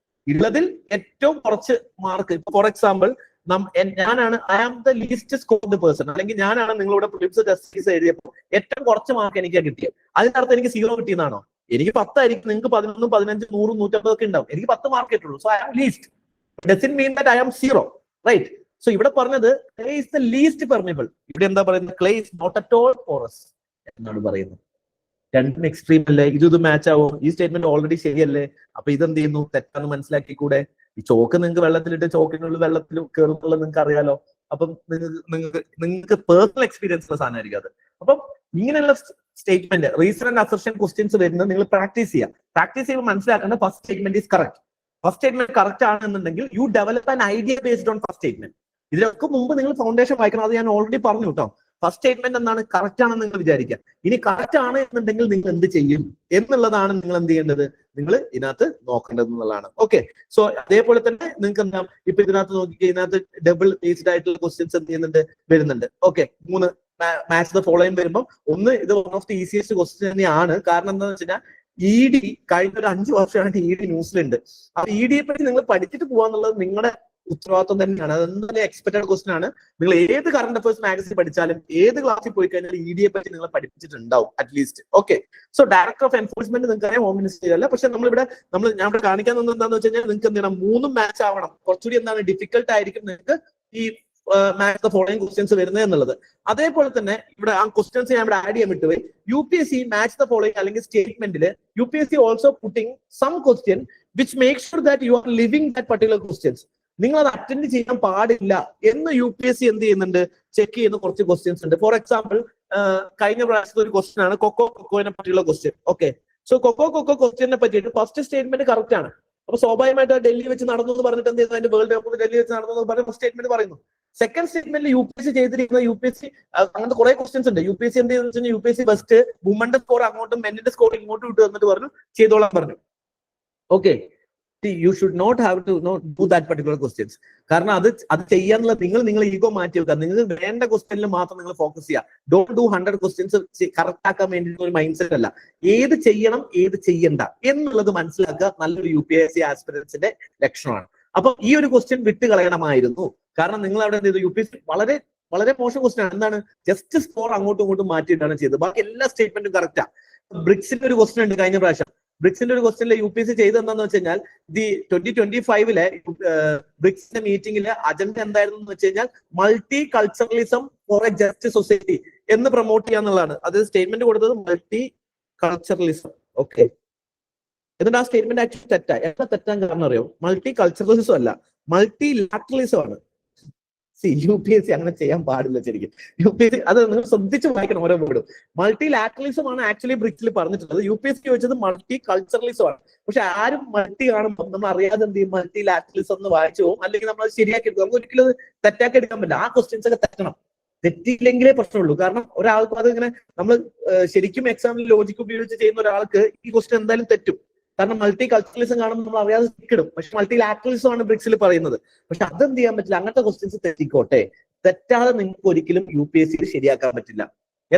ഉള്ളതിൽ ഏറ്റവും കുറച്ച് മാർക്ക്. ഇപ്പൊ ഫോർ എക്സാമ്പിൾ ഞാനാണ് I am the least scored person, അല്ലെങ്കിൽ ഞാനാണ് നിങ്ങളുടെ പ്രിലിംസ് ടെസ്റ്റ് എഴുതിയപ്പോൾ ഏറ്റവും കുറച്ച് മാർക്ക് എനിക്ക് കിട്ടിയത്. അതിന്റെ അർത്ഥം എനിക്ക് 0 കിട്ടിയെന്നാണോ? എനിക്ക് 10 ആയിരിക്കും, നിങ്ങൾക്ക് 11, 15, 100, 150 ഒക്കെ ഉണ്ടാവും. എനിക്ക് 10 മാർക്ക് കിട്ടുള്ളൂ. So I am least. Doesn't mean that I am 0, right? So ഇവിടെ പറഞ്ഞത് clay is the least permeable. ഇവിടെ എന്താ പറയുന്നത്, clay is not at all porous എന്നാണ് പറയുന്നത്. രണ്ടും എക്സ്ട്രീം അല്ലേ? ഇത് മാച്ച് ആവും. ഈ സ്റ്റേറ്റ്മെന്റ് ഓൾറെഡി ശരിയല്ലേ? അപ്പൊ ഇതെന്ത് ചെയ്യുന്നു, തെറ്റാന്ന് മനസ്സിലാക്കി കൂടെ. ഈ ചോക്ക് നിങ്ങൾക്ക് വെള്ളത്തിലിട്ട് ചോക്കിനുള്ളിൽ വെള്ളത്തിൽ കയറുന്നുള്ളത് നിങ്ങൾക്ക് അറിയാലോ. അപ്പം നിങ്ങൾക്ക് പേഴ്സണൽ എക്സ്പീരിയൻസ് ഉള്ള സാധനമായിരിക്കും അത്. അപ്പം ഇങ്ങനെയുള്ള statement reason and assertion questions വരുന്നത് നിങ്ങൾ പ്രാക്ടീസ് ചെയ്യുക. പ്രാക്ടീസ് ചെയ്യുമ്പോൾ മനസ്സിലാക്കേണ്ട first statement is correct. First statement correct ആണെന്നുണ്ടെങ്കിൽ you develop an idea based on first statement. ഇതിലൊക്കെ മുമ്പ് നിങ്ങൾ ഫൗണ്ടേഷൻ വായിക്കണം. അത് ഞാൻ ഓൾറെഡി പറഞ്ഞു കേട്ടോ. ഫസ്റ്റ് സ്റ്റേറ്റ്മെന്റ് എന്താണ്, കറക്റ്റ് ആണെന്ന് നിങ്ങൾ വിചാരിക്കുക. ഇനി കറക്റ്റ് ആണ് എന്നുണ്ടെങ്കിൽ നിങ്ങൾ എന്ത് ചെയ്യും എന്നുള്ളതാണ് നിങ്ങൾ എന്ത് ചെയ്യേണ്ടത്, നിങ്ങൾ ഇതിനകത്ത് നോക്കേണ്ടത് എന്നുള്ളതാണ്. ഓക്കെ, സോ അതേപോലെ തന്നെ നിങ്ങൾക്ക് എന്താ, ഇപ്പൊ ഇതിനകത്ത് നോക്കിക്കുക, ഇതിനകത്ത് ഡബിൾ ബേസ്ഡ് ആയിട്ടുള്ള ക്വസ്റ്റ്യൻസ് എന്ത് ചെയ്യുന്നുണ്ട്, വരുന്നുണ്ട്. ഓക്കെ, 3 മാച്ച് ദ ഫോളോയിങ് വരുമ്പോൾ ഒന്ന് ഇത് one of the easiest question തന്നെയാണ്. കാരണം എന്താണെന്ന് വെച്ച് കഴിഞ്ഞാൽ ED കഴിഞ്ഞ ഒരു 5 വർഷമായിട്ട് ED ന്യൂസിലുണ്ട്. അപ്പൊ ED യെ പറ്റി നിങ്ങൾ പഠിച്ചിട്ട് പോവാന്നുള്ളത് നിങ്ങളുടെ ഉത്തരവാദിത്വം തന്നെയാണ്. അതെന്തായാലും എക്സ്പെക്ടഡ് ക്വസ്റ്റൻ ആണ്. നിങ്ങൾ ഏത് കറണ്ട് അഫയേഴ്സ് മാഗസിൻ പഠിച്ചാലും ഏത് ക്ലാസ്സിൽ പോയി കഴിഞ്ഞാൽ ED യെ പറ്റി നിങ്ങൾ പഠിപ്പിച്ചിട്ടുണ്ടാവും at least. Okay, so director of enforcement നിങ്ങൾക്ക് അറിയാം, ഹോം മിനിസ്റ്ററി അല്ല. പക്ഷെ ഞാൻ ഇവിടെ കാണിക്കാൻ തന്നത് എന്താണെന്ന് വെച്ച് കഴിഞ്ഞാൽ നിങ്ങൾക്ക് എന്ത് ചെയ്യണം, 3 മാച്ച് ആവണം. കുറച്ചുകൂടി എന്താണ് ഡിഫിക്കൽട്ട് ആയിരിക്കും നിങ്ങൾക്ക് ഈ മാച്ച് ദ ഫോളോയിങ് ക്വസ്റ്റ്യൻസ് വരുന്നത് എന്നുള്ളത്. അതേപോലെ തന്നെ ഇവിടെ ആ ക്വസ്റ്റ്യൻസ് ഞാൻ ഇവിടെ ആഡ് ചെയ്യാൻ വിട്ടുപോയി. UPSC മാച്ച് ദ ഫോളോയിങ് അല്ലെങ്കിൽ സ്റ്റേറ്റ്മെന്റിൽ UPSC also putting some question which make sure that you are leaving that particular questions. നിങ്ങൾ അത് അറ്റൻഡ് ചെയ്യാൻ പാടില്ല എന്ന് UPSC എന്ത് ചെയ്യുന്നുണ്ട്, ചെക്ക് ചെയ്യുന്ന കുറച്ച് ക്വസ്റ്റ്യൻസ് ഉണ്ട്. ഫോർ എക്സാമ്പിൾ, കഴിഞ്ഞ പ്രാവശ്യത്തെ ഒരു ക്വസ്റ്റ്യൻ ആണ് കൊക്കോനെ പറ്റിയുള്ള ക്വസ്റ്റ്യൻ. ഓക്കെ, സോ കൊക്കോ ക്വസ്റ്റ്യനെ പറ്റിയിട്ട് ഫസ്റ്റ് സ്റ്റേറ്റ്മെന്റ് കറക്റ്റ് ആണ്. അപ്പൊ സ്വാഭാവികമായിട്ട് ഡൽഹി വെച്ച് നടന്നു എന്ന് പറഞ്ഞിട്ട് എന്ത് ചെയ്യുന്നു, അതിന്റെ വേൾഡ് കപ്പ് ഡൽഹി വെച്ച് നടന്നു എന്ന് പറഞ്ഞ ഫസ്റ്റ് സ്റ്റേറ്റ്മെന്റ് പറയുന്നു. സെക്കൻഡ് സ്റ്റേറ്റ്മെന്റിൽ UPSC ചെയ്തിരിക്കുന്ന അങ്ങനത്തെ കുറെ ക്വസ്റ്റ്യൻസ് ഉണ്ട്. UPSC എന്ത് ചെയ്യുന്ന വെച്ചാൽ UPSC ഫസ്റ്റ് വുമന്റെ സ്കോർ അങ്ങോട്ടും മെന്നിന്റെ സ്കോർ ഇങ്ങോട്ടും ഇട്ട് വന്നിട്ട് പറഞ്ഞു ചെയ്തോളാൻ പറഞ്ഞു. Okay, you should not have to do that particular questions. കാരണം അത് ചെയ്യാനുള്ള നിങ്ങൾ ഈഗോ മാറ്റി വെക്കുക. നിങ്ങൾക്ക് വേണ്ട ക്വസ്റ്റ്യനിൽ മാത്രം നിങ്ങൾ ഫോക്കസ് ചെയ്യുക. ഡോണ്ട് ഡു 100 ക്വസ്റ്റ്യൻസ് കറക്റ്റ് ആക്കാൻ വേണ്ടിയിട്ട് ഒരു മൈൻഡ് സെറ്റ് അല്ല. ഏത് ചെയ്യണം ഏത് ചെയ്യണ്ട എന്നുള്ളത് മനസ്സിലാക്കുക നല്ലൊരു UPSC ആസ്പിറൻസിന്റെ ലക്ഷണമാണ്. അപ്പൊ ഈ ഒരു ക്വസ്റ്റ്യൻ വിട്ട് കളയണമായിരുന്നു. കാരണം നിങ്ങൾ അവിടെ എന്ത് ചെയ്തു, UPSC വളരെ വളരെ മോശം ക്വസ്റ്റ്യൻ ആണ്. എന്താണ്, ജസ്റ്റ് സ്കോർ അങ്ങോട്ടും ഇങ്ങോട്ടും മാറ്റിയിട്ടാണ് ചെയ്തത്. ബാക്കി എല്ലാ സ്റ്റേറ്റ്മെന്റും കറക്റ്റാ. ബ്രിക്സിന്റെ ഒരു ക്വസ്റ്റ്യൻ ഉണ്ട് കഴിഞ്ഞ പ്രാവശ്യം. ബ്രിക്സിന്റെ ഒരു ക്വസ്റ്റ്യനിലെ UPSC ചെയ്തത് എന്താണെന്ന് വെച്ച് കഴിഞ്ഞാൽ 2025 ബ്രിക്സിന്റെ മീറ്റിംഗിലെ അജണ്ട എന്തായിരുന്നു എന്ന് വെച്ച് കഴിഞ്ഞാൽ multiculturalism for a just society എന്ന് പ്രൊമോട്ട് ചെയ്യാന്നുള്ളതാണ്. അത് സ്റ്റേറ്റ്മെന്റ് കൊടുത്തത് മൾട്ടി കൾച്ചറലിസം. ഓക്കെ, എന്നിട്ട് ആ സ്റ്റേറ്റ്മെന്റ് ആക്ച്വലി തെറ്റായി. എന്താ തെറ്റാൻ കാരണം അറിയോ, മൾട്ടി കൾച്ചറലിസം അല്ല, മൾട്ടി ലാറ്ററലിസം ആണ്. UPSC അങ്ങനെ ചെയ്യാൻ പാടില്ല ശരിക്കും. UPSC അത് നിങ്ങൾ ശ്രദ്ധിച്ച് വായിക്കണം ഓരോ വേർഡും. മൾട്ടി ലാറ്ററലിസം ആണ് ആക്ച്വലി ബ്രിക്സിൽ പറഞ്ഞിട്ടുള്ളത്. UPSC ചോദിച്ചത് മൾട്ടി കൾച്ചറലിസം ആണ്. പക്ഷെ ആരും മൾട്ടി കാണുമ്പോൾ നമ്മൾ അറിയാതെ എന്ത് ചെയ്യും, മൾട്ടി ലാറ്ററലിസം എന്ന് വായിച്ചു പോകും. അല്ലെങ്കിൽ നമ്മൾ അത് ശരിയാക്കി എടുക്കും. നമുക്ക് ഒരിക്കലും തെറ്റാക്കി എടുക്കാൻ പറ്റില്ല. ആ ക്വസ്റ്റ്യൻസ് ഒക്കെ തെറ്റണം. തെറ്റിയില്ലെങ്കിലേ പ്രശ്നമുള്ളൂ. കാരണം ഒരാൾക്ക് അത് ഇങ്ങനെ നമ്മൾ ശരിക്കും എക്സാമിൽ ലോജിക്ക് ഉപയോഗിച്ച് ചെയ്യുന്ന ഒരാൾക്ക് ഈ ക്വസ്റ്റ്യൻ എന്തായാലും തെറ്റും. കാരണം മൾട്ടി കൾച്ചറലിസം കാണുമ്പോൾ നമ്മൾ അറിയാതെ ഇടും. പക്ഷെ മൾട്ടി ലാറ്ററലിസം ആണ് ബ്രിക്സിൽ പറയുന്നത്. പക്ഷെ അതെന്ത് ചെയ്യാൻ പറ്റില്ല, അങ്ങനത്തെ ക്വസ്റ്റ്യൻസ് തെറ്റിക്കോട്ടെ. തെറ്റാതെ നിങ്ങൾക്ക് ഒരിക്കലും UPSC ശരിയാക്കാൻ പറ്റില്ല.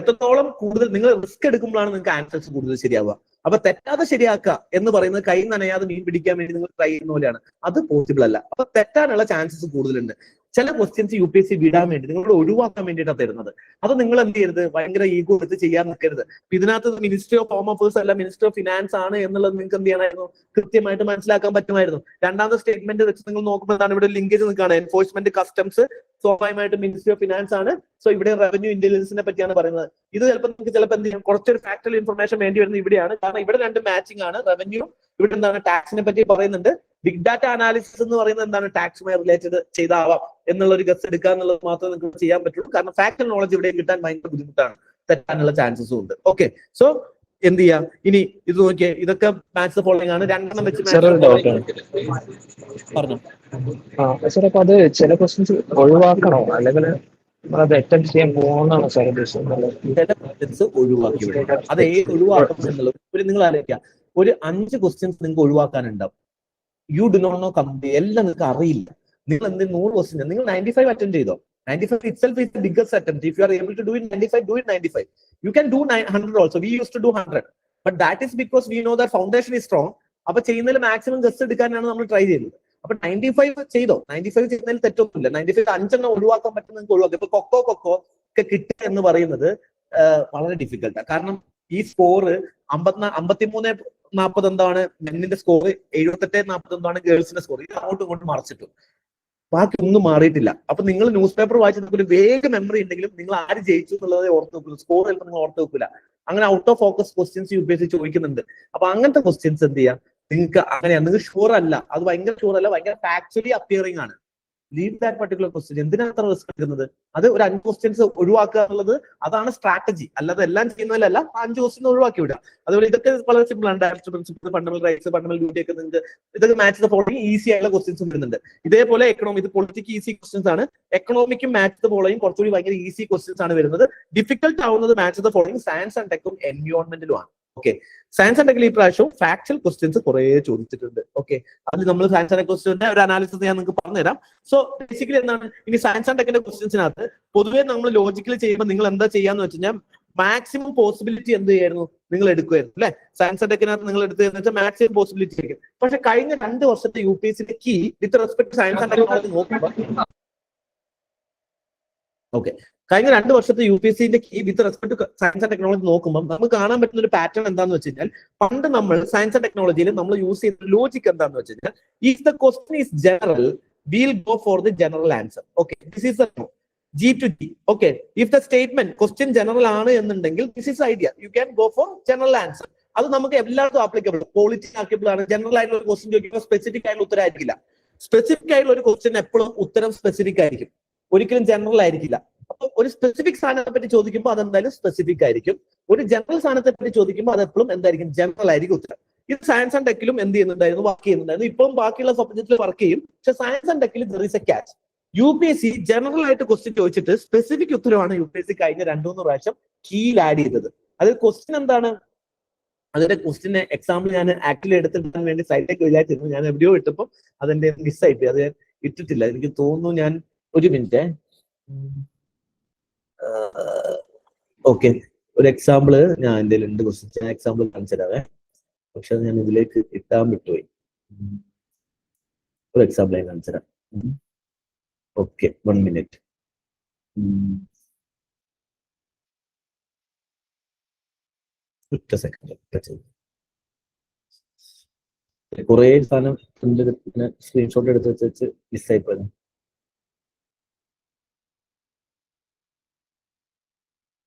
എത്രത്തോളം കൂടുതൽ നിങ്ങൾ റിസ്ക് എടുക്കുമ്പോഴാണ് നിങ്ങൾക്ക് ആൻസേഴ്സ് കൂടുതൽ ശരിയാവുക. അപ്പൊ തെറ്റാതെ ശരിയാക്കുക എന്ന് പറയുന്നത് കൈ നനയാതെ മീൻ പിടിക്കാൻ വേണ്ടി നിങ്ങൾ ട്രൈ ചെയ്യുന്ന പോലെയാണ്. അത് പോസിബിൾ അല്ല. അപ്പൊ തെറ്റാനുള്ള ചാൻസസ് കൂടുതലുണ്ട്. ചില ക്വസ്റ്റ്യൻസ് UPSC വിടാൻ വേണ്ടി നിങ്ങളോട് ഒഴിവാക്കാൻ വേണ്ടിയിട്ടാണ് തരുന്നത്. അത് നിങ്ങൾ എന്ത് ചെയ്യരുത്, ഭയങ്കര ഈഗോ എടുത്ത് ചെയ്യാൻ നിൽക്കരുത്. ഇതിനകത്ത് മിനിസ്ട്രി ഓഫ് ഹോം അഫയേഴ്സ് അല്ല മിനിസ്ട്രി ഓഫ് ഫിനാൻസ് ആണ് എന്നുള്ളത് നിങ്ങൾക്ക് എന്ത് ചെയ്യണമായിരുന്നു, കൃത്യമായിട്ട് മനസ്സിലാക്കാൻ പറ്റുമായിരുന്നു. രണ്ടാമത്തെ സ്റ്റേറ്റ്മെന്റ് വെച്ച് നിങ്ങൾ നോക്കുമ്പോൾ എന്താണ് ഇവിടെ ലിങ്കേജ് നിൽക്കുകയാണ്. എൻഫോഴ്സ്മെന്റ് കസ്റ്റംസ് സ്വാഭാവികമായിട്ട് മിനിസ്ട്രി ഓഫ് ഫിനാൻസ് ആണ്. സോ ഇവിടെ റവന്യൂ ഇന്റലിജൻസിനെ പറ്റിയാണ് പറയുന്നത്. ഇത് നിങ്ങൾക്ക് ചിലപ്പോൾ എന്ത് ചെയ്യും, കുറച്ചൊരു ഫാക്ച്വൽ ഇൻഫർമേഷൻ വേണ്ടി വരുന്നത് ഇവിടെയാണ്. കാരണം ഇവിടെ രണ്ട് മാച്ചിങ് ആണ്. റവന്യൂ ഇവിടെ എന്താണ് ടാക്സിനെ പറ്റി പറയുന്നുണ്ട്. ബിഗ് ഡാറ്റ അനാലിസിസ് എന്ന് പറയുന്നത് എന്താണ്, ടാക്സുമായി റിലേറ്റഡ് ചെയ്താവാം എന്നുള്ള ഒരു ഗസ് എടുക്കുക എന്നുള്ളത് മാത്രമേ നിങ്ങൾക്ക് ചെയ്യാൻ പറ്റുള്ളൂ. കാരണം ഫാക്ച്വൽ നോളജ് ഇവിടെ കിട്ടാൻ ഭയങ്കര ബുദ്ധിമുട്ടാണ്. തെറ്റാനുള്ള ചാൻസസും ഉണ്ട്. ഓക്കെ, സോ എന്ത് ചെയ്യാം, ഇനി ഇത് നോക്കിയേ, ഇതൊക്കെ മാച്ച് ഫോളോയിങ് ആണ്. രണ്ടെണ്ണം വെച്ച് പറഞ്ഞു. അപ്പൊ അത് ചില ക്വസ്റ്റ്യൻസ് ഒഴിവാക്കണോ, അല്ലെങ്കിൽ അത് അറ്റൻഡ് ചെയ്യാൻ പോകുന്നതാണോ സാർ ഉദ്ദേശിച്ചത്? ചില ക്വസ്റ്റ്യൻസ് ഒഴിവാക്കി വിടും. അത് ഏത് ഒഴിവാക്കണം എന്നുള്ളത് ഒരു നിങ്ങൾ ആലോചിക്കാം. ഒരു 5 ക്വസ്റ്റ്യൻസ് നിങ്ങൾക്ക് ഒഴിവാക്കാനുണ്ടാവും. You do not know complete, എല്ലാം നിങ്ങൾക്ക് അറിയില്ല. നിങ്ങൾ എന്ത് 100 ക്വസ്റ്റ്യൻ നിങ്ങൾ 95 അറ്റൻഡ് ചെയ്തോ. 95 itself is the biggest attempt. If you are able to do it 95, do it 95. You can do 100 also. We used to do 100, but that is because we know that foundation is strong. അപ്പൊ ചെയ്യുന്നതിൽ മാക്സിമം ഗസ്റ്റ് എടുക്കാനാണ് നമ്മൾ ട്രൈ ചെയ്യുന്നത്. അപ്പൊ 95 ചെയ്തോ. 95 ചെയ്യുന്നതിൽ തെറ്റൊന്നുമില്ല. 95 5 ഒഴിവാക്കാൻ പറ്റും, നിങ്ങൾക്ക് ഒഴിവാക്കാം. ഇപ്പൊ കൊക്കോ ഒക്കെ കിട്ടുക എന്ന് പറയുന്നത് വളരെ ഡിഫിക്കൽട്ടാണ്. കാരണം ഈ സ്കോർ 53-40 എന്താണ് മെന്നിന്റെ സ്കോർ, 78-40 എന്താണ് ഗേൾസിന്റെ സ്കോർ. ഇത് അങ്ങോട്ടും ഇങ്ങോട്ടും മറിച്ചിട്ടു. ബാക്കി ഒന്നും മാറിയിട്ടില്ല. അപ്പൊ നിങ്ങൾ ന്യൂസ് പേപ്പർ വായിച്ച് ഒരു വേഗ മെമ്മറി ഉണ്ടെങ്കിലും നിങ്ങൾ ആര് ജയിച്ചു എന്നുള്ളത് ഓർത്ത് വെക്കില്ല. സ്കോർ ചിലപ്പോൾ നിങ്ങൾ ഓർത്ത് വെക്കില്ല. അങ്ങനെ out of focus questions UPSC ചോദിക്കുന്നുണ്ട്. അപ്പൊ അങ്ങനത്തെ ക്വസ്റ്റ്യൻസ് എന്ത് ചെയ്യാം, നിങ്ങൾക്ക് അങ്ങനെയാണ്. നിങ്ങൾ ഷുവർ അല്ല, അത് ഭയങ്കര ഷുവർ അല്ല, ഭയങ്കര ഫാക്ച്വലി അപ്പിയറിംഗ് ആണ്. Leave that particular question. എന്തിനാണ് അത്ര റിസ്ക് എടുക്കുന്നത്? അത് ഒരു 5 ക്വസ്റ്റ്യൻസ് ഒഴിവാക്കുക എന്നുള്ളത് അതാണ് സ്ട്രാറ്റജി. അല്ലാതെ എല്ലാം ചെയ്യുന്നതിലല്ല, 5 ക്വസ്റ്റ്യൻ ഒഴിവാക്കി വിടുക. അതുപോലെ ഇതൊക്കെ വളരെ സിമ്പിൾ ആണ്. Direct principle, fundamental rights, fundamental duty ഒക്കെ നിങ്ങൾക്ക് ഇതൊക്കെ മാച്ച് ദ ഫോളോയിങ് ഈസി ആയുള്ള ക്വസ്റ്റ്യൻസ് വരുന്നുണ്ട്. ഇതേപോലെ എക്കണോമി, ഇത് പൊളിറ്റിക് ഈസി ക്വസ്റ്റ്യൻസ് ആണ്. എക്കണോമിക്കും മാച്ച് ദ ഫോളോയിങ് കുറച്ചുകൂടി ഭയങ്കര ഈസി ക്വസ്റ്റ്യൻസ് ആണ് വരുന്നത്. ഡിഫിക്കൽട്ട് ആവുന്നത് match the following science and ടെക്കും എൻവയോൺമെന്റിലും ആണ്. ഓക്കെ, സയൻസ് ആൻഡ് ടെക്കിൽ ഈ പ്രാവശ്യം ഫാക്ച്വൽ ക്വസ്റ്റ്യൻസ് കുറെ ചോദിച്ചിട്ടുണ്ട്. ഓക്കെ, അതിൽ നമ്മൾ സയൻസ് ആൻഡ് ക്വസ്റ്റ്യന്റെ ഒരു അനാലിസിസ് ഞാൻ നിങ്ങൾക്ക് പറഞ്ഞുതരാം. സോ ബേസിക്കലി എന്താണ്, ഇനി സയൻസ് ആൻഡ് ടെക്കിന്റെ ക്വസ്റ്റ്യൻസിനകത്ത് പൊതുവേ നമ്മൾ ലോജിക്കലി ചെയ്യുമ്പോൾ നിങ്ങൾ എന്താ ചെയ്യാന്ന് വെച്ച് കഴിഞ്ഞാൽ മാക്സിമം പോസിബിലിറ്റി എന്ത് ചെയ്യായിരുന്നു, നിങ്ങൾ എടുക്കുമായിരുന്നു അല്ലെ. സയൻസ് ആൻഡ് ടെക്കിനകത്ത് നിങ്ങൾ എടുത്തതെന്ന് വെച്ചാൽ മാക്സിമം പോസിബിലിറ്റി ആയിരിക്കും. പക്ഷെ കഴിഞ്ഞ 2 വർഷത്തെ UPSCയുടെ key with respect science and technology നോക്കുമ്പോൾ കഴിഞ്ഞ 2 വർഷത്തെ UPSCന്റെ key with respect to science and technology നോക്കുമ്പോൾ നമുക്ക് കാണാൻ പറ്റുന്ന ഒരു പാറ്റേൺ എന്താണെന്ന് വെച്ച് കഴിഞ്ഞാൽ, പണ്ട് നമ്മൾ സയൻസ് ആൻഡ് ടെക്നോളജിയിൽ നമ്മൾ യൂസ് ചെയ്യുന്ന ലോജിക് എന്താണെന്ന് വെച്ച് കഴിഞ്ഞാൽ, if the question is general we'll go for the general answer. Okay, this is the G to G. Okay, if the statement question general ആണ് എന്നുണ്ടെങ്കിൽ this is the idea, you can go for general answer. അത് നമുക്ക് എല്ലാവർക്കും ആപ്ലിക്കബിൾ, ക്വാളിറ്റി ആപ്ലിക്കബിൾ ആണ്. ജനറൽ ആയിട്ടുള്ള ഒരു ക്വസ്റ്റ്യൻ ചോദിക്കുമ്പോൾ സ്പെസിഫിക് ആയിട്ടുള്ള ഉത്തരം ആയിരിക്കില്ല. സ്പെസിഫിക് ആയിട്ടുള്ള ഒരു ക്വസ്റ്റ്യൻ എപ്പോഴും ഉത്തരം സ്പെസിഫിക് ആയിരിക്കും, ഒരിക്കലും ജനറൽ ആയിരിക്കില്ല. അപ്പൊ ഒരു സ്പെസിഫിക് സാധനത്തെ പറ്റി ചോദിക്കുമ്പോൾ അതെന്തായാലും സ്പെസിഫിക് ആയിരിക്കും. ഒരു ജനറൽ സാധനത്തെ പറ്റി ചോദിക്കുമ്പോൾ അത് എപ്പോഴും എന്തായിരിക്കും, ജനറൽ ആയിരിക്കും ഉത്തരം. ഇത് സയൻസ് ആൻഡ് ടെക്കിലും എന്ത് ചെയ്യുന്നുണ്ടായിരുന്നു, വർക്ക് ചെയ്യുന്നുണ്ടായിരുന്നു. ഇപ്പം ബാക്കിയുള്ള സബ്ജക്റ്റിൽ വർക്ക് ചെയ്യും. പക്ഷെ സയൻസ് ആൻഡ് ടെക്കിൽ there is a catch. UPSC general ആയിട്ട് ക്വസ്റ്റ്യൻ ചോദിച്ചിട്ട് സ്പെസിഫിക് ഉത്തരവാണ് UPSC കഴിഞ്ഞ 2-3 പ്രാവശ്യം കീയിൽ ആഡ് ചെയ്തത്. അത് ക്വസ്റ്റ്യൻ എന്താണ്, അതിന്റെ ക്വസ്റ്റ്യന് എക്സാമ്പിൾ ഞാൻ ആക്ച്വലി എടുത്തിടാൻ വേണ്ടി സൈറ്റിലേക്ക് വിചാരിച്ചിരുന്നു. ഞാൻ എവിടെയോ ഇട്ടപ്പോൾ അതെന്റെ മിസ്സായിപ്പോയി, അത് ഞാൻ ഇട്ടിട്ടില്ല. എനിക്ക് തോന്നുന്നു ഞാൻ ഒരു മിനിറ്റ്. ഓക്കെ, ഒരു എക്സാമ്പിള് ഞാൻ എൻ്റെ ഉണ്ട് ക്വസ്റ്റ്യൻ, എക്സാമ്പിൾ കാണിച്ചു തരാവേ. പക്ഷെ ഞാൻ ഇതിലേക്ക് ഇട്ടാൻ വിട്ടുപോയി. ഒരു എക്സാമ്പിൾ ഞാൻ കാണിച്ചു തരാം. Okay, 1 minute. ഒറ്റ സെക്കൻഡ്. കുറെ സാധനം സ്ക്രീൻഷോട്ട് എടുത്ത് വെച്ച് മിസ്സായി പോയത്.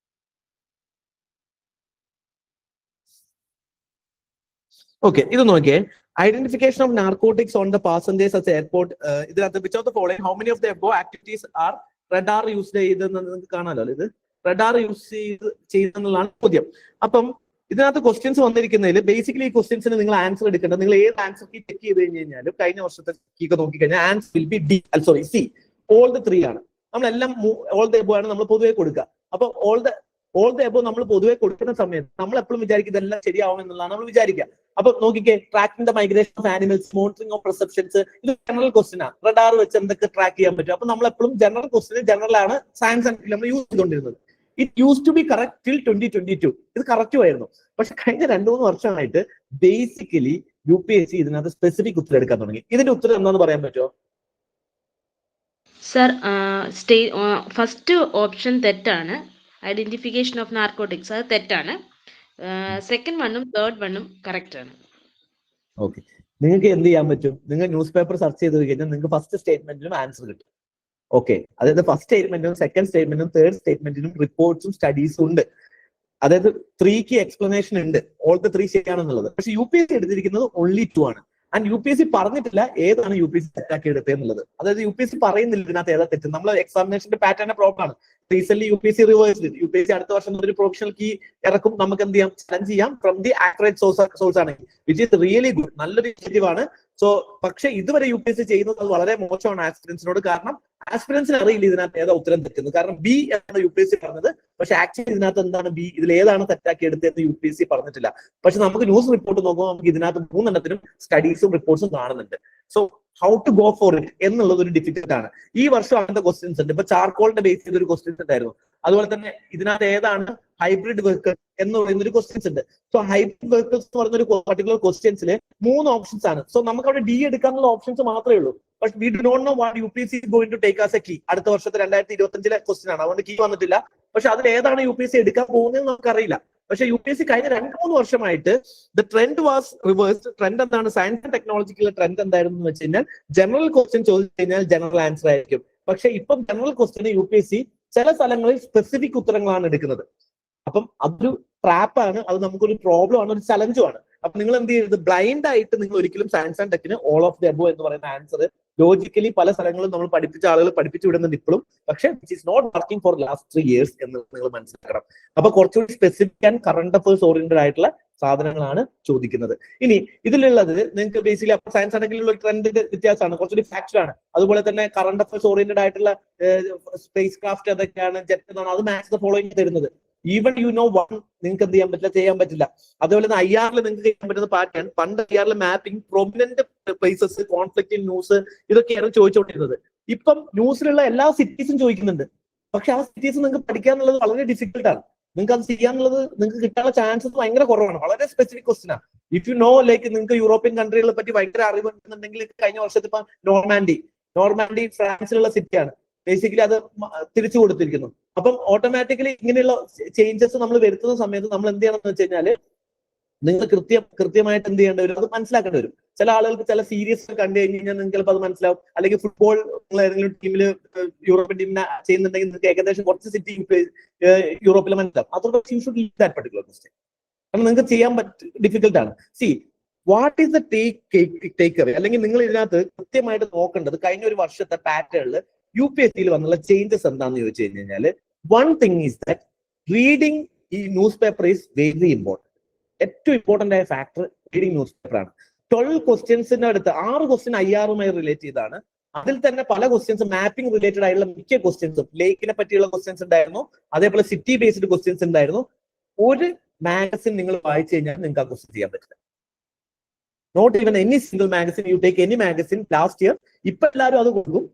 ഓക്കെ, ഇത് നോക്കിയേ. Identification of narcotics on the passengers at airport. ഇതിനകത്ത് which of the following how many of the above activities are radar use ചെയ്തെന്ന് നിങ്ങൾക്ക് കാണാമല്ലോ. ഇത് റഡാർ യൂസ് ചെയ്തെന്നുള്ളതാണ് ചോദ്യം. അപ്പം ഇതിനകത്ത് ക്വസ്റ്റ്യൻസ് വന്നിരിക്കുന്നതിൽ ബേസിക്കലി ഈ ക്വസ്റ്റ്യൻസിന് നിങ്ങൾ ആൻസർ എടുക്കേണ്ടത്, നിങ്ങൾ ഏത് ആൻസർ കീ ചെക്ക് ചെയ്ത് കഴിഞ്ഞാൽ കഴിഞ്ഞ വർഷത്തെ കീക്ക് നോക്കിക്കഴിഞ്ഞാൽ answer will be D, sorry C. All the 3 ആണ്. നമ്മളെല്ലാം ഓൾ ദ എബോ ആണ് നമ്മൾ പൊതുവെ കൊടുക്കുക. അപ്പൊ ഓൾ ദ എബോ നമ്മൾ പൊതുവെ കൊടുക്കുന്ന സമയത്ത് നമ്മൾ എപ്പോഴും വിചാരിക്കും ഇതെല്ലാം ശരിയാവും എന്നുള്ളതാണ് നമ്മൾ വിചാരിക്കുക. അപ്പൊ നോക്കിക്കേ, tracking the migration of animals, monitoring of perceptions, ഇത് ജനറൽ ക്വസ്റ്റ്യൻ ആണ്. റഡാർ വെച്ച് എന്തൊക്കെ ട്രാക്ക് ചെയ്യാൻ പറ്റും. അപ്പൊ നമ്മൾ എപ്പോഴും ജനറൽ ക്വസ്റ്റ്യൻ ജനറൽ ആണ് സയൻസ് ആൻഡ് നമ്മൾ യൂസ് ചെയ്തുകൊണ്ടിരുന്നത്. It used to be correct till 2022. ഇത് കറക്റ്റും ആയിരുന്നു. പക്ഷെ കഴിഞ്ഞ 2-3 വർഷമായിട്ട് ബേസിക്കലി UPSC ഇതിനകത്ത് സ്പെസിഫിക് ഉത്തരം എടുക്കാൻ തുടങ്ങി. ഇതിന്റെ ഉത്തരം എന്താണെന്ന് പറയാൻ പറ്റുമോ സർ? ഫസ്റ്റ് ഓപ്ഷൻ തെറ്റാണ്, ഐഡന്റിഫിക്കേഷൻ ഓഫ് നാർക്കോട്ടിക്സ്, അത് തെറ്റാണ്. സെക്കൻഡ് വണ്ണും തേർഡ് വണ്ണും കറക്റ്റ് ആണ്. ഓക്കെ, നിങ്ങൾക്ക് എന്ത് ചെയ്യാൻ പറ്റും, നിങ്ങൾ ന്യൂസ് പേപ്പർ സെർച്ച് ചെയ്ത് കഴിഞ്ഞാൽ നിങ്ങൾക്ക് ഫസ്റ്റ് സ്റ്റേറ്റ്മെന്റിനും ആൻസർ കിട്ടും. ഓക്കെ, അതായത് ഫസ്റ്റ് സ്റ്റേറ്റ്മെന്റിനും സെക്കൻഡ് സ്റ്റേറ്റ്മെന്റിനും തേർഡ് സ്റ്റേറ്റ്മെന്റിനും റിപ്പോർട്ട്സും സ്റ്റഡീസും ഉണ്ട്. അതായത് 3 എക്സ്പ്ലനേഷൻ ഉണ്ട്, ഓൾ ദ 3 ശരിയാണെന്നുള്ളത്. പക്ഷെ UPSC എടുത്തിരിക്കുന്നത് ഓൺലി 2 ആണ്. ആൻഡ് UPSC പറഞ്ഞിട്ടില്ല ഏതാണ് UPSC തെറ്റാക്കി എടുത്തതെന്നുള്ളത്. അതായത് UPSC പറയുന്നില്ല ഇതിനകത്ത് ഏതാ തെറ്റ്. നമ്മൾ എക്സാമിനേഷന്റെ പാറ്റേണിന്റെ പ്രോബ്ലം ആണ്. Recent UPSC reverse. UPSC അടുത്ത വർഷം ഒരു പ്രൊഫഷണൽ കീ ഇറക്കും. നമുക്ക് എന്ത് ചെയ്യാം, ചലഞ്ച് ചെയ്യാം ഫ്രം ദി ആക്യുറേറ്റ് സോഴ്സ് ആണെങ്കിൽ, വിച്ച് ഈസ് റിയലി ഗുഡ്, നല്ലൊരു ഇനിഷ്യേറ്റീവ് ആണ്. സോ പക്ഷെ ഇതുവരെ UPSC ചെയ്യുന്നത് അത് വളരെ മോശമാണ് ആസ്പിരൻസിനോട്. കാരണം ആസ്പിരൻസിന് അറിയില്ല ഇതിനകത്ത് ഏതാ ഉത്തരം തെറ്റുന്നത്. കാരണം B ആണ് UPSC പറഞ്ഞത്, പക്ഷെ ആക്ച്വലി ഇതിനകത്ത് എന്താണ് B, ഇതിൽ ഏതാണ് തെറ്റാക്കി എടുത്തതെന്ന് UPSC പറഞ്ഞിട്ടില്ല. പക്ഷെ നമുക്ക് ന്യൂസ് റിപ്പോർട്ട് നോക്കുമ്പോൾ നമുക്ക് ഇതിനകത്ത് 3 എണ്ണത്തിനും സ്റ്റഡീസും റിപ്പോർട്ട്സും കാണുന്നുണ്ട്. So how to go for it എന്നുള്ളത് ഒരു ഡിഫിക്കൽട്ട് ആണ്. ഈ വർഷം അങ്ങനത്തെ ക്വസ്റ്റ്യൻസ് ഉണ്ട്. ഇപ്പൊ ചാർക്കോളിന്റെ ബേസ് ചെയ്തൊരു ക്വസ്റ്റ്യൻസ് ഉണ്ടായിരുന്നു. അതുപോലെ തന്നെ ഇതിനകത്ത് ഏതാണ് ഹൈബ്രിഡ് വെഹിക്കിൾ എന്ന് പറയുന്ന ഒരു ക്വസ്റ്റ്യൻസ് ഉണ്ട്. സോ ഹൈബ്രിഡ് വെഹിക്കിൾസ് എന്ന് പറയുന്ന ഒരു പർട്ടിക്കുലർ ക്വസ്റ്റ്യൻസിൽ 3 ഓപ്ഷൻസ് ആണ്. സോ നമുക്ക് അവിടെ D എടുക്കാനുള്ള ഓപ്ഷൻസ് മാത്രമേ ഉള്ളൂ. But we do not know what UPSC is going to take as a key. അടുത്ത വർഷത്തെ 2025 ക്വസ്റ്റ്യൻ ആണ്, അതുകൊണ്ട് കീ വന്നിട്ടില്ല. പക്ഷെ അതിൽ ഏതാണ് UPSC എടുക്കാൻ പോകുന്നത് നമുക്കറിയില്ല. പക്ഷെ UPSC കഴിഞ്ഞ 2-3 വർഷമായിട്ട് the trend was reversed. Trend എന്താണ്, സയൻസ് ആൻഡ് ടെക്നോളജിക്കുള്ള ട്രെൻഡ് എന്തായിരുന്നു എന്ന് വെച്ച് കഴിഞ്ഞാൽ ജനറൽ ക്വസ്റ്റ്യൻ ചോദിച്ചു കഴിഞ്ഞാൽ ജനറൽ ആൻസർ ആയിരിക്കും. പക്ഷെ ഇപ്പം ജനറൽ ക്വസ്റ്റ്യന് UPSC ചില സ്ഥലങ്ങളിൽ സ്പെസിഫിക് ഉത്തരങ്ങളാണ് എടുക്കുന്നത്. അപ്പം അതൊരു ട്രാപ്പാണ്, അത് നമുക്കൊരു പ്രോബ്ലം ആണ്, ഒരു ചലഞ്ചും ആണ്. അപ്പൊ നിങ്ങൾ എന്ത് ചെയ്യരുത്, ബ്ലൈൻഡ് ആയിട്ട് നിങ്ങൾ ഒരിക്കലും സയൻസ് ആൻഡ് ടെക്കിന് ഓൾ ഓഫ് ദി എബോ എന്ന് പറയുന്ന ആൻസർ ലോജിക്കലി പല സ്ഥലങ്ങളും നമ്മൾ പഠിപ്പിച്ച ആളുകൾ പഠിപ്പിച്ചു വിടുന്നുണ്ട് ഇപ്പോഴും. പക്ഷെ which is not working for last 3 years എന്ന് നിങ്ങൾ മനസ്സിലാക്കണം. അപ്പൊ കുറച്ചുകൂടി specific and current affairs oriented ആയിട്ടുള്ള സാധനങ്ങളാണ് ചോദിക്കുന്നത്. ഇനി ഇതിലുള്ളത് നിങ്ങൾക്ക് ബേസിക്കലി അപ്പൊ സയൻസ് ആണെങ്കിലുള്ള ഒരു ട്രെൻഡിന്റെ വ്യത്യാസമാണ്, കുറച്ചുകൂടി ഫാക്ച്വൽ ആണ്. അതുപോലെ തന്നെ കറണ്ട് അഫേഴ്സ് ഓറിയന്റഡ് ആയിട്ടുള്ള സ്പേസ് ക്രാഫ്റ്റ് അതൊക്കെയാണ്, ജെറ്റ് എന്നാണ്, അത് മാച്ച് ദ ഫോളോയിങ് തരുന്നത്. ഈവൻ യു നോ വൺ നിങ്ങൾക്ക് എന്ത് ചെയ്യാൻ പറ്റില്ല. അതുപോലെ തന്നെ IR നിങ്ങൾക്ക് ചെയ്യാൻ പറ്റുന്ന പാറ്റേൺ, പണ്ട് IR mapping prominent places, conflict in news, ഇതൊക്കെയാണ് ചോദിച്ചുകൊണ്ടിരുന്നത്. ഇപ്പം ന്യൂസിലുള്ള എല്ലാ സിറ്റീസും ചോദിക്കുന്നുണ്ട്. പക്ഷെ ആ സിറ്റീസ് നിങ്ങൾക്ക് പഠിക്കുക എന്നുള്ളത് വളരെ ഡിഫിക്കൽട്ടാണ്. നിങ്ങൾക്ക് അത് ചെയ്യാനുള്ളത് നിങ്ങൾക്ക് കിട്ടാനുള്ള ചാൻസസ് ഭയങ്കര കുറവാണ്. വളരെ സ്പെസിഫിക് ക്വസ്റ്റ്യൻ ആണ്. ഇഫ് യു നോ ലൈക്ക് നിങ്ങൾക്ക് യൂറോപ്യൻ കൺട്രികളെ പറ്റി ഭയങ്കര അറിവുണ്ടെന്നുണ്ടെങ്കിൽ കഴിഞ്ഞ വർഷത്തെ ഇപ്പൊ നോർമാൻഡി ഫ്രാൻസിലുള്ള സിറ്റിയാണ്. ബേസിക്കലി അത് തിരിച്ചു കൊടുത്തിരിക്കുന്നു. അപ്പം ഓട്ടോമാറ്റിക്കലി ഇങ്ങനെയുള്ള ചേഞ്ചസ് നമ്മൾ വരുത്തുന്ന സമയത്ത് നമ്മൾ എന്ത് ചെയ്യണം എന്ന് വെച്ച് കഴിഞ്ഞാൽ നിങ്ങൾ കൃത്യമായിട്ട് എന്ത് ചെയ്യേണ്ടി വരും, അത് മനസ്സിലാക്കേണ്ടി വരും. ചില ആളുകൾക്ക് ചില സീരീസ് കണ്ടു കഴിഞ്ഞ് കഴിഞ്ഞാൽ നിങ്ങൾക്ക് ചിലപ്പോൾ അത് മനസ്സിലാവും. അല്ലെങ്കിൽ ഫുട്ബോൾ നിങ്ങൾ ഏതെങ്കിലും ടീമിൽ യൂറോപ്യൻ ടീമിനെ ചെയ്യുന്നുണ്ടെങ്കിൽ നിങ്ങൾക്ക് ഏകദേശം കുറച്ച് സിറ്റി യൂറോപ്പിൽ മനസ്സിലാവും. അതോടൊപ്പം you should leave that particular question. കാരണം നിങ്ങൾക്ക് ചെയ്യാൻ ഡിഫിക്കൽട്ട് ആണ്. See what is the take away, അല്ലെങ്കിൽ നിങ്ങൾ ഇതിനകത്ത് കൃത്യമായിട്ട് നോക്കേണ്ടത് കഴിഞ്ഞ ഒരു വർഷത്തെ പാറ്റേണിൽ UPSC വന്നുള്ള ചേഞ്ചസ് എന്താണെന്ന് ചോദിച്ചു കഴിഞ്ഞാൽ one thing is that reading ഈ newspaper is very important. ഏറ്റവും ഇമ്പോർട്ടന്റ് ആയ ഫാക്ടർ റീഡിങ് ന്യൂസ് പേപ്പർ ആണ്. 12 ക്വസ്റ്റ്യൻസിന്റെ അടുത്ത് 6 ക്വസ്റ്റ്യൻ IR റിലേറ്റ് ചെയ്താണ്. അതിൽ തന്നെ പല ക്വസ്റ്റ്യൻസ് മാപ്പിംഗ് റിലേറ്റഡ് ആയിട്ടുള്ള മിക്ക ക്വസ്റ്റ്യൻസും ലേക്കിനെ പറ്റിയുള്ള ക്വസ്റ്റ്യൻസ് ഉണ്ടായിരുന്നു. അതേപോലെ സിറ്റി ബേസ്ഡ് ക്വസ്റ്റ്യൻസ് ഉണ്ടായിരുന്നു. ഒരു മാഗസിൻ നിങ്ങൾ വായിച്ചു കഴിഞ്ഞാൽ നിങ്ങൾക്ക് ആ ക്വസ്റ്റ്യൻ ചെയ്യാൻ പറ്റില്ല. Not even any single magazine, you take any magazine last year. ഇപ്പൊ എല്ലാവരും അത് കൊടുക്കും.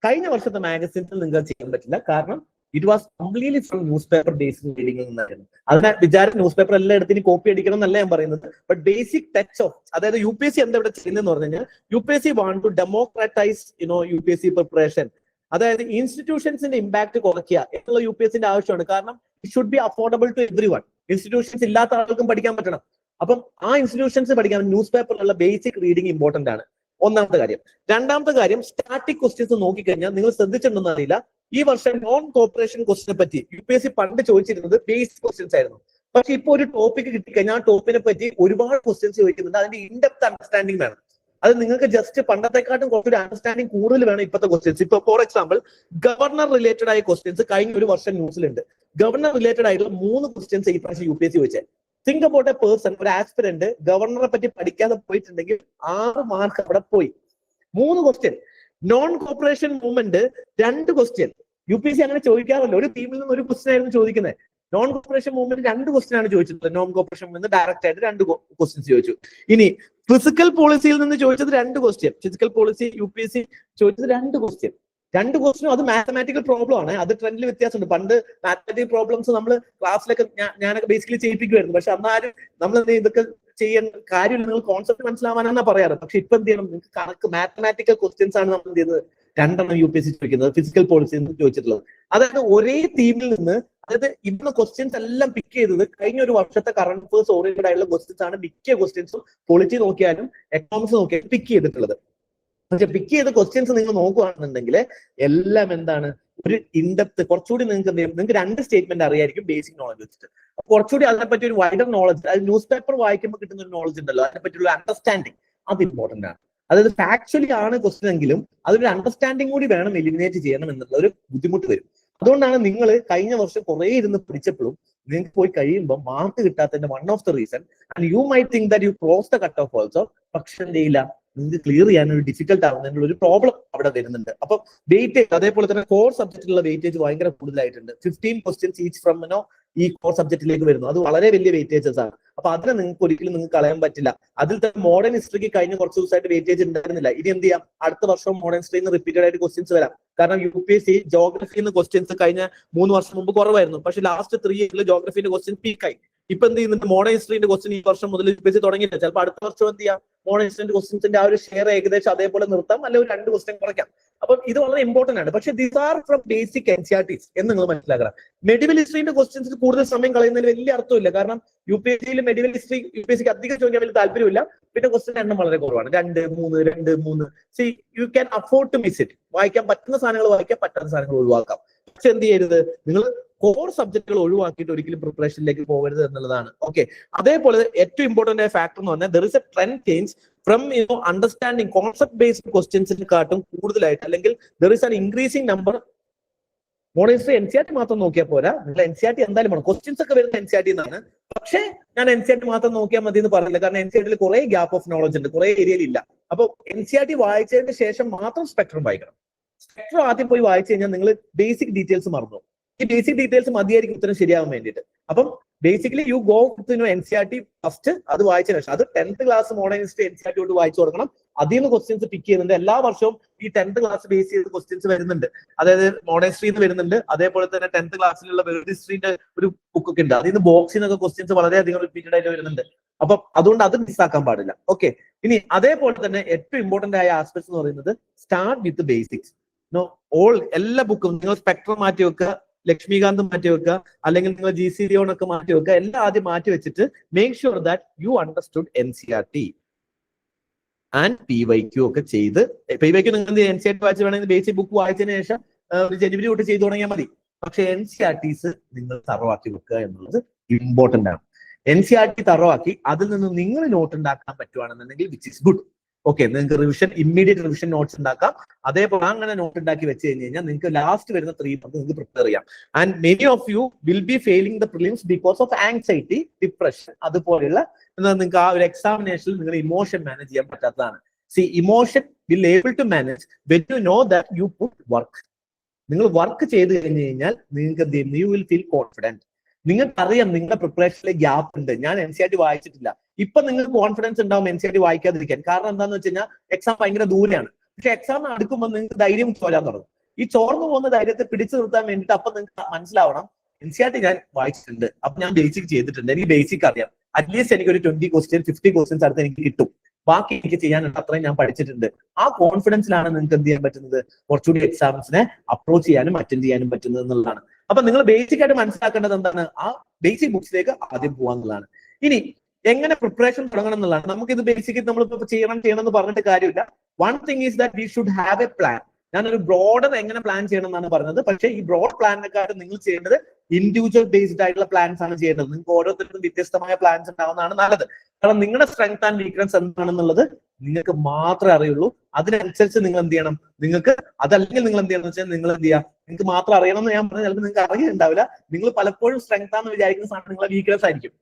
കഴിഞ്ഞ വർഷത്തെ മാഗസിൻസിൽ നിങ്ങൾക്ക് ചെയ്യാൻ പറ്റില്ല. കാരണം it was completely from news paper based reading എന്നായിരുന്നു. അതിനെ വിചാരം ന്യൂസ് പേപ്പർ എല്ലാം എടുത്തിന് കോപ്പി അടിക്കണം എന്നല്ല ഞാൻ പറയുന്നത്. ബട്ട് ബേസിക് ടച്ച് ഓഫ്, അതായത് UPSC എന്താ ഇവിടെ ചെയ്യുന്നതെന്ന് പറഞ്ഞു കഴിഞ്ഞാൽ UPSC want to democratise UPSC preparation. അതായത് ഇൻസ്റ്റിറ്റ്യൂഷൻസിന്റെ ഇമ്പാക്ട് കുറയ്ക്കുക എന്നുള്ള UPSCന്റെ ആവശ്യമാണ്. കാരണം it should be affordable to everyone. Institutions ഇല്ലാത്ത ആൾക്കും പഠിക്കാൻ പറ്റണം. അപ്പം ആ ഇൻസ്റ്റിറ്റ്യൂഷൻസ് പഠിക്കാൻ ന്യൂസ് പേപ്പറിലുള്ള ബേസിക് റീഡിംഗ് ഇമ്പോർട്ടന്റ് ആണ്. ഒന്നാമത്തെ കാര്യം. രണ്ടാമത്തെ കാര്യം, സ്റ്റാറ്റിക് ക്വസ്റ്റ്യൻസ് നോക്കിക്കഴിഞ്ഞാൽ നിങ്ങൾ ശ്രദ്ധിച്ചിട്ടുണ്ടെന്ന് അറിയില്ല, ഈ വർഷം നോൺ കോപ്പറേഷൻ ക്വസ്റ്റിനെ പറ്റി UPSC പണ്ട് ചോദിച്ചിരുന്നത് ബേസിക് ക്വസ്റ്റ്യൻസ് ആയിരുന്നു. പക്ഷെ ഇപ്പൊ ഒരു ടോപ്പിക് കിട്ടിക്കഴിഞ്ഞാൽ ആ ടോപ്പിനെ പറ്റി ഒരുപാട് ക്വസ്റ്റ്യൻസ് ചോദിക്കുന്നുണ്ട്. അതിന്റെ ഇൻഡെപ്ത് അണ്ടർസ്റ്റാൻഡിംഗ് വേണം. അത് നിങ്ങൾക്ക് ജസ്റ്റ് പണ്ടത്തെക്കാട്ടും കുറച്ചൊരു അണ്ടർസ്റ്റാൻഡിംഗ് കൂടുതൽ വേണം ഇപ്പോഴത്തെ ക്വസ്റ്റ്യൻസ്. ഇപ്പൊ ഫോർ എക്സാമ്പിൾ ഗവർണർ റിലേറ്റഡ് ആയ ക്വസ്റ്റ്യൻസ് കഴിഞ്ഞ ഒരു വർഷം ന്യൂസിലുണ്ട്. ഗവർണർ റിലേറ്റഡ് ആയിട്ടുള്ള 3 ക്വസ്റ്റ്യൻസ് ഈ പ്രാവശ്യം UPSC ചോദിച്ചത്. തിങ്ക് അബൌട്ട് എ പേഴ്സൺ, ഒരു ആസ്പിരന്റ് ഗവർണറെ പറ്റി പഠിക്കാതെ പോയിട്ടുണ്ടെങ്കിൽ 6 മാർക്ക് അവിടെ പോയി. 3 question. Non corporation movement 2 question. UPSC അങ്ങനെ ചോദിക്കാറില്ല. ഒരു ടീമിൽ നിന്ന് ഒരു ക്വസ്റ്റ്യൻ ആയിരുന്നു ചോദിക്കുന്നത്. നോൺ കോപ്പറേഷൻ മൂവ്മെന്റ് 2 ക്വസ്റ്റ്യൻ ആണ് ചോദിച്ചത്. നോൺ കോപ്പറേഷൻ മൂവ്മെന്റ് ഡയറക്റ്റ് ആയിട്ട് 2 ക്വസ്റ്റ്യൻസ് ചോദിച്ചു. ഇനി ഫിസിക്കൽ പോളിസിയിൽ നിന്ന് ചോദിച്ചത് 2 ക്വസ്റ്റ്യൻ. ഫിസിക്കൽ പോളിസി UPSC ചോദിച്ചത് 2 ക്വസ്റ്റ്യൻ. 2 ക്വസ്റ്റ്യനും അത് മാത്തമാറ്റിക്കൽ പ്രോബ്ലം ആണ്. അത് ട്രെൻഡിൽ വ്യത്യാസമുണ്ട്. പണ്ട് മാത്തമാറ്റിക്കൽ പ്രോബ്ലംസ് നമ്മൾ ക്ലാസ്സിലൊക്കെ ഞാനൊക്കെ ബേസിക്കലി ചെയ്യിപ്പിക്കുമായിരുന്നു. പക്ഷെ അന്നാരും നമ്മൾ ഇതൊക്കെ ചെയ്യാൻ കാര്യം നിങ്ങൾ കോൺസെപ്റ്റ് മനസ്സിലാവാനാണ് പറയാറ്. പക്ഷെ ഇപ്പൊ എന്ത് ചെയ്യണം, നിങ്ങൾക്ക് കണക്ക് മാത്തമാറ്റിക്കൽ ക്വസ്റ്റ്യൻസ് ആണ് നമ്മൾ എന്ത് ചെയ്യുന്നത് 2 UPSC ചോദിക്കുന്നത്, ഫിസിക്കൽ പോളിസി ചോദിച്ചിട്ടുള്ളത്. അതായത് ഒരേ ടീമിൽ നിന്ന്, അതായത് ഇവിടുന്ന് ക്വസ്റ്റ്യൻസ് എല്ലാം പിക്ക് ചെയ്തത് കഴിഞ്ഞ ഒരു വർഷത്തെ കറണ്ട് അഫയേഴ്സ് ഓറിയന്റഡ് ആയിട്ടുള്ള ക്വസ്റ്റ്യൻസ് ആണ്. മിക്ക ക്വസ്റ്റ്യൻസും പൊളിറ്റി നോക്കിയാലും എക്കണോമിക്സ് നോക്കിയാലും പിക്ക് ചെയ്തിട്ടുള്ളത്. പക്ഷെ പിക്ക് ചെയ്ത ക്വസ്റ്റ്യൻസ് നിങ്ങൾ നോക്കുകയാണെന്നുണ്ടെങ്കിൽ എല്ലാം എന്താണ്, ഒരു ഇൻഡെപ്ത് കുറച്ചുകൂടി നിങ്ങൾക്ക് എന്ത് ചെയ്യും, നിങ്ങൾക്ക് 2 സ്റ്റേറ്റ്മെന്റ് അറിയായിരിക്കും ബേസിക് നോളജ് വെച്ചിട്ട്. കുറച്ചുകൂടി അതിനെപ്പറ്റി ഒരു വൈഡർ നോളജ്, അത് ന്യൂസ് പേപ്പർ വായിക്കുമ്പോൾ കിട്ടുന്ന ഒരു നോളജ് ഉണ്ടല്ലോ, അതിനെപ്പറ്റിയുള്ള അണ്ടർസ്റ്റാൻഡിങ്, അത് ഇമ്പോർട്ടന്റ് ആണ്. അതായത് ഫാക്ച്വലി ആണ് ക്വസ്റ്റ്യൻ എങ്കിലും അതൊരു അണ്ടർസ്റ്റാൻഡിങ് കൂടി വേണം എലിമിനേറ്റ് ചെയ്യണം എന്നുള്ള ഒരു ബുദ്ധിമുട്ട് വരും. അതുകൊണ്ടാണ് നിങ്ങൾ കഴിഞ്ഞ വർഷം കുറെ ഇരുന്ന് പഠിച്ചപ്പോഴും നിങ്ങൾക്ക് പോയി കഴിയുമ്പോൾ മാർക്ക് കിട്ടാത്തതിന്റെ one of the reason. And you may think that you cross the cut off also. പക്ഷെ എന്ത് ചെയ്യില്ല, നിങ്ങൾക്ക് ക്ലിയർ ചെയ്യാൻ ഒരു ഡിഫിക്കൽട്ട് ആവുന്നതിനുള്ള ഒരു പ്രോബ്ലം അവിടെ വരുന്നുണ്ട്. അപ്പൊ വെയിറ്റേജ്, അതേപോലെ തന്നെ കോർ സബ്ജക്റ്റിലുള്ള വെയിറ്റേജ് ഭയങ്കര കൂടുതലായിട്ടുണ്ട്. 15 ക്വസ്റ്റ്യൻസ് ഈച്ച് ഫ്രം ഈ കോർ സബ്ജക്റ്റിലേക്ക് വരുന്നു. അത് വളരെ വലിയ വെയിറ്റേജസ് ആണ്. അപ്പൊ അതിനെ നിങ്ങൾക്ക് ഒരിക്കലും നിങ്ങൾക്ക് കളയാൻ പറ്റില്ല. അതിൽ തന്നെ മോഡേൺ ഹിസ്റ്ററിക്ക് കഴിഞ്ഞ കുറച്ച് ദിവസമായിട്ട് വെയിറ്റേജ് ഉണ്ടായിരുന്നില്ല. ഇനി എന്ത് ചെയ്യാം, അടുത്ത വർഷം മോഡേൺ ഹിസ്റ്ററിയിൽ നിന്ന് റിപ്പീറ്റഡ് ആയിട്ട് ക്വസ്റ്റ്യൻസ് വരാം. കാരണം UPSC ജോഗ്രഫിയിൽ നിന്ന് ക്വസ്റ്റ്യൻസ് കഴിഞ്ഞ 3 വർഷം മുമ്പ് കുറവായിരുന്നു. പക്ഷെ ലാസ്റ്റ് 3 ഇയറിൽ ജോഗ്രഫിന്റെ ക്വസ്റ്റ്യൻ പീക്കായി. ഇപ്പൊ എന്ത് ചെയ്യുന്നുണ്ട്, മോഡേൺ ഹിസ്റ്ററിന്റെ ക്വസ്റ്റ്യൻ ഈ വർഷം മുതൽ UPSC തുടങ്ങിയില്ല. ചിലപ്പോൾ അടുത്ത വർഷം എന്ത് ചെയ്യാം, മോഡേൺ ഹിസ്റ്ററിന്റെ ക്വസ്റ്റ്യൻസിന്റെ ആ ഒരു ഷെയർ ഏകദേശം അതേപോലെ നിർത്താം, അല്ലെങ്കിൽ ഒരു 2 ക്വസ്റ്റ്യൻ കുറയ്ക്കാം. അപ്പം ഇത് വളരെ ഇമ്പോർട്ടന്റ് ആണ്. പക്ഷെ these are from basic NCERTs എന്ന് നിങ്ങൾ മനസ്സിലാക്കണം. മെഡിവൽ ഹിസ്റ്ററിന്റെ ക്വസ്റ്റ്യൻസിൽ കൂടുതൽ സമയം കളയുന്നതിൽ വലിയ അർത്ഥമില്ല. കാരണം UPSCയിൽ മെഡിവൽ ഹിസ്റ്ററി UPSCക്ക് അധികം ചോദിക്കാൻ വലിയ താല്പര്യമില്ല. പിന്നെ ക്വസ്റ്റ്യൻ എണ്ണം വളരെ കുറവാണ്, 2, 3. See you can afford to miss it. വായിക്കാൻ പറ്റുന്ന സാധനങ്ങൾ വായിക്കാം, പറ്റാത്ത സാധനങ്ങൾ ഒഴിവാക്കാം. പക്ഷെ എന്ത് ചെയ്യരുത്, നിങ്ങൾ കോർ സബ്ജക്റ്റുകൾ ഒഴിവാക്കിയിട്ട് ഒരിക്കലും പ്രിപ്പറേഷനിലേക്ക് പോകരുത് എന്നുള്ളതാണ്. ഓക്കെ, അതേപോലെ ഏറ്റവും ഇമ്പോർട്ടന്റ് ആയ ഫാക്ടർ എന്ന് പറഞ്ഞാൽ there is a trend change from understanding concept based ക്വസ്റ്റ്യൻസിനെക്കാട്ടും കൂടുതലായിട്ട്, അല്ലെങ്കിൽ there is an increasing number. Modern history NCERT മാത്രം നോക്കിയാൽ പോരാ, നിങ്ങൾ NCERT എന്തായാലും വേണം. ക്വസ്റ്റ്യൻസ് ഒക്കെ വരുന്നത് NCERT എന്നാണ്. പക്ഷേ ഞാൻ NCERT മാത്രം നോക്കിയാൽ മതി എന്ന് പറഞ്ഞില്ല. കാരണം NCERTയിൽ കുറെ ഗ്യാപ്പ് ഓഫ് നോളജ് ഉണ്ട്, കുറെ ഏരിയയിൽ ഇല്ല. അപ്പൊ NCERT വായിച്ചതിന് ശേഷം മാത്രം സ്പെക്ട്രം വായിക്കണം. സ്പെക്ട്രം ആദ്യം പോയി വായിച്ചു കഴിഞ്ഞാൽ നിങ്ങൾ ബേസിക് ഡീറ്റെയിൽസ് മറന്നു. ഈ ബേസിക് ഡീറ്റെയിൽസ് മതിയായിരിക്കും ഉത്തരം ശരിയാവാൻ വേണ്ടിയിട്ട്. അപ്പം basically you go NCERT first, അത് വായിച്ചതിന് ശേഷം അത് 10th class modern history NCERT കൊണ്ട് വായിച്ചു കൊടുക്കണം. അതിൽ നിന്ന് ക്വസ്റ്റ്യൻസ് പിക്ക് ചെയ്യുന്നുണ്ട്. എല്ലാ വർഷവും ഈ 10th ക്ലാസ് ബേസ് ചെയ്ത് ക്വസ്റ്റ്യൻസ് വരുന്നുണ്ട്. അതായത് മോഡേൺ ഹിസ്റ്ററിന്ന് വരുന്നുണ്ട്, അതേപോലെ തന്നെ 10th ക്ലാസ്സിലുള്ള വേൾഡ് ഹിസ്റ്ററിന്റെ ഒരു ബുക്കൊക്കെ ഉണ്ട്. അതിൽ നിന്ന് ബോക്സിൽ നിന്നൊക്കെ ക്വസ്റ്റ്യൻസ് വളരെയധികം റിപ്പീറ്റഡ് ആയിട്ട് വരുന്നുണ്ട്. അപ്പം അതുകൊണ്ട് അത് മിസ്സാക്കാൻ പാടില്ല. ഓക്കെ, ഇനി അതേപോലെ തന്നെ ഏറ്റവും ഇമ്പോർട്ടന്റ് ആയ ആസ്പെക്ട്സ് എന്ന് പറയുന്നത് സ്റ്റാർട്ട് വിത്ത് ബേസിക്സ്. എല്ലാ ബുക്കും നിങ്ങൾ സ്പെക്ട്രം മാറ്റി വെക്കുക, ലക്ഷ്മികാന്ത് മാറ്റി വെക്കുക, അല്ലെങ്കിൽ നിങ്ങൾ GC Leon ഒക്കെ മാറ്റി വെക്കുക. എല്ലാം ആദ്യം മാറ്റി വെച്ചിട്ട് make sure that you understood NCERT and PYQ ഒക്കെ ചെയ്ത്, PYQ നിങ്ങൾ NCERT വായിച്ച് വേണമെങ്കിൽ ബേസിക് ബുക്ക് വായിച്ചതിന് ശേഷം ഒരു ജനുവരി തൊട്ട് ചെയ്തു തുടങ്ങിയാൽ മതി. പക്ഷെ NCERTs നിങ്ങൾ തറവാക്കി വെക്കുക എന്നുള്ളത് ഇമ്പോർട്ടന്റ് ആണ്. NCERT തറവാക്കി അതിൽ നിന്ന് നിങ്ങൾ നോട്ട് ഉണ്ടാക്കാൻ പറ്റുവാണെന്നുണ്ടെങ്കിൽ വിച്ച് ഇസ് ഗുഡ്. ഓക്കെ, നിങ്ങൾക്ക് ഇമ്മീഡിയറ്റ് റിവിഷൻ നോട്ട്സ് ഉണ്ടാക്കാം. അതേപോലെ അങ്ങനെ നോട്ട് ഉണ്ടാക്കി വെച്ച് കഴിഞ്ഞ് കഴിഞ്ഞാൽ നിങ്ങൾക്ക് ലാസ്റ്റ് വരുന്ന 3 months നിങ്ങൾക്ക് പ്രിപ്പയർ ചെയ്യാം. And many of U will B failing the prelims because of anxiety, depression, അതുപോലെയുള്ള നിങ്ങൾക്ക് ആ ഒരു എക്സാമിനേഷനിൽ നിങ്ങൾ ഇമോഷൻ മാനേജ് ചെയ്യാൻ പറ്റാത്തതാണ്. See, emotion will able to manage when you know that you put work. നിങ്ങൾ വർക്ക് ചെയ്ത് കഴിഞ്ഞ് കഴിഞ്ഞാൽ നിങ്ങൾക്ക് എന്ത് ചെയ്യും? You will feel confident. നിങ്ങൾക്കറിയാം നിങ്ങളുടെ പ്രിപ്പറേഷനിലെ ഗ്യാപ്പ് ഉണ്ട്. ഞാൻ NCERT വായിച്ചിട്ടില്ല. ഇപ്പൊ നിങ്ങൾക്ക് കോൺഫിഡൻസ് ഉണ്ടാവും NCERT വായിക്കാതിരിക്കാൻ. കാരണം എന്താന്ന് വെച്ച് കഴിഞ്ഞാൽ എക്സാം ഭയങ്കര ദൂരെയാണ്. പക്ഷെ എക്സാം അടുക്കുമ്പോൾ നിങ്ങൾക്ക് ധൈര്യം ചോരാൻ തുടങ്ങും. ഈ ചോർന്നു പോകുന്ന ധൈര്യത്തെ പിടിച്ചു നിർത്താൻ വേണ്ടിയിട്ട് അപ്പൊ നിങ്ങൾക്ക് മനസ്സിലാവണം NCERT ഞാൻ വായിച്ചിട്ടുണ്ട്, അപ്പൊ ഞാൻ ബേസിക് ചെയ്തിട്ടുണ്ട്, എനിക്ക് ബേസിക് അറിയാം. അറ്റ്ലീസ്റ്റ് എനിക്ക് ഒരു 20 questions 50 questions അടുത്ത് എനിക്ക് കിട്ടും. ബാക്കി എനിക്ക് ചെയ്യാനുണ്ട്, അത്രയും ഞാൻ പഠിച്ചിട്ടുണ്ട്. ആ കോൺഫിഡൻസിലാണ് നിങ്ങൾക്ക് എന്ത് ചെയ്യാൻ പറ്റുന്നത്? കുറച്ചുകൂടി എക്സാംസിനെ അപ്രോച്ച് ചെയ്യാനും അറ്റൻഡ് ചെയ്യാനും പറ്റുന്നത് എന്നുള്ളതാണ്. അപ്പൊ നിങ്ങൾ ബേസിക് ആയിട്ട് മനസ്സിലാക്കേണ്ടത് എന്താണ്? ആ ബേസിക് ബുക്സിലേക്ക് ആദ്യം പോകാന്നുള്ളതാണ്. ഇനി എങ്ങനെ പ്രിപ്പറേഷൻ തുടങ്ങണം എന്നുള്ളതാണ്. നമുക്കിത് ബേസിക് നമ്മളിപ്പോ ചെയ്യണം എന്ന് പറഞ്ഞിട്ട് കാര്യമില്ല. One thing is that we should have A plan. ഞാനൊരു ബ്രോഡർ എങ്ങനെ പ്ലാൻ ചെയ്യണം എന്നാണ് പറഞ്ഞത്. പക്ഷേ ഈ ബ്രോഡ് പ്ലാനിനെക്കാട്ടും നിങ്ങൾ ചെയ്യേണ്ടത് ഇൻഡിവിജ്വൽ ബേസ്ഡ് ആയിട്ടുള്ള പ്ലാൻസ് ആണ് ചെയ്യേണ്ടത്. നിങ്ങൾക്ക് ഓരോരുത്തർക്കും വ്യത്യസ്തമായ പ്ലാൻസ് ഉണ്ടാവുന്നതാണ് നല്ലത്. കാരണം നിങ്ങളുടെ സ്ട്രെങ്ത് ആൻഡ് വീക്ക്നസ് എന്താണെന്നുള്ളത് നിങ്ങൾക്ക് മാത്രമേ അറിയുള്ളൂ. അതിനനുസരിച്ച് നിങ്ങൾ എന്ത് ചെയ്യണം? നിങ്ങൾക്ക് അതല്ലെങ്കിൽ നിങ്ങൾ എന്ത് ചെയ്യണം വെച്ചാൽ നിങ്ങൾ എന്ത് ചെയ്യുക? നിങ്ങൾക്ക് മാത്രം അറിയണം എന്ന് ഞാൻ പറഞ്ഞാൽ ചിലപ്പോൾ നിങ്ങൾക്ക് അറിയുന്നുണ്ടാവില്ല. നിങ്ങൾ പലപ്പോഴും സ്ട്രെങ്ത് ആണെന്ന് വിചാരിക്കുന്ന സാധനം നിങ്ങളെ വീക്ക്നസ് ആയിരിക്കും.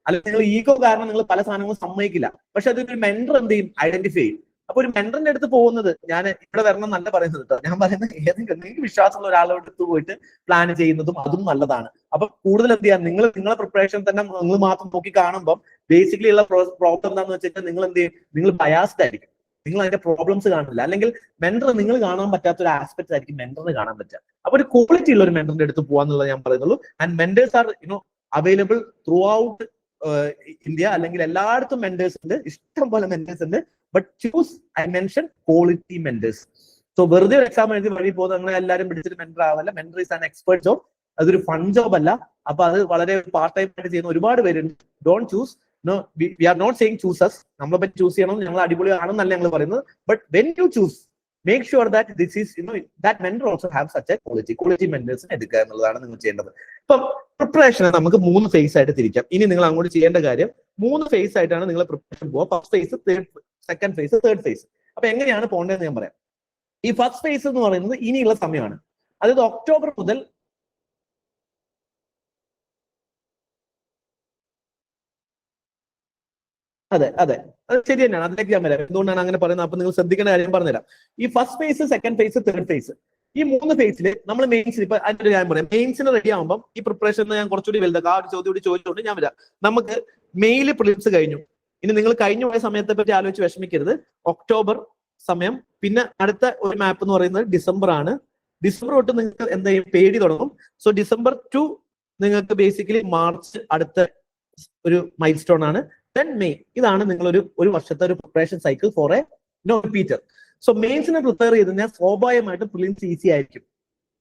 അല്ലെങ്കിൽ നിങ്ങൾ ഈഗോ കാരണം നിങ്ങൾ പല സാധനങ്ങളും സമ്മതിക്കില്ല. പക്ഷെ അതൊരു മെന്റർ എന്ത് ചെയ്യും? ഐഡന്റിഫൈ ചെയ്യും. അപ്പൊ ഒരു മെന്ററിന്റെ അടുത്ത് പോകുന്നത്, ഞാൻ ഇവിടെ വരണം നല്ല പറയുന്നത് കേട്ടോ, ഞാൻ പറയുന്നത് ഏതെങ്കിലും നിങ്ങൾക്ക് വിശ്വാസമുള്ള ഒരാളോട് അടുത്ത് പോയിട്ട് പ്ലാൻ ചെയ്യുന്നതും അതും നല്ലതാണ്. അപ്പൊ കൂടുതൽ എന്ത് ചെയ്യാം? നിങ്ങളെ പ്രിപ്പറേഷൻ തന്നെ നിങ്ങൾ മാത്രം നോക്കി കാണുമ്പോൾ ബേസിക്കലി ഉള്ള പ്രോബ്ലം എന്താണെന്ന് വെച്ചിട്ട് നിങ്ങൾ എന്ത് ചെയ്യും? നിങ്ങൾ ബയാസ്ഡ് ആയിരിക്കും. നിങ്ങൾ അതിന്റെ പ്രോബ്ലംസ് കാണില്ല. അല്ലെങ്കിൽ മെന്റർ നിങ്ങൾ കാണാൻ പറ്റാത്ത ഒരു ആസ്പെക്ട് ആയിരിക്കും മെന്ററിന് കാണാൻ പറ്റുക. അപ്പൊ ഒരു ക്വാളിറ്റി ഉള്ള ഒരു മെന്ററിന്റെ അടുത്ത് പോകാന്നുള്ളത് ഞാൻ പറയുന്നുള്ളൂ. And mentors are available throughout India. അല്ലെങ്കിൽ എല്ലായിടത്തും മെന്റേഴ്സ് ഉണ്ട്, ഇഷ്ടം പോലെ മെന്റേഴ്സ് ഉണ്ട്. But choose, I mention, quality mentors. So വെറുതെ ഒരു എക്സാം എഴുതി വഴി പോകുന്നത് അങ്ങനെ എല്ലാവരും പിടിച്ചിട്ട് മെന്റർ ആവല്ല. Mentor is an expert job. അതൊരു ഫൺ ജോബ് അല്ല. അപ്പൊ അത് വളരെ പാർട്ട് ടൈം ആയിട്ട് ചെയ്യുന്ന ഒരുപാട് പേരുണ്ട്. Don't choose. We are not saying choose us. നമ്മളെ പറ്റി ചൂസ് ചെയ്യണം, ഞങ്ങൾ അടിപൊളിയാണെന്നല്ല ഞങ്ങൾ പറയുന്നത്. But when you choose, make sure that this is that mentor also have such a quality mentors എടുക്കുക എന്നുള്ളതാണ് നിങ്ങൾ ചെയ്യേണ്ടത്. ഇപ്പം പ്രിപ്പറേഷനെ നമുക്ക് 3 ഫേസ് ആയിട്ട് തിരിക്കാം. ഇനി നിങ്ങൾ അങ്ങോട്ട് ചെയ്യേണ്ട കാര്യം 3 ഫേസ് ആയിട്ടാണ് നിങ്ങൾ പ്രിപ്പറേഷൻ പോവുക. First phase, second phase, third phase. അപ്പൊ എങ്ങനെയാണ് പോകേണ്ടതെന്ന് ഞാൻ പറയാം. ഈ ഫസ്റ്റ് ഫേസ് എന്ന് പറയുന്നത് ഇനിയുള്ള സമയമാണ്. അതായത് ഒക്ടോബർ മുതൽ അതെ അത് ശരി തന്നെയാണ്. അതിലേക്ക് ഞാൻ വരാം. എന്തുകൊണ്ടാണ് അങ്ങനെ പറയുന്നത്? അപ്പൊ നിങ്ങൾ ശ്രദ്ധിക്കേണ്ട കാര്യം പറഞ്ഞുതരാം. ഈ first phase, second phase, third phase, ഈ 3 ഫേസിൽ നമ്മൾ മെയിൻസിൽ ഇപ്പൊ അതിന്റെ ഞാൻ പറയാം. മെയിൻസിന് റെഡി ആകുമ്പോൾ ഈ പ്രിപ്പറേഷൻ ഞാൻ കുറച്ചുകൂടി വലുതാക്കാം. ആ ഒരു ചോദ്യം കൂടി ചോദിച്ചുകൊണ്ട് ഞാൻ വരാം. നമുക്ക് മെയില് പ്രിലിംസ് കഴിഞ്ഞു. ഇനി നിങ്ങൾ കഴിഞ്ഞു പോയ സമയത്തെ പറ്റി ആലോചിച്ച് വിഷമിക്കരുത്. ഒക്ടോബർ സമയം, പിന്നെ അടുത്ത ഒരു മാപ്പ് എന്ന് പറയുന്നത് ഡിസംബർ ആണ്. ഡിസംബർ തൊട്ട് നിങ്ങൾക്ക് എന്താ പേടി തുടങ്ങും. സോ ഡിസംബർ ടു നിങ്ങൾക്ക് ബേസിക്കലി മാർച്ച് അടുത്ത ഒരു മൈൽ സ്റ്റോൺ ആണ്. Then May. ഇതാണ് നിങ്ങൾ ഒരു വർഷത്തെ ഒരു preparation cycle for a repeater. So മെയിൻസിനെ പ്രിപ്പയർ ചെയ്ത് കഴിഞ്ഞാൽ സ്വാഭാവികമായിട്ടും പ്രിലിംസ് ഈസി ആയിരിക്കും.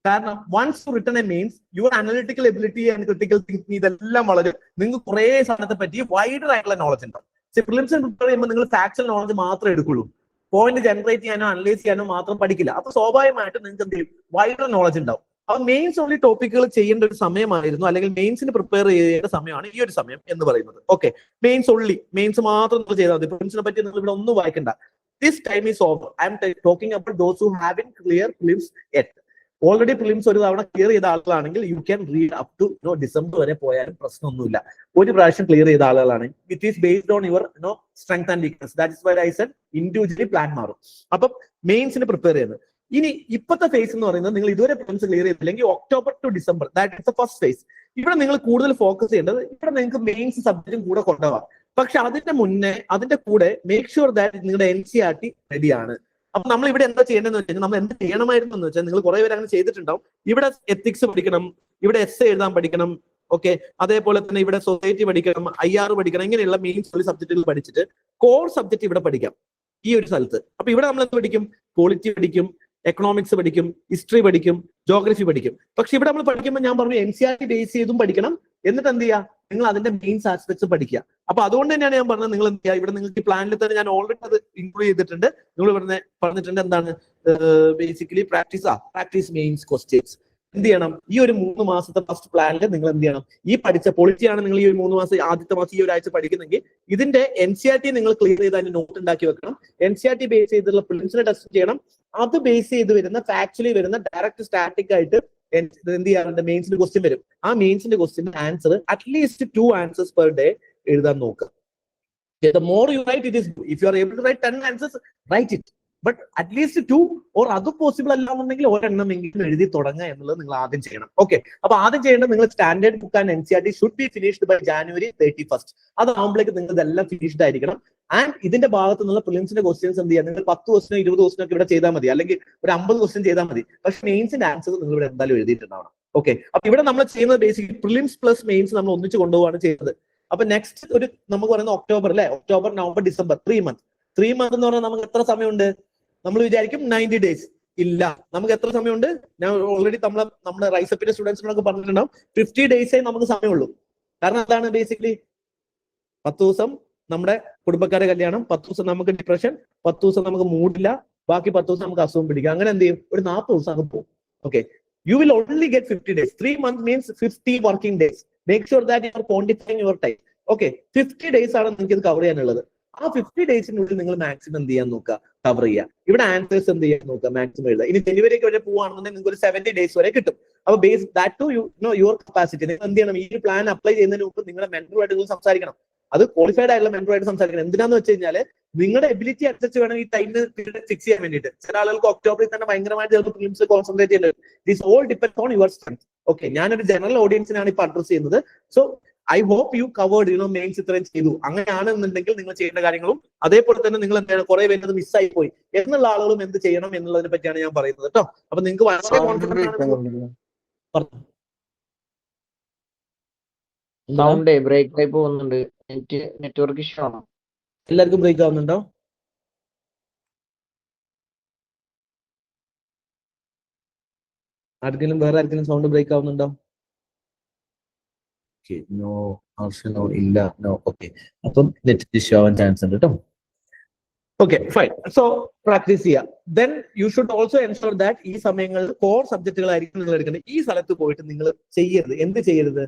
കാരണം once you written a mains, your analytical ability and critical thinking ഇതെല്ലാം വളരെ നിങ്ങൾക്ക് കുറെ സാധനത്തെ പറ്റി വൈഡർ ആയിട്ടുള്ള നോളജ് ഉണ്ടാവും. പ്രിലിംസിനെ പ്രിപ്പയർ ചെയ്യുമ്പോൾ നിങ്ങൾ ഫാക്ച്വൽ നോളജ് മാത്രമേ എടുക്കുള്ളൂ. പോയിന്റ് ജനറേറ്റ് ചെയ്യാനോ അനലൈസ് ചെയ്യാനോ മാത്രം പഠിക്കില്ല. അപ്പൊ സ്വാഭാവികമായിട്ടും നിങ്ങൾക്ക് എന്ത് ചെയ്യും? വൈഡർ നോളജ് ഉണ്ടാവും. അപ്പൊ മെയിൻസ് ഓൺലി ടോപ്പിക്കുകൾ ചെയ്യേണ്ട ഒരു സമയമായിരുന്നു, അല്ലെങ്കിൽ മെയിൻസിന് പ്രിപ്പയർ ചെയ്യേണ്ട സമയമാണ് ഈ ഒരു സമയം എന്ന് പറയുന്നത്. ഓക്കെ, മെയിൻസ് ഓൺലി, മെയിൻസ് മാത്രം നിങ്ങൾ ചെയ്താൽ മതി. പ്രിലിംസിനെ പറ്റി നിങ്ങൾ ഇവിടെ ഒന്നും വായിക്കണ്ട. This time is over. I am talking about those who haven't clear prelims yet. Already prelims ഒരു തവണ ക്ലിയർ ചെയ്ത ആളുകളാണെങ്കിൽ you can read up to December വരെ പോയാലും പ്രശ്നമൊന്നുമില്ല. ഒരു പ്രാവശ്യം ക്ലിയർ ചെയ്ത ആളുകളാണ്. It is based on your strength and weakness. That is why I said individually plan മാറും. അപ്പം മെയിൻസിന് പ്രിപ്പയർ ചെയ്യുന്നത്. ഇനി ഇപ്പോഴത്തെ ഫേസ് എന്ന് പറയുന്നത് നിങ്ങൾ ഇതുവരെ പ്രിലിംസ് ക്ലിയർ ചെയ്തില്ലെങ്കിൽ October to December, that is the first phase. ഇവിടെ നിങ്ങൾ കൂടുതൽ ഫോക്കസ് ചെയ്യേണ്ടത് ഇവിടെ നിങ്ങൾക്ക് മെയിൻസ് സബ്ജക്റ്റും കൂടെ കൊണ്ടുപോകാം. പക്ഷെ അതിന്റെ മുന്നേ അതിന്റെ കൂടെ മേക്ക് ഷുവർ ദാറ്റ് നിങ്ങളുടെ NCERT റെഡിയാണ്. അപ്പൊ നമ്മൾ ഇവിടെ എന്താ ചെയ്യേണ്ടതെന്ന് വെച്ചാൽ നമ്മൾ എന്ത് ചെയ്യണമായിരുന്നു എന്ന് വെച്ചാൽ നിങ്ങൾ കുറെ പേര് അങ്ങനെ ചെയ്തിട്ടുണ്ടാവും. ഇവിടെ എത്തിക്സ് പഠിക്കണം, ഇവിടെ എസ് എഴുതാൻ പഠിക്കണം, ഓക്കെ, അതേപോലെ തന്നെ ഇവിടെ സൊസൈറ്റി പഠിക്കണം, IR പഠിക്കണം, ഇങ്ങനെയുള്ള മെയിൻ സബ്ജക്റ്റുകൾ പഠിച്ചിട്ട് കോർ സബ്ജക്ട് ഇവിടെ പഠിക്കാം ഈ ഒരു സ്ഥലത്ത്. അപ്പൊ ഇവിടെ നമ്മൾ എന്ത് പഠിക്കും? പോളിറ്റി പഠിക്കും, എക്കണോമിക്സ് പഠിക്കും, ഹിസ്റ്ററി പഠിക്കും, ജോഗ്രഫി പഠിക്കും. പക്ഷെ ഇവിടെ നമ്മൾ പഠിക്കുമ്പോൾ ഞാൻ പറഞ്ഞു NCERT ബേസ് ചെയ്തും പഠിക്കണം. എന്നിട്ട് എന്ത് ചെയ്യുക? നിങ്ങൾ അതിന്റെ മെയിൻസ് ആസ്പെക്ട്സ് പഠിക്കുക. അപ്പൊ അതുകൊണ്ട് തന്നെയാണ് ഞാൻ പറഞ്ഞത് നിങ്ങൾ എന്ത് ചെയ്യുക, ഇവിടെ നിങ്ങൾക്ക് പ്ലാനിൽ തന്നെ ഞാൻ ഓൾറെഡി അത് ഇൻക്ലൂഡ് ചെയ്തിട്ടുണ്ട്. നിങ്ങൾ ഇവിടെ പറഞ്ഞിട്ടുണ്ട് എന്താണ് ബേസിക്കലി പ്രാക്ടീസ് മെയിൻസ് ക്വസ്റ്റ്യൻസ്. എന്ത് ചെയ്യണം? ഈ ഒരു 3 മാസത്തെ ഫസ്റ്റ് പ്ലാനിൽ നിങ്ങൾ എന്ത് ചെയ്യണം? ഈ പഠിച്ച പൊളിറ്റിയാണ് നിങ്ങൾ ഈ ഒരു 3 മാസം ആദ്യത്തെ മാസം ഈ ഒരാഴ്ച പഠിക്കുന്നെങ്കിൽ ഇതിന്റെ NCERT നിങ്ങൾ ക്ലിയർ ചെയ്ത് അതിന്റെ നോട്ട് ഉണ്ടാക്കി വെക്കണം. NCERT ബേസ് ചെയ്തിട്ടുള്ള പ്രിലിംസിനെ ടെസ്റ്റ് ചെയ്യണം. അത് ബേസ് ചെയ്ത് വരുന്ന ഫാക്ച്വലി വരുന്ന ഡയറക്റ്റ് സ്റ്റാറ്റിക് ആയിട്ട് എന്ത് ചെയ്യാറുണ്ട്? മെയിൻസിന്റെ ക്വസ്റ്റ്യൻ വരും. ആ മെയിൻസിന്റെ question answer at least 2 answers per day എഴുതാൻ നോക്കുക. The more you write, it is good. If you are able to write 10 answers, write it. But at least 2 or അത് പോസിബിൾ അല്ലാന്നുണ്ടെങ്കിൽ ഒരെണ്ണമെങ്കിലും എഴുതി തുടങ്ങുക എന്നുള്ളത് നിങ്ങൾ ആദ്യം ചെയ്യണം. ഓക്കെ, അപ്പൊ ആദ്യം ചെയ്യേണ്ടത് നിങ്ങൾ standard book and NCERT should be finished by January 31st. അതാകുമ്പോഴേക്ക് നിങ്ങൾ ഇതെല്ലാം ഫിനിഷ്ഡ് ആയിരിക്കണം. ആൻഡ് ഇതിന്റെ ഭാഗത്ത് നിന്നുള്ള പ്രിലിംസിന്റെ ക്വസ്റ്റ്യൻസ് എന്ത് ചെയ്യാം? നിങ്ങൾ 10 ക്വസ്റ്റിനോ 20 ക്വസ്റ്റിനോ ഒക്കെ ഇവിടെ ചെയ്താൽ മതി, അല്ലെങ്കിൽ ഒരു 50 ക്വസ്റ്റ്യൻ ചെയ്താൽ മതി. പക്ഷെ മെയിൻസിന്റെ ആൻസർ നിങ്ങൾ ഇവിടെ എന്തായാലും എഴുതിയിട്ടുണ്ടാവണം. ഓക്കെ, അപ്പൊ ഇവിടെ നമ്മൾ ചെയ്യുന്നത് ബേസിക്കലി പ്രിലിംസ് പ്ലസ് മെയിൻസ് നമ്മൾ ഒന്നിച്ച് കൊണ്ടുപോവാണ് ചെയ്യുന്നത്. അപ്പൊ നെക്സ്റ്റ് ഒരു നമുക്ക് പറയുന്ന ഒക്ടോബർ അല്ലെ, October November December 3 months. 3 months എന്ന് പറഞ്ഞാൽ നമുക്ക് എത്ര സമയമുണ്ട്? നമ്മൾ വിചാരിക്കും 90 days. ഇല്ല, നമുക്ക് എത്ര സമയമുണ്ട്? ഞാൻ ഓൾറെഡി നമ്മുടെ റൈസപ്പിന്റെ സ്റ്റുഡൻസിനൊക്കെ പറഞ്ഞിട്ടുണ്ടാവും 50 days നമുക്ക് സമയമുള്ളൂ. കാരണം അതാണ് ബേസിക്കലി 10 ദിവസം നമ്മുടെ കുടുംബക്കാരെ കല്യാണം, 10 ദിവസം നമുക്ക് ഡിപ്രഷൻ, 10 ദിവസം നമുക്ക് മൂഡില്ല, ബാക്കി 10 ദിവസം നമുക്ക് അസുഖം പിടിക്കുക. അങ്ങനെ എന്ത് ചെയ്യും? ഒരു 40 ദിവസം അങ്ങ് പോകും. Okay, you will only get 50 days. 3 months means 50 working days. Make sure that you are quantifying your time. Okay, 50 days ആണ് നിങ്ങൾക്ക് ഇത് കവർ ചെയ്യാനുള്ളത്. ആ 50 ഡേയ്സിനുള്ളിൽ നിങ്ങൾ മാക്സിമം എന്ത് ചെയ്യാൻ നോക്കുക? കവർ ചെയ്യുക. ഇവിടെ ആൻസേഴ്സ് എന്ത് ചെയ്യാൻ നോക്കുക? മാക്സിമം എഴുതുക. ഇനി ജനുവരിക്ക് വരെ പോവുകയാണെന്നുണ്ടെങ്കിൽ നിങ്ങൾക്ക് ഒരു 70 days വരെ കിട്ടും. അപ്പൊ base that to your capacity. നിങ്ങൾ എന്ത് ചെയ്യണം? ഈ പ്ലാൻ അപ്ലൈ ചെയ്യുന്നതിന് മുമ്പ് നിങ്ങളുടെ മെന്ററുമായിട്ട് നിങ്ങൾ സംസാരിക്കണം. അത് ക്വാളിഫൈഡ് ആയിട്ടുള്ള മെന്ററുമായിട്ട് സംസാരിക്കണം. എന്തിനാന്ന് വെച്ച് കഴിഞ്ഞാൽ നിങ്ങളുടെ എബിലിറ്റി അനുസരിച്ച് വേണം ഈ ടൈമിന് ഫിക്സ് ചെയ്യാൻ വേണ്ടിയിട്ട്. ചില ആളുകൾക്ക് ഒക്ടോബറിൽ തന്നെ ഭയങ്കരമായിട്ട് ചിലപ്പോൾ ഫിലിംസ് കോൺസെൻട്രേറ്റ് ചെയ്യേണ്ടത്. This all depends on your strength. Okay, ഞാനൊരു ജനറൽ ഓഡിയൻസിനാണ് ഇപ്പൊ അഡ്രസ് ചെയ്യുന്നത്. So I hope you covered mains ഇത്രയും ചെയ്തു. അങ്ങനെയാണെന്നുണ്ടെങ്കിൽ നിങ്ങൾ ചെയ്യേണ്ട കാര്യങ്ങളും അതേപോലെ തന്നെ നിങ്ങൾ എന്താണ് കുറെ പേര് മിസ്സായി പോയി എന്നുള്ള ആളുകളും എന്ത് ചെയ്യണം എന്നുള്ളതിനെ പറ്റിയാണ് ഞാൻ പറയുന്നത് കേട്ടോ. അപ്പൊ നിങ്ങൾക്ക് വളരെ സൗണ്ട് ബ്രേക്ക് ആയി പോകുന്നുണ്ട്. നെറ്റ്വർക്ക് ഇഷ്യൂ ആണോ? എല്ലാവർക്കും ബ്രേക്ക് ആവുന്നുണ്ടോ? ആർക്കെങ്കിലും വേറെ ആർക്കെങ്കിലും സൗണ്ട് ബ്രേക്ക് ആവുന്നുണ്ടോ? നോ, നോ, ഇല്ല, നോ. ഓക്കെ, അപ്പം നെറ്റ് ഇഷ്യൂ ആവാൻ ചാൻസ് ഉണ്ട് കേട്ടോ. Okay, fine. സോ പ്രാക്ടീസ് ചെയ്യാം. Then you should also ensure that ഈ സമയങ്ങളിൽ കോർ സബ്ജക്റ്റുകളായിരിക്കും നിങ്ങൾ എടുക്കുന്നത്. ഈ സ്ഥലത്ത് പോയിട്ട് നിങ്ങൾ ചെയ്യരുത്. എന്ത് ചെയ്യരുത്?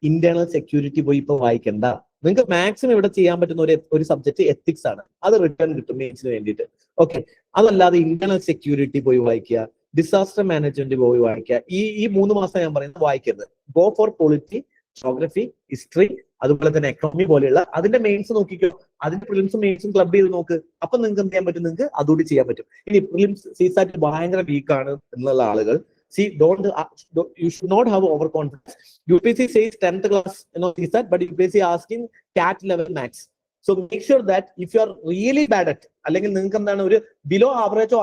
ഇന്റേണൽ സെക്യൂരിറ്റി പോയി ഇപ്പൊ വായിക്കണ്ട. നിങ്ങൾക്ക് മാക്സിമം ഇവിടെ ചെയ്യാൻ പറ്റുന്ന ഒരു സബ്ജക്ട് എത്തിക്സ് ആണ്. അത് റിട്ടേൺ കിട്ടും മെയിൻസിന് വേണ്ടിയിട്ട്. ഓക്കെ, അതല്ലാതെ ഇന്റേണൽ സെക്യൂരിറ്റി പോയി വായിക്കുക, ഡിസാസ്റ്റർ മാനേജ്മെന്റ് പോയി വായിക്കുക. ഈ 3 മാസം ഞാൻ പറയുന്നത് വായിക്കരുത്. Go for polity, geography, history, അതുപോലെ തന്നെ എക്കണോമി പോലെയുള്ള അതിന്റെ മെയിൻസ് നോക്കിക്കോ. അതിന്റെ പ്രിലിംസും മെയിൻസും ക്ലബ് ചെയ്ത് നോക്ക്. അപ്പൊ നിങ്ങൾക്ക് എന്ത് ചെയ്യാൻ പറ്റും? നിങ്ങൾക്ക് അതുകൂടി ചെയ്യാൻ പറ്റും. ഇനി പ്രിലിംസ് CSAT ഭയങ്കര വീക്കാണ് എന്നുള്ള ആളുകൾ you should not have overconfidence. UPSC says 10th class CSAT, but UPSC asking CAT level max. So make sure that if you are really bad at, അല്ലെങ്കിൽ നിങ്ങൾക്ക് എന്താണ് ഒരു ബിലോ ആവറേജോ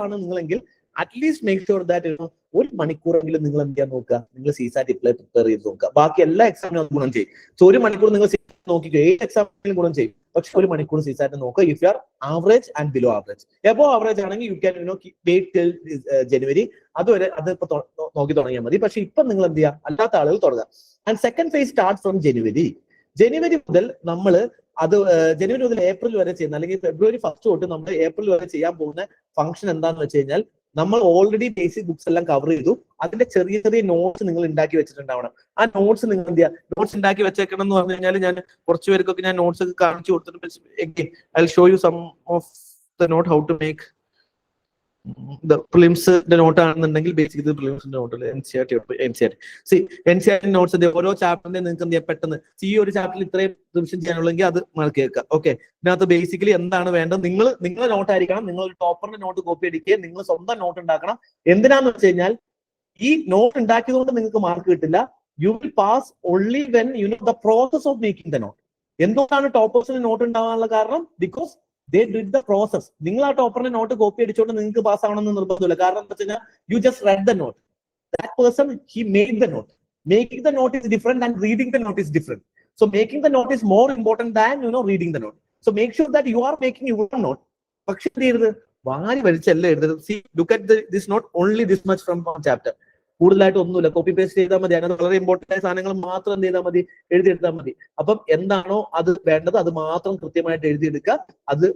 ആണ് നിങ്ങളെങ്കിൽ അറ്റ്ലീസ്റ്റ് മേക്ക് ഷുവർ ദാറ്റ് ഒരു മണിക്കൂറെങ്കിലും നിങ്ങൾ എന്ത് ചെയ്യാൻ നോക്കുക? നിങ്ങൾ CSAT പ്രിപ്പയർ ചെയ്ത് നോക്കുക. ബാക്കി എല്ലാ എക്സാമിനും ഗുണം ചെയ്യും. സോ ഒരു മണിക്കൂർ നിങ്ങൾ നോക്കിക്കോ, 8 എക്സാമിനും ഗുണം ചെയ്യും. പക്ഷെ ഒരു മണിക്കൂർ CSAT നോക്കുക. If you are average and below average, above average ആണെങ്കിൽ യു ക്യാൻ വെയിറ്റ് ടിൽ ജനുവരി. അതുവരെ അത് ഇപ്പൊ നോക്കി തുടങ്ങിയാൽ മതി. പക്ഷെ ഇപ്പൊ നിങ്ങൾ എന്ത് ചെയ്യുക? അല്ലാത്ത ആളുകൾ തുടങ്ങുക. And second phase start from ജനുവരി മുതൽ നമ്മൾ അത് ജനുവരി മുതൽ ഏപ്രിൽ വരെ ചെയ്യുന്ന, അല്ലെങ്കിൽ ഫെബ്രുവരി 1st തൊട്ട് നമ്മൾ ഏപ്രിൽ വരെ ചെയ്യാൻ പോകുന്ന ഫംഗ്ഷൻ എന്താന്ന് വെച്ച് കഴിഞ്ഞാൽ നമ്മൾ ഓൾറെഡി ബേസിക് ബുക്സ് എല്ലാം കവർ ചെയ്തു. അതിന്റെ ചെറിയ ചെറിയ നോട്ട്സ് നിങ്ങൾ ഉണ്ടാക്കി വെച്ചിട്ടുണ്ടാവണം. ആ നോട്ട്സ് നിങ്ങൾ എന്ത് ചെയ്യുക? നോട്ട്സ് ഉണ്ടാക്കി വെച്ചേക്കണം എന്ന് പറഞ്ഞു കഴിഞ്ഞാൽ ഞാൻ കുറച്ച് പേർക്കൊക്കെ ഞാൻ നോട്ട്സ് ഒക്കെ കാണിച്ചു കൊടുത്തിട്ട് I show you some of the note how to make പ്രിലിംസിന്റെ നോട്ട് ആണെന്നുണ്ടെങ്കിൽ ബേസിക് പ്രിലിംസിന്റെ നോട്ട് NCERT നോട്ട്സിന്റെ ഓരോ ചാപ്റ്ററിന്റെ നിങ്ങൾക്ക് എന്ത് ചെയ്യാം? പെട്ടെന്ന് ഈ ഒരു ചാപ്റ്ററിൽ ഇത്രയും റിവിഷൻ ചെയ്യാനുള്ളെങ്കിൽ അത് മാർക്ക് കേൾക്കുക. ഓക്കെ, ഇതിനകത്ത് ബേസിക്കലി എന്താണ് വേണ്ടത്? നിങ്ങളുടെ നോട്ട് ആയിരിക്കണം. നിങ്ങൾ ഒരു ടോപ്പറിന്റെ നോട്ട് കോപ്പി അടിക്കുക, നിങ്ങൾ സ്വന്തം നോട്ട് ഉണ്ടാക്കണം. എന്തിനാന്ന് വെച്ച് കഴിഞ്ഞാൽ ഈ നോട്ട് ഉണ്ടാക്കിയതുകൊണ്ട് നിങ്ങൾക്ക് മാർക്ക് കിട്ടില്ല. You will pass only when you know the process of making the note. എന്തുകൊണ്ടാണ് ടോപ്പേഴ്സിന് നോട്ട് ഉണ്ടാവാനുള്ള കാരണം? Because They did the process. നിങ്ങൾ ആ ടോപ്പറിന്റെ നോട്ട് കോപ്പി അടിച്ചുകൊണ്ട് നിങ്ങൾക്ക് പാസ് ആവണമെന്ന് നിർബന്ധമില്ല. കാരണം എന്താ വെച്ചാൽ you just read the note. That person, he made the note. Making the note is different and reading the note is different. So making the note is more important than reading the note. So make sure that you are making your note. പക്ഷെ എന്ത് ചെയ്യരുത്, വാരി വലിച്ചല്ല എഴുതരുത്. See, look at this note, only this much from one chapter. കൂടുതലായിട്ട് ഒന്നുമില്ല, കോപ്പി പേസ്റ്റ് ചെയ്താൽ മതി. അതിനകത്ത് വളരെ ഇമ്പോർട്ടന്റ് ആയ സാധനങ്ങൾ മാത്രം എന്ത് ചെയ്താൽ മതി, എഴുതിയെടുത്താൽ മതി. അപ്പം എന്താണോ അത് വേണ്ടത് അത് മാത്രം കൃത്യമായിട്ട് എഴുതിയെടുക്കുക.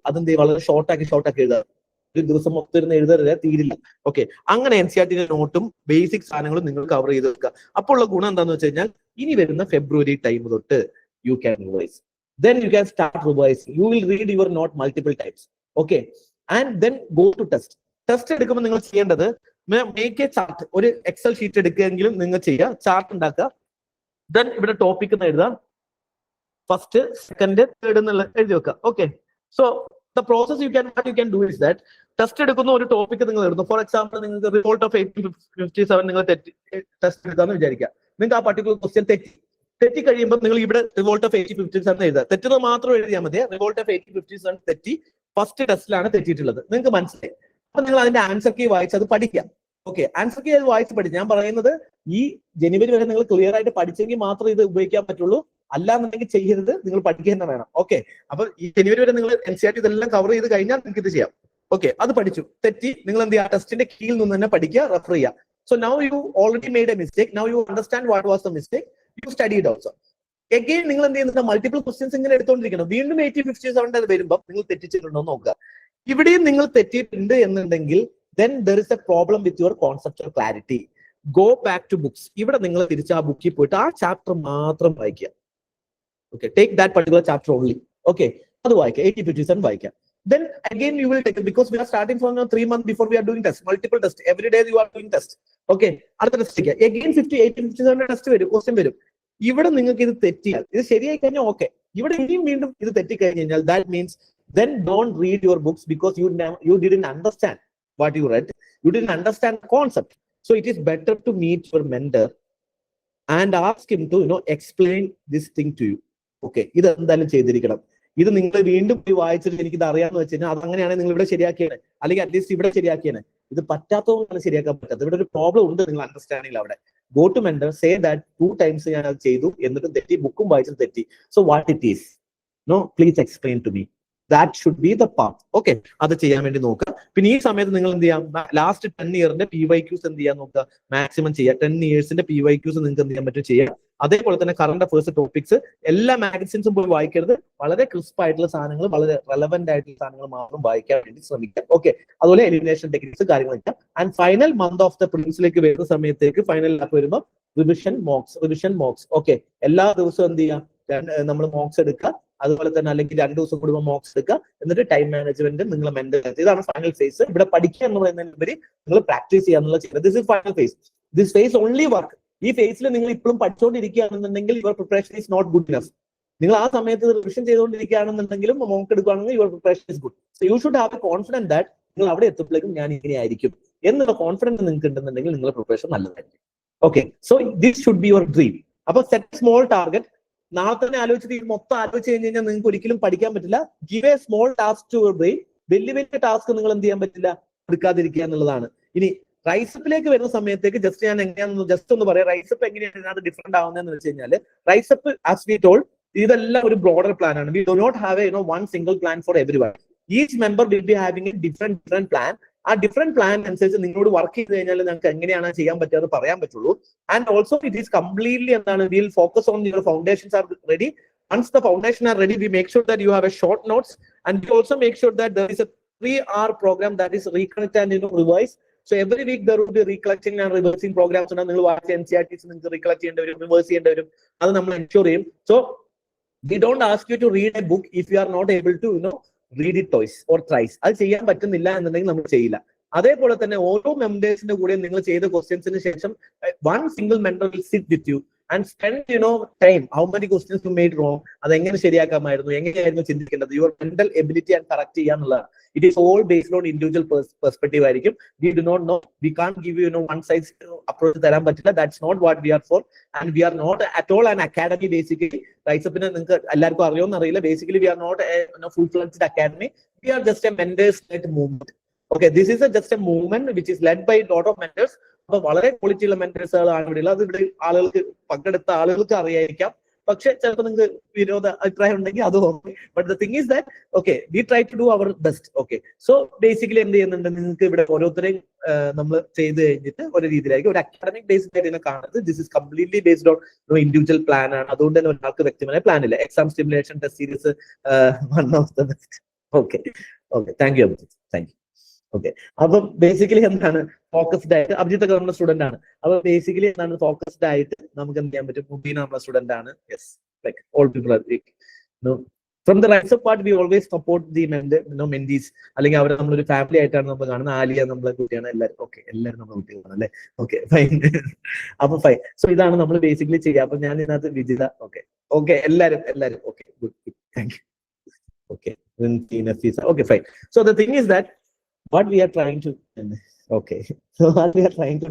അതെന്ത് വളരെ ഷോർട്ടാക്കി എഴുതാം. ഒരു ദിവസം മൊത്തം ഇരുന്ന് എഴുതരുത്, തീരില്ല. ഓക്കെ, അങ്ങനെ NCERT നോട്ടും ബേസിക് സാധനങ്ങളും നിങ്ങൾ കവർ ചെയ്ത് വെക്കുക. അപ്പോൾ ഉള്ള ഗുണം എന്താണെന്ന് വെച്ച് കഴിഞ്ഞാൽ ഇനി വരുന്ന ഫെബ്രുവരി ടൈം തൊട്ട് you can revise. Then you can start revising. You will read your note multiple times. Okay, and then go to test. Test എടുക്കുമ്പോൾ നിങ്ങൾ ചെയ്യേണ്ടത് മേക്ക് എ ചാർട്ട്. ഒരു എക്സൽ ഷീറ്റ് എടുക്കുകയെങ്കിലും നിങ്ങൾ ചെയ്യുക, ചാർട്ട് ഉണ്ടാക്കുക. ദെൻ ഇവിടെ ടോപ്പിക് എന്ന് എഴുതാം, ഫസ്റ്റ് സെക്കൻഡ് തേർഡ് എന്നുള്ള എഴുതി വെക്കുക. Okay, so the process you can do is that test എടുക്കുന്ന ഒരു ടോപ്പിക് നിങ്ങൾ എഴുതുന്നു. ഫോർ എക്സാമ്പിൾ നിങ്ങൾക്ക് റിസൾട്ട് ഓഫ് 1857 നിങ്ങൾ ടെസ്റ്റ് എടുക്കാന്ന് വിചാരിക്കുക. നിങ്ങൾക്ക് ആ പർട്ടിക്കുലർ ക്വസ്റ്റ്യൻ തെറ്റി കഴിയുമ്പോൾ നിങ്ങൾ ഇവിടെ റിവോൾട്ട് ഓഫ് 1857 എഴുതുക. തെറ്റുന്നത് മാത്രം എഴുതിയാൽ മതി. റിവോൾട്ട് ഓഫ് 1857 തെറ്റി, ഫസ്റ്റ് ടെസ്റ്റിലാണ് തെറ്റിയിട്ടുള്ളത്, നിങ്ങൾക്ക് മനസ്സിലായി. അപ്പൊ നിങ്ങൾ അതിന്റെ ആൻസർ കീ വായിച്ച് അത് പഠിക്കാം. ഓക്കെ, ആൻസർ കീ അത് വായിച്ച് പഠിച്ചു. ഞാൻ പറയുന്നത് ഈ ജനുവരി വരെ നിങ്ങൾ ക്ലിയർ ആയിട്ട് പഠിച്ചെങ്കിൽ മാത്രമേ ഇത് ഉപയോഗിക്കാൻ പറ്റുള്ളൂ. അല്ലാന്നുണ്ടെങ്കിൽ ചെയ്യരുത്, നിങ്ങൾ പഠിക്കുക തന്നെ വേണം. ഓക്കെ, അപ്പൊ ഈ ജനുവരി വരെ നിങ്ങൾ NCERT ഇതെല്ലാം കവർ ചെയ്ത് കഴിഞ്ഞാൽ നിങ്ങൾക്ക് ഇത് ചെയ്യാം. ഓക്കെ, അത് പഠിച്ചു, തെറ്റി, നിങ്ങൾ എന്ത് ചെയ്യുക, ടെസ്റ്റിന്റെ കീഴിൽ നിന്ന് തന്നെ പഠിക്കുക, റെഫർ ചെയ്യുക. So now you already made A mistake. Now you understand what was the mistake. You studied also. Again നിങ്ങൾ എന്ത് ചെയ്യുന്നുണ്ട്, മൾട്ടിപ്പിൾ ക്വസ്റ്റ്യൻസ് ഇങ്ങനെ എടുത്തോണ്ടിരിക്കണം. വീണ്ടും 1857 വരുമ്പോൾ നിങ്ങൾ തെറ്റിച്ചിട്ടുണ്ടോ നോക്കുക. ഇവിടെയും നിങ്ങൾ തെറ്റിയിട്ടുണ്ട് എന്നുണ്ടെങ്കിൽ then there is a problem with your conceptual clarity. Go back to books. ഇവിടെ നിങ്ങൾ തിരിച്ച് ആ ബുക്കിൽ പോയിട്ട് ആ ചാപ്റ്റർ മാത്രം വായിക്കുക. Okay, take that particular chapter only. Okay, അത് വായിക്കുക, 1857 വായിക്കുക. Then again you will take it, because we are starting from 3 months before we are doing test, multiple test. Every day you are doing test. Okay, അടുത്ത ടെസ്റ്റ് ചെയ്യുക. Again 1857 ടെസ്റ്റ് വരും, ക്വസ്റ്റ്യൻ വരും. ഇവിടെ നിങ്ങൾക്ക് ഇത് തെറ്റിയാൽ, ഇത് ശരിയായി കഴിഞ്ഞാൽ ഓക്കെ. ഇവിടെ ഇനിയും വീണ്ടും ഇത് തെറ്റിക്കഴിഞ്ഞ് കഴിഞ്ഞാൽ that means then don't read your books, because you didn't understand what you read. You didn't understand the concept. So it is better to meet your mentor and ask him to explain this thing to you. Okay, ഇത് എന്തായാലും ചെയ്തിരിക്കണം. ഇത് നിങ്ങൾ വീണ്ടും പോയി വായിച്ചിട്ട് എനിക്കിത് അറിയാമെന്ന് വെച്ച് കഴിഞ്ഞാൽ അതങ്ങനെയാണെങ്കിൽ നിങ്ങൾ ഇവിടെ ശരിയാക്കിയാണ്, അല്ലെങ്കിൽ അറ്റ്ലീസ്റ്റ് ഇവിടെ ശരിയാക്കിയാണ്. ഇത് പറ്റാത്തതുകൊണ്ടാണ് ശരിയാക്കാൻ പറ്റാത്തത്. ഇവിടെ ഒരു പ്രോബ്ലം ഉണ്ട് നിങ്ങൾ അണ്ടർസ്റ്റാൻഡിംഗ്. അവിടെ go to mentor, say that 2 times ഞാൻ അത് ചെയ്തു, എന്നിട്ടും തെറ്റി, ബുക്കും വായിച്ചിട്ട് തെറ്റി. So what it is, please explain to me. That should be the path. Okay, അത് ചെയ്യാൻ വേണ്ടി നോക്കുക. പിന്നെ ഈ സമയത്ത് നിങ്ങൾ എന്ത് ചെയ്യാം, ലാസ്റ്റ് 10 ഇയറിന്റെ PYQs എന്ത് ചെയ്യാൻ നോക്കുക, മാക്സിമം ചെയ്യുക. 10 ഇയേഴ്സിന്റെ PYQs നിങ്ങൾക്ക് എന്ത് ചെയ്യാൻ പറ്റും, ചെയ്യാം. അതേപോലെ തന്നെ കറണ്ട് അഫേഴ്സ് ടോപ്പിക്സ് എല്ലാ മാഗസിൻസും പോയി വായിക്കരുത്. വളരെ ക്രിസ്പ് ആയിട്ടുള്ള സാധനങ്ങൾ, വളരെ റെലവെന്റ് ആയിട്ടുള്ള സാധനങ്ങൾ മാത്രം വായിക്കാൻ വേണ്ടി ശ്രമിക്കാം. ഓക്കെ, അതുപോലെ എലിമിനേഷൻ ടെക്നിക്സ് കാര്യങ്ങൾ വെക്കാം. And final month of the പ്രിലിംസിലേക്ക് വരുന്ന സമയത്തേക്ക്, ഫൈനൽ ലാപ്പ് വരുമ്പോൾ റിവിഷൻ മോക്സ്. ഓക്കെ, എല്ലാ ദിവസവും എന്ത് ചെയ്യാം, നമ്മൾ മോക്സ് എടുക്കുക. അതുപോലെ തന്നെ അല്ലെങ്കിൽ 2 ദിവസം കൂടുമ്പോൾ മോക്സ് എടുക്കുക. എന്നിട്ട് ടൈം മാനേജ്മെന്റ് നിങ്ങൾ മെന്റൽ ഹെൽത്ത്, ഇതാണ് ഫൈനൽ ഫേസ്. ഇവിടെ പഠിക്കുക എന്ന് പറയുന്നതിനുപരി നിങ്ങൾ പ്രാക്ടീസ് ചെയ്യാന്നുള്ള ചെയ്യുന്നത്. This is final phase. This phase only work. ഈ ഫേസിൽ നിങ്ങൾ ഇപ്പോഴും പഠിച്ചുകൊണ്ടിരിക്കുകയാണെന്നുണ്ടെങ്കിൽ your preparation is not good enough. നിങ്ങൾ ആ സമയത്ത് റിവിഷൻ ചെയ്തുകൊണ്ടിരിക്കുകയാണെന്നുണ്ടെങ്കിലും മോക്ക് എടുക്കുകയാണെങ്കിൽ your preparation is good. So you should have a confidence that നിങ്ങൾ അവിടെ എത്തുമ്പോഴേക്കും ഞാൻ ഇങ്ങനെയായിരിക്കും എന്നുള്ള കോൺഫിഡൻസ് നിങ്ങൾക്ക് ഉണ്ടെന്നുണ്ടെങ്കിൽ നിങ്ങളുടെ പ്രിപ്പറേഷൻ നല്ലതായിരിക്കും. Okay, so this should be your dream. അപ്പൊ സെറ്റ് സ്മോൾ ടാർഗറ്റ്. നാളെ തന്നെ ആലോചിച്ചിട്ട് ഈ മൊത്തം ആലോചിച്ച് കഴിഞ്ഞ് കഴിഞ്ഞാൽ നിങ്ങൾക്ക് ഒരിക്കലും പഠിക്കാൻ പറ്റില്ല. Give a small task to your brain. വലിയ ടാസ്ക് നിങ്ങൾ എന്ത് ചെയ്യാൻ പറ്റില്ല, എടുക്കാതിരിക്കുക എന്നുള്ളതാണ്. ഇനി റൈസപ്പിലേക്ക് വരുന്ന സമയത്തേക്ക് ഞാൻ എങ്ങനെയാണെന്ന് ജസ്റ്റ് ഒന്ന് പറയാം. റൈസപ്പ് എങ്ങനെയാണ് അത് ഡിഫറെന്റ് ആവുന്നതെന്ന് വെച്ച് കഴിഞ്ഞാൽ, റൈസപ്പ് ആസ് വി ടോൾഡ് ഇതെല്ലാം ഒരു ബ്രോഡർ പ്ലാൻ ആണ്. We do not have a one single plan for everyone. Each member will be having a different plan. ആ ഡിഫറെന്റ് പ്ലാൻ അനുസരിച്ച് നിങ്ങളോട് വർക്ക് ചെയ്ത് കഴിഞ്ഞാൽ നിങ്ങൾക്ക് എങ്ങനെയാണ് ചെയ്യാൻ പറ്റുക എന്ന് പറയാൻ പറ്റുള്ളൂ. And also it is completely എന്താണ്, will focus on your foundations are ready. Once the foundation are ready, we make sure that you have a short notes, and we also make sure that there is a 3-hour program that is recollect and revise. So every week there will be recollecting and reversing programs. നിങ്ങൾ വായിച്ച NCERTs നിങ്ങൾക്ക് recollect ചെയ്യേണ്ടി വരും, റിവേഴ്സ് ചെയ്യേണ്ടി വരും. അത് നമ്മൾ എൻഷുർ ചെയ്യും. So we don't ask you to read a book if you are not able to read it twice or thrice. അത് ചെയ്യാൻ പറ്റുന്നില്ല എന്നുണ്ടെങ്കിൽ നമ്മൾ ചെയ്യില്ല. അതേപോലെ തന്നെ ഓരോ മെമ്പേഴ്സിന്റെ കൂടെ നിങ്ങൾ ചെയ്ത ക്വസ്റ്റ്യൻസിന് ശേഷം one single mentor will sit with you. and spend time. How many questions you made wrong? അത് എങ്ങനെ ശരിയാക്കാമായിരുന്നു, എങ്ങനെയായിരുന്നു ചിന്തിക്കേണ്ടത്, your mental ability and correct ചെയ്യാന്നുള്ളതാണ്. It is all based on individual perspective ആയിരിക്കും. We do not know. We can't give you one size approach തരാൻ പറ്റില്ല. That's not what we are for, and we are not at all an academy. Basically, RiseUp നിങ്ങൾക്ക് എല്ലാവർക്കും അറിയുമെന്ന് അറിയില്ല. Basically, we are not a full-fledged academy. We are just a mentors-led movement. Okay, this is just a movement which is led by a lot of mentors. അപ്പൊ വളരെ ക്വാളിറ്റി ഉള്ള മെന്റേഴ്സുകളാണ് ഇവിടെ ഉള്ളത്. അത് ഇവിടെ ആളുകൾക്ക് പങ്കെടുത്ത ആളുകൾക്ക് അറിയായിരിക്കാം. പക്ഷെ ചിലപ്പോൾ നിങ്ങൾക്ക് വിരോധ അഭിപ്രായം ഉണ്ടെങ്കിൽ അത് okay. But the thing is that okay, we try to do our best. Okay, so basically എന്ത് ചെയ്യുന്നുണ്ട്, നിങ്ങൾക്ക് ഇവിടെ ഓരോരുത്തരെയും നമ്മൾ ചെയ്ത് കഴിഞ്ഞിട്ട് ഒരു രീതിയിലായിരിക്കും ഒരു അക്കാഡമിക് ബേസ്ഡ് ആയിട്ട് ഇതിനെ കാണുന്നത്. This is completely based on individual plan ആണ്. അതുകൊണ്ട് തന്നെ ഒരാൾക്ക് വ്യക്തിപരമായ പ്ലാൻ ഇല്ല. Exam stimulation test series one of the best. Okay okay, thank you Abhijith, thank you. Okay, അപ്പൊ ബേസിക്കലി എന്താണ് ഫോക്കസ്ഡ് ആയിട്ട്, അഭിജിത്ത് ഒക്കെ നമ്മുടെ സ്റ്റുഡന്റ് ആണ്. അപ്പൊ ബേസിക്കലി എന്താണ് ഫോക്കസ്ഡ് ആയിട്ട് നമുക്ക് എന്ത് ചെയ്യാൻ പറ്റും. മുബീന നമ്മുടെ സ്റ്റുഡന്റ് ആണ്. Yes, like all people are from the RiseUp part we always support the mentees, അല്ലെങ്കിൽ അവരെ നമ്മളൊരു ഫാമിലി ആയിട്ടാണ് നമ്മൾ കാണുന്നത്. ആലിയ നമ്മളെ കുട്ടിയാണ്, എല്ലാവരും ഓക്കെ, എല്ലാവരും നമ്മുടെ കുട്ടികളാണ് അല്ലെ. Okay fine. അപ്പൊ ഫൈൻ. സോ ഇതാണ് നമ്മൾ ബേസിക്കലി ചെയ്യുക. അപ്പൊ ഞാൻ ഇതിനകത്ത് വിജിത. ഓക്കെ ഓക്കെ, എല്ലാവരും okay, good, thank you. Okay, okay, fine. So the thing is that what we are trying to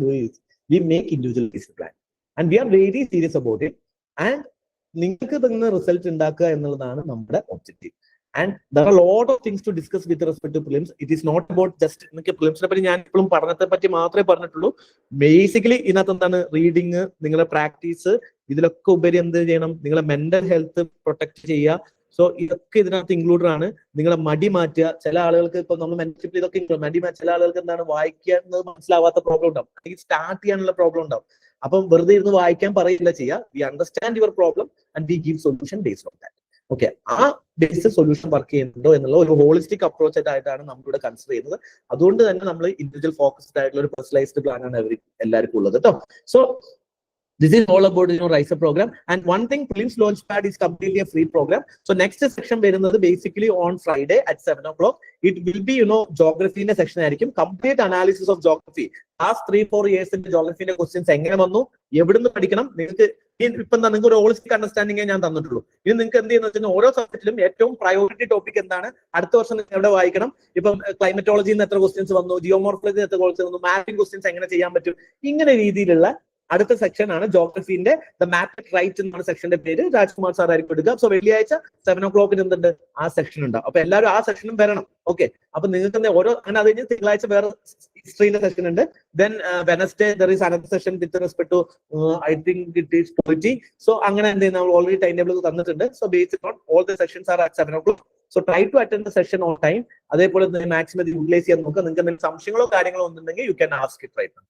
do is we make individual based plan, and we are very serious about it, and നിങ്ങൾക്ക് തന്നെ റിസൾട്ട് ഉണ്ടാക്കുക എന്നുള്ളതാണ് നമ്മുടെ objective. And there are a lot of things to discuss with respect to prelims. It is not about just prelims പറ്റി ഞാൻ ഇപ്പോഴും പഠനത്തെ പറ്റി മാത്രമേ പറഞ്ഞിട്ടുള്ളൂ. ബേസിക്കലി ഇതിനകത്ത് എന്താണ്, റീഡിങ്, നിങ്ങളുടെ പ്രാക്ടീസ്, ഇതിലൊക്കെ ഉപരി എന്ത് ചെയ്യണം, നിങ്ങളെ മെന്റൽ ഹെൽത്ത് പ്രൊട്ടക്ട് ചെയ്യുക. സോ ഇതൊക്കെ ഇതിനകത്ത് ഇൻക്ലൂഡഡ് ആണ്. നിങ്ങളെ മടി മാറ്റുക. ചില ആളുകൾക്ക് ഇപ്പൊ നമ്മൾ മെന്റർഷിപ്പ് ഇതൊക്കെ മടി മാറ്റുക. ചില ആളുകൾക്ക് എന്താണ്, വായിക്കുന്നത് മനസ്സിലാവാത്ത പ്രോബ്ലം ഉണ്ടാവും, അല്ലെങ്കിൽ സ്റ്റാർട്ട് ചെയ്യാനുള്ള പ്രോബ്ലം ഉണ്ടാവും. അപ്പം വെറുതെ ഇരുന്ന് വായിക്കാൻ പറയില്ല ചെയ്യുക. We understand your problem and we give solution based on that. Okay, ആ ബേസ് സൊല്യൂഷൻ വർക്ക് ചെയ്യുന്നുണ്ടോ എന്നുള്ള ഒരു ഹോളിസ്റ്റിക് അപ്രോച്ച് ആയിട്ടാണ് നമ്മളിവിടെ കൺസിഡർ ചെയ്യുന്നത്. അതുകൊണ്ട് തന്നെ നമ്മൾ ഇൻഡിവിജ്വൽ ഫോക്കസ്ഡ് ആയിട്ടുള്ള ഒരു പേഴ്സണലൈസ്ഡ് പ്ലാൻ ആണ് എല്ലാവർക്കും ഉള്ളത് കേട്ടോ. So this is all about RiseUp program. And one thing, Prelims Launchpad is completely a free program. So next section വരുന്നത് basically on Friday at 7 o'clock. It will be geography ന്റെ സെക്ഷൻ ആയിരിക്കും. Complete analysis of geography. Last 3-4 ഇയേഴ്സിന്റെ ജോഗ്രഫിന്റെ ക്വസ്റ്റ്യൻസ് എങ്ങനെ വന്നു, എവിടുന്ന് പഠിക്കണം, നിങ്ങൾക്ക് ഇപ്പൊ എന്താ, നിങ്ങൾക്ക് ഒരു ഹോളിസ്റ്റിക് അണ്ടർസ്റ്റാൻഡിംഗേ ഞാൻ തന്നിട്ടുള്ളൂ. ഇനി നിങ്ങൾക്ക് എന്ത് ചെയ്യുന്ന വെച്ചാൽ ഓരോ സബ്ജക്റ്റിലും ഏറ്റവും പ്രയോറിറ്റി ടോപ്പിക് എന്താണ്, അടുത്ത വർഷം നിങ്ങൾ എവിടെ വായിക്കണം, ഇപ്പം ക്ലൈമറ്റോളജിയിൽ നിന്ന് എത്ര ക്വസ്റ്റ്യൻസ് വന്നു, ജിയോമോർഫോളജിയിൽ നിന്ന് എത്ര ക്വസ്റ്റ്യൻസ് വന്നു, മാപ്പിംഗ് ക്വസ്റ്റ്യൻസ് എങ്ങനെ ചെയ്യാൻ പറ്റും, ഇങ്ങനെ രീതിയിലുള്ള അടുത്ത സെക്ഷൻ ആണ് ജോഗ്രഫിന്റെ ദ മാപ്പ് റൈറ്റ് എന്നാണ് സെക്ഷന്റെ പേര്. രാജ്കുമാർ സാർ ആയിരിക്കും എടുക്കുക. സോ വെള്ളിയാഴ്ച 7 o'clock എന്തുണ്ട്, ആ സെക്ഷൻ ഉണ്ടാവും. അപ്പൊ എല്ലാവരും ആ സെക്ഷനും വരണം. ഓക്കെ, അപ്പൊ നിങ്ങൾക്ക് ഓരോ അങ്ങനെ അത് കഴിഞ്ഞ് തിങ്കളാഴ്ച വേറെ ഹിസ്റ്ററിന്റെ സെക്ഷൻ ഉണ്ട്. Then Wednesday there is another session with respect to I think it is polity. So അങ്ങനെ എന്ത് നമ്മൾ ഓൾറെഡി ടൈം ടേബിൾ തന്നിട്ടുണ്ട്. So based on all the sections are at 7 o'clock. So try to attend the session on time. അതേപോലെ മാക്സിമം യൂട്ടിലൈസ് ചെയ്യാൻ നോക്കുക. നിങ്ങൾക്ക് എന്തെങ്കിലും സംശയങ്ങളോ കാര്യങ്ങളോ ഒന്നുണ്ടെങ്കിൽ you can ask it right now.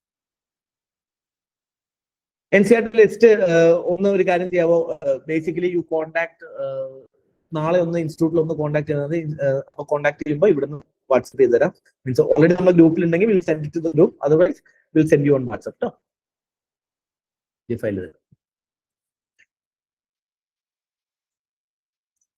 NCERT list ഒന്ന് ഒരു കാര്യം ചെയ്യാവോ, ബേസിക്കലി യു കോൺടാക്ട് നാളെ ഒന്ന് ഇൻസ്റ്റിറ്റ്യൂട്ടിൽ ഒന്ന് കോൺടാക്ട് ചെയ്യുന്നത്. കോൺടാക്ട് ചെയ്യുമ്പോൾ ഇവിടുന്ന് വാട്സ്ആപ്പ് ചെയ്ത് തരാം. മീൻസ് ഓൾറെഡി നമ്മൾ ഗ്രൂപ്പിൽ ഉണ്ടെങ്കിൽ will send to the group, otherwise will send you on WhatsApp കേട്ടോ. ഈ ഫയൽ തരാം.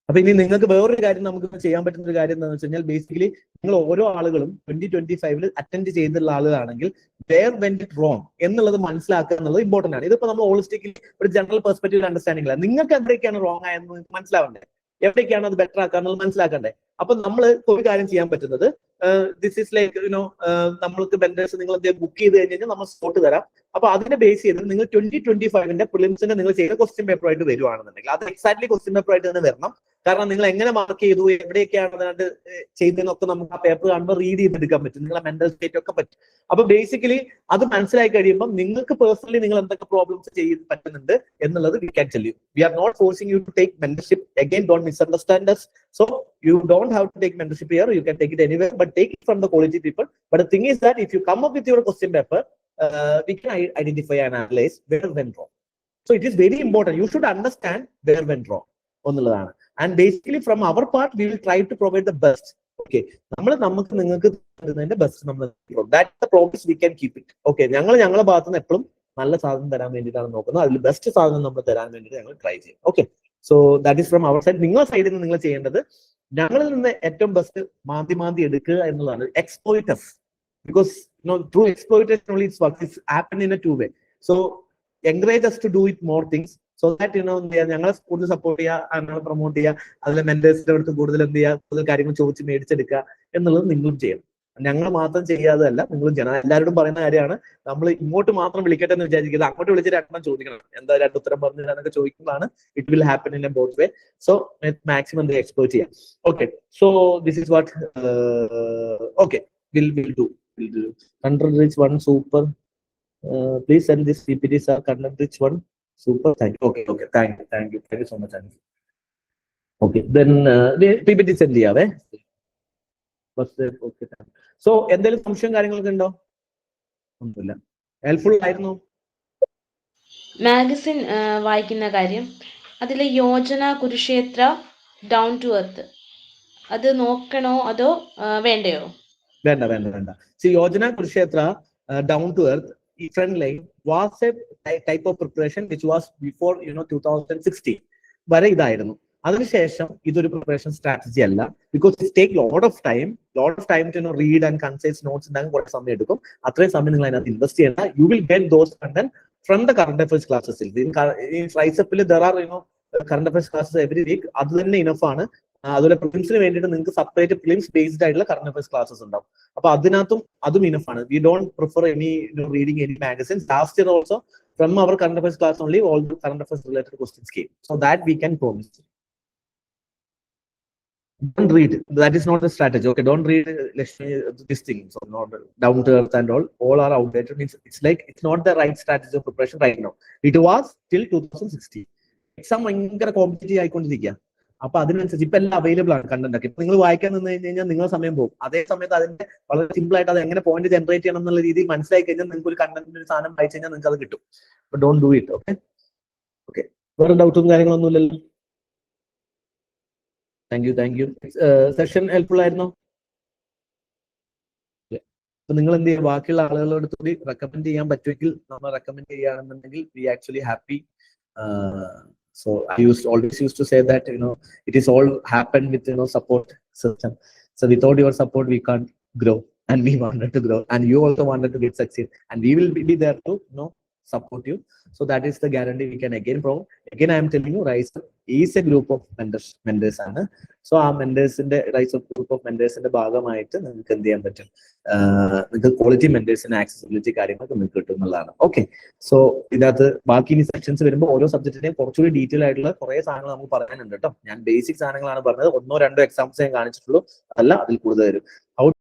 അപ്പൊ ഇനി നിങ്ങൾക്ക് വേറൊരു കാര്യം നമുക്ക് ചെയ്യാൻ പറ്റുന്ന ഒരു കാര്യം എന്താണെന്ന് വെച്ച് കഴിഞ്ഞാൽ, ബേസിക്കലി നിങ്ങൾ ഓരോ ആളുകളും 2025 അറ്റൻഡ് ചെയ്തിട്ടുള്ള ആളുകളാണെങ്കിൽ വേർ വെന്റ് ഇറ്റ് റോങ് എന്നുള്ളത് മനസ്സിലാക്കുക എന്നുള്ളത് ഇമ്പോർട്ടന്റ് ആണ്. ഇതിപ്പോ നമ്മൾ ഹോളിസ്റ്റിക്കലി ഒരു ജനറൽ പെർസ്പെക്റ്റീവ് അണ്ടർസ്റ്റാൻഡിംഗ് അല്ല. നിങ്ങൾക്ക് എവിടേക്കാണ് റോങ് ആയെന്ന് നിങ്ങൾക്ക് മനസ്സിലാവണ്ടേ, എവിടേക്കാണ് അത് ബെറ്റർ ആക്കുക എന്നുള്ളത് മനസ്സിലാക്കണ്ടേ. അപ്പൊ നമ്മൾ ഒരു കാര്യം ചെയ്യാൻ പറ്റുന്നത്, ദിസ് ഈസ് ലൈക്ക് നമ്മൾക്ക് വെൻഡേഴ്സ് നിങ്ങൾ എന്തെങ്കിലും ബുക്ക് ചെയ്ത് കഴിഞ്ഞാൽ നമ്മൾ സ്പോട്ട് തരാം. അപ്പൊ അതിനെ ബേസ് ചെയ്ത് നിങ്ങൾ 2025 പ്രിലിംസിന്റെ നിങ്ങൾ ചെയ്ത ക്വസ്റ്റ്യൻ പേപ്പർ ആയിട്ട് വരുവാണെന്നുണ്ടെങ്കിൽ അത് എക്സാക്ട്ലി ക്വസ്റ്റ്യൻ പേപ്പർ ആയിട്ട് തന്നെ വരണം. കാരണം നിങ്ങൾ എങ്ങനെ മാർക്ക് ചെയ്തു, എവിടെയൊക്കെയാണ് അതിനകത്ത് ചെയ്തതെന്നൊക്കെ നമുക്ക് ആ പേപ്പർ കാണുമ്പോൾ റീഡ് ചെയ്തെടുക്കാൻ പറ്റും. നിങ്ങളെ മെന്റൽ സ്റ്റേറ്റ് ഒക്കെ പറ്റും. അപ്പൊ ബേസിക്കലി അത് മനസ്സിലായി കഴിയുമ്പോൾ നിങ്ങൾക്ക് പേഴ്സണലി നിങ്ങൾ എന്തൊക്കെ പ്രോബ്ലംസ് ചെയ്യാൻ പറ്റുന്നുണ്ട് എന്നുള്ളത് we can tell you. We are not forcing you to take mentorship. Again don't misunderstand us. So you don't have to take mentorship here. You can take it anywhere, but take it from the quality people. But the thing is that if you come up with your question paper, we can identify and analyze where went wrong. So it is very important. You should understand where went wrong. And basically from our part, we will try to provide the best. Okay. നമുക്ക് നിങ്ങൾക്ക് തരുന്നതിന്റെ ബെസ്റ്റ് നമ്മൾ. That's the promise, we can keep it. Okay. ഞങ്ങളുടെ ഭാഗത്ത് നിന്ന് എപ്പോഴും നല്ല സാധനം തരാൻ വേണ്ടിയിട്ടാണ് നോക്കുന്നത്. അതിൽ ബെസ്റ്റ് സാധനം നമ്മൾ തരാൻ വേണ്ടിയിട്ട് ഞങ്ങൾ ട്രൈ ചെയ്യും. Okay. So that is from our side. നിങ്ങളുടെ സൈഡിൽ നിന്ന് നിങ്ങൾ ചെയ്യേണ്ടത് ഞങ്ങളിൽ നിന്ന് ഏറ്റവും ബെസ്റ്റ് മാന്തി എടുക്കുക എന്നുള്ളതാണ്. Exploit us, because through exploitation only it's works. It's happened in a two way. So encourage us to do it more things so that ഞങ്ങളെ കൂടുതൽ സപ്പോർട്ട് ചെയ്യുക, ഞങ്ങളെ പ്രൊമോട്ട് ചെയ്യുക, അതിലെ മെന്റേഴ്സിന്റെ അടുത്ത് കൂടുതൽ എന്ത് ചെയ്യുക, കൂടുതൽ കാര്യങ്ങൾ ചോദിച്ച് മേടിച്ചെടുക്കുക എന്നുള്ളത് നിങ്ങളും ചെയ്യണം. ഞങ്ങൾ മാത്രം ചെയ്യാതല്ല, നിങ്ങളും ചെയ്യണം. എല്ലാവരോടും പറയുന്ന കാര്യമാണ്, നമ്മൾ ഇങ്ങോട്ട് മാത്രം വിളിക്കട്ടെ എന്ന് വിചാരിക്കുന്നത്, അങ്ങോട്ട് വിളിച്ച് രണ്ടെണ്ണം ചോദിക്കണം, എന്താ രണ്ട് ഉത്തരം പറഞ്ഞില്ല എന്നൊക്കെ ചോദിക്കുമ്പോഴാണ് it will happen in a both way. So maximum എന്ത് എക്സ്പ്ലോർ ചെയ്യാം. Okay, so this is what okay will do. Content rich one, super. Please send this PPT, sir. Content rich one, super. Thank you. Okay. Thank you so much. Okay, then PPT send ചെയ്യാവേ. Okay. So എന്തെങ്കിലും സംശയം കാര്യങ്ങളൊക്കെ ഉണ്ടോ? ഒന്നുമില്ല. ഹെൽപ്ഫുൾ ആയിരുന്നു. മാഗസിൻ വായിക്കുന്ന കാര്യം, അതിലെ Yojana Kurukshetra Down to Earth അത് നോക്കണോ അതോ വേണ്ടയോ? വേണ്ട. See, Yojana Kurukshetra down to earth, front line was a type of preparation which was before 2016 വരെ ഇതായിരുന്നു. അതിനുശേഷം ഇതൊരു പ്രിപ്പറേഷൻ സ്ട്രാറ്റജി അല്ല, because it take lot of time to read and concise notes ഉണ്ടാകും, കുറച്ച് സമയം എടുക്കും. അത്രയും സമയം നിങ്ങൾ അതിനകത്ത് ഇൻവെസ്റ്റ് ചെയ്യണ്ട. You will get those content from the current affairs ക്ലാസ്സസിൽ. ഈ റൈസപ്പിൽ there are current affairs classes every week. അത് തന്നെ ഇനഫ് ആണ്. അതുപോലെ പ്രിലിംസിന് വേണ്ടിയിട്ട് നിങ്ങൾക്ക് സെപ്പറേറ്റ് പ്രിലിംസ് ബേസ്ഡ് ആയിട്ടുള്ള കറണ്ട് അഫയേഴ്സ് ക്ലാസ്സസ് ഉണ്ടാവും. അപ്പൊ അതിനകത്തും അതും ഇനഫ് ആണ്. We don't prefer any reading any magazines. Last year also from our current affairs class only all the current affairs related questions came, so that we can promise. Don't read, that is not a strategy. Okay, don't read this thing, so not down to earth and all are outdated. Means it's not the right strategy of preparation right now. It was till 2016. Exam ഭയങ്കര കോമ്പറ്റീറ്റീവ് ആയിക്കൊണ്ടിരിക്കുക. അപ്പൊ അതിനനുസരിച്ച് ഇപ്പൊ എല്ലാം അവൈലബിൾ ആണ് കണ്ടന്റ് ഒക്കെ. ഇപ്പൊ നിങ്ങൾ വായിക്കാൻ നിന്ന് കഴിഞ്ഞാൽ നിങ്ങളുടെ സമയം പോകും. അതേ സമയത്ത് അതിന്റെ വളരെ സിമ്പിൾ ആയിട്ട് അത് എങ്ങനെ പോയിന്റ് ജനറേറ്റ് ചെയ്യണം എന്നുള്ള രീതിയിൽ മനസ്സിലാക്കി കഴിഞ്ഞാൽ നിങ്ങൾക്ക് ഒരു കണ്ടന്റിന്റെ ഒരു സാധനം വായിച്ചു കഴിഞ്ഞാൽ നിങ്ങൾക്ക് അത് കിട്ടും. But don't do it. Okay, വേറെ ഡൗട്ടും കാര്യങ്ങളൊന്നും ഇല്ലല്ലോ? Thank you. സെഷൻ ഹെൽപ്ഫുൾ ആയിരുന്നോ? അപ്പൊ നിങ്ങൾ എന്ത് ചെയ്യും, ബാക്കിയുള്ള ആളുകളോട് കൂടി റെക്കമെൻഡ് ചെയ്യാൻ പറ്റുമെങ്കിൽ നമ്മൾ റെക്കമെൻഡ് ചെയ്യുകയാണെന്നുണ്ടെങ്കിൽ we actually happy. So I always used to say that it is all happened with support system. So without your support we can't grow, and we wanted to grow, and you also wanted to get succeed, and we will be there to support you. So that is the guarantee we can again I am telling you, Rise is a group of mentors ആണ്. സോ ആ മെന്റേഴ്സിന്റെ റൈസ് ഓഫ് ഗ്രൂപ്പ് ഓഫ് മെന്റേഴ്സിന്റെ ഭാഗമായിട്ട് നിങ്ങൾക്ക് എന്ത് ചെയ്യാൻ പറ്റും, നിങ്ങൾക്ക് ക്വാളിറ്റി മെന്റേഴ്സിന് ആക്സസിബിലിറ്റി കാര്യങ്ങളൊക്കെ നിങ്ങൾക്ക് കിട്ടും എന്നുള്ളതാണ്. ഓക്കെ, സോ ഇതിനകത്ത് ബാക്കി ഇനി സെക്ഷൻസ് വരുമ്പോൾ ഓരോ സബ്ജക്റ്റിനെയും കുറച്ചുകൂടി ഡീറ്റെയിൽ ആയിട്ടുള്ള കുറെ സാധനങ്ങൾ നമുക്ക് പറയാനുണ്ട് കേട്ടോ. ഞാൻ ബേസിക് സാധനങ്ങളാണ് പറഞ്ഞത്. 1 or 2 എക്സാംസ് ഞാൻ കാണിച്ചിട്ടുള്ളൂ, അതല്ല അതിൽ കൂടുതൽ വരും.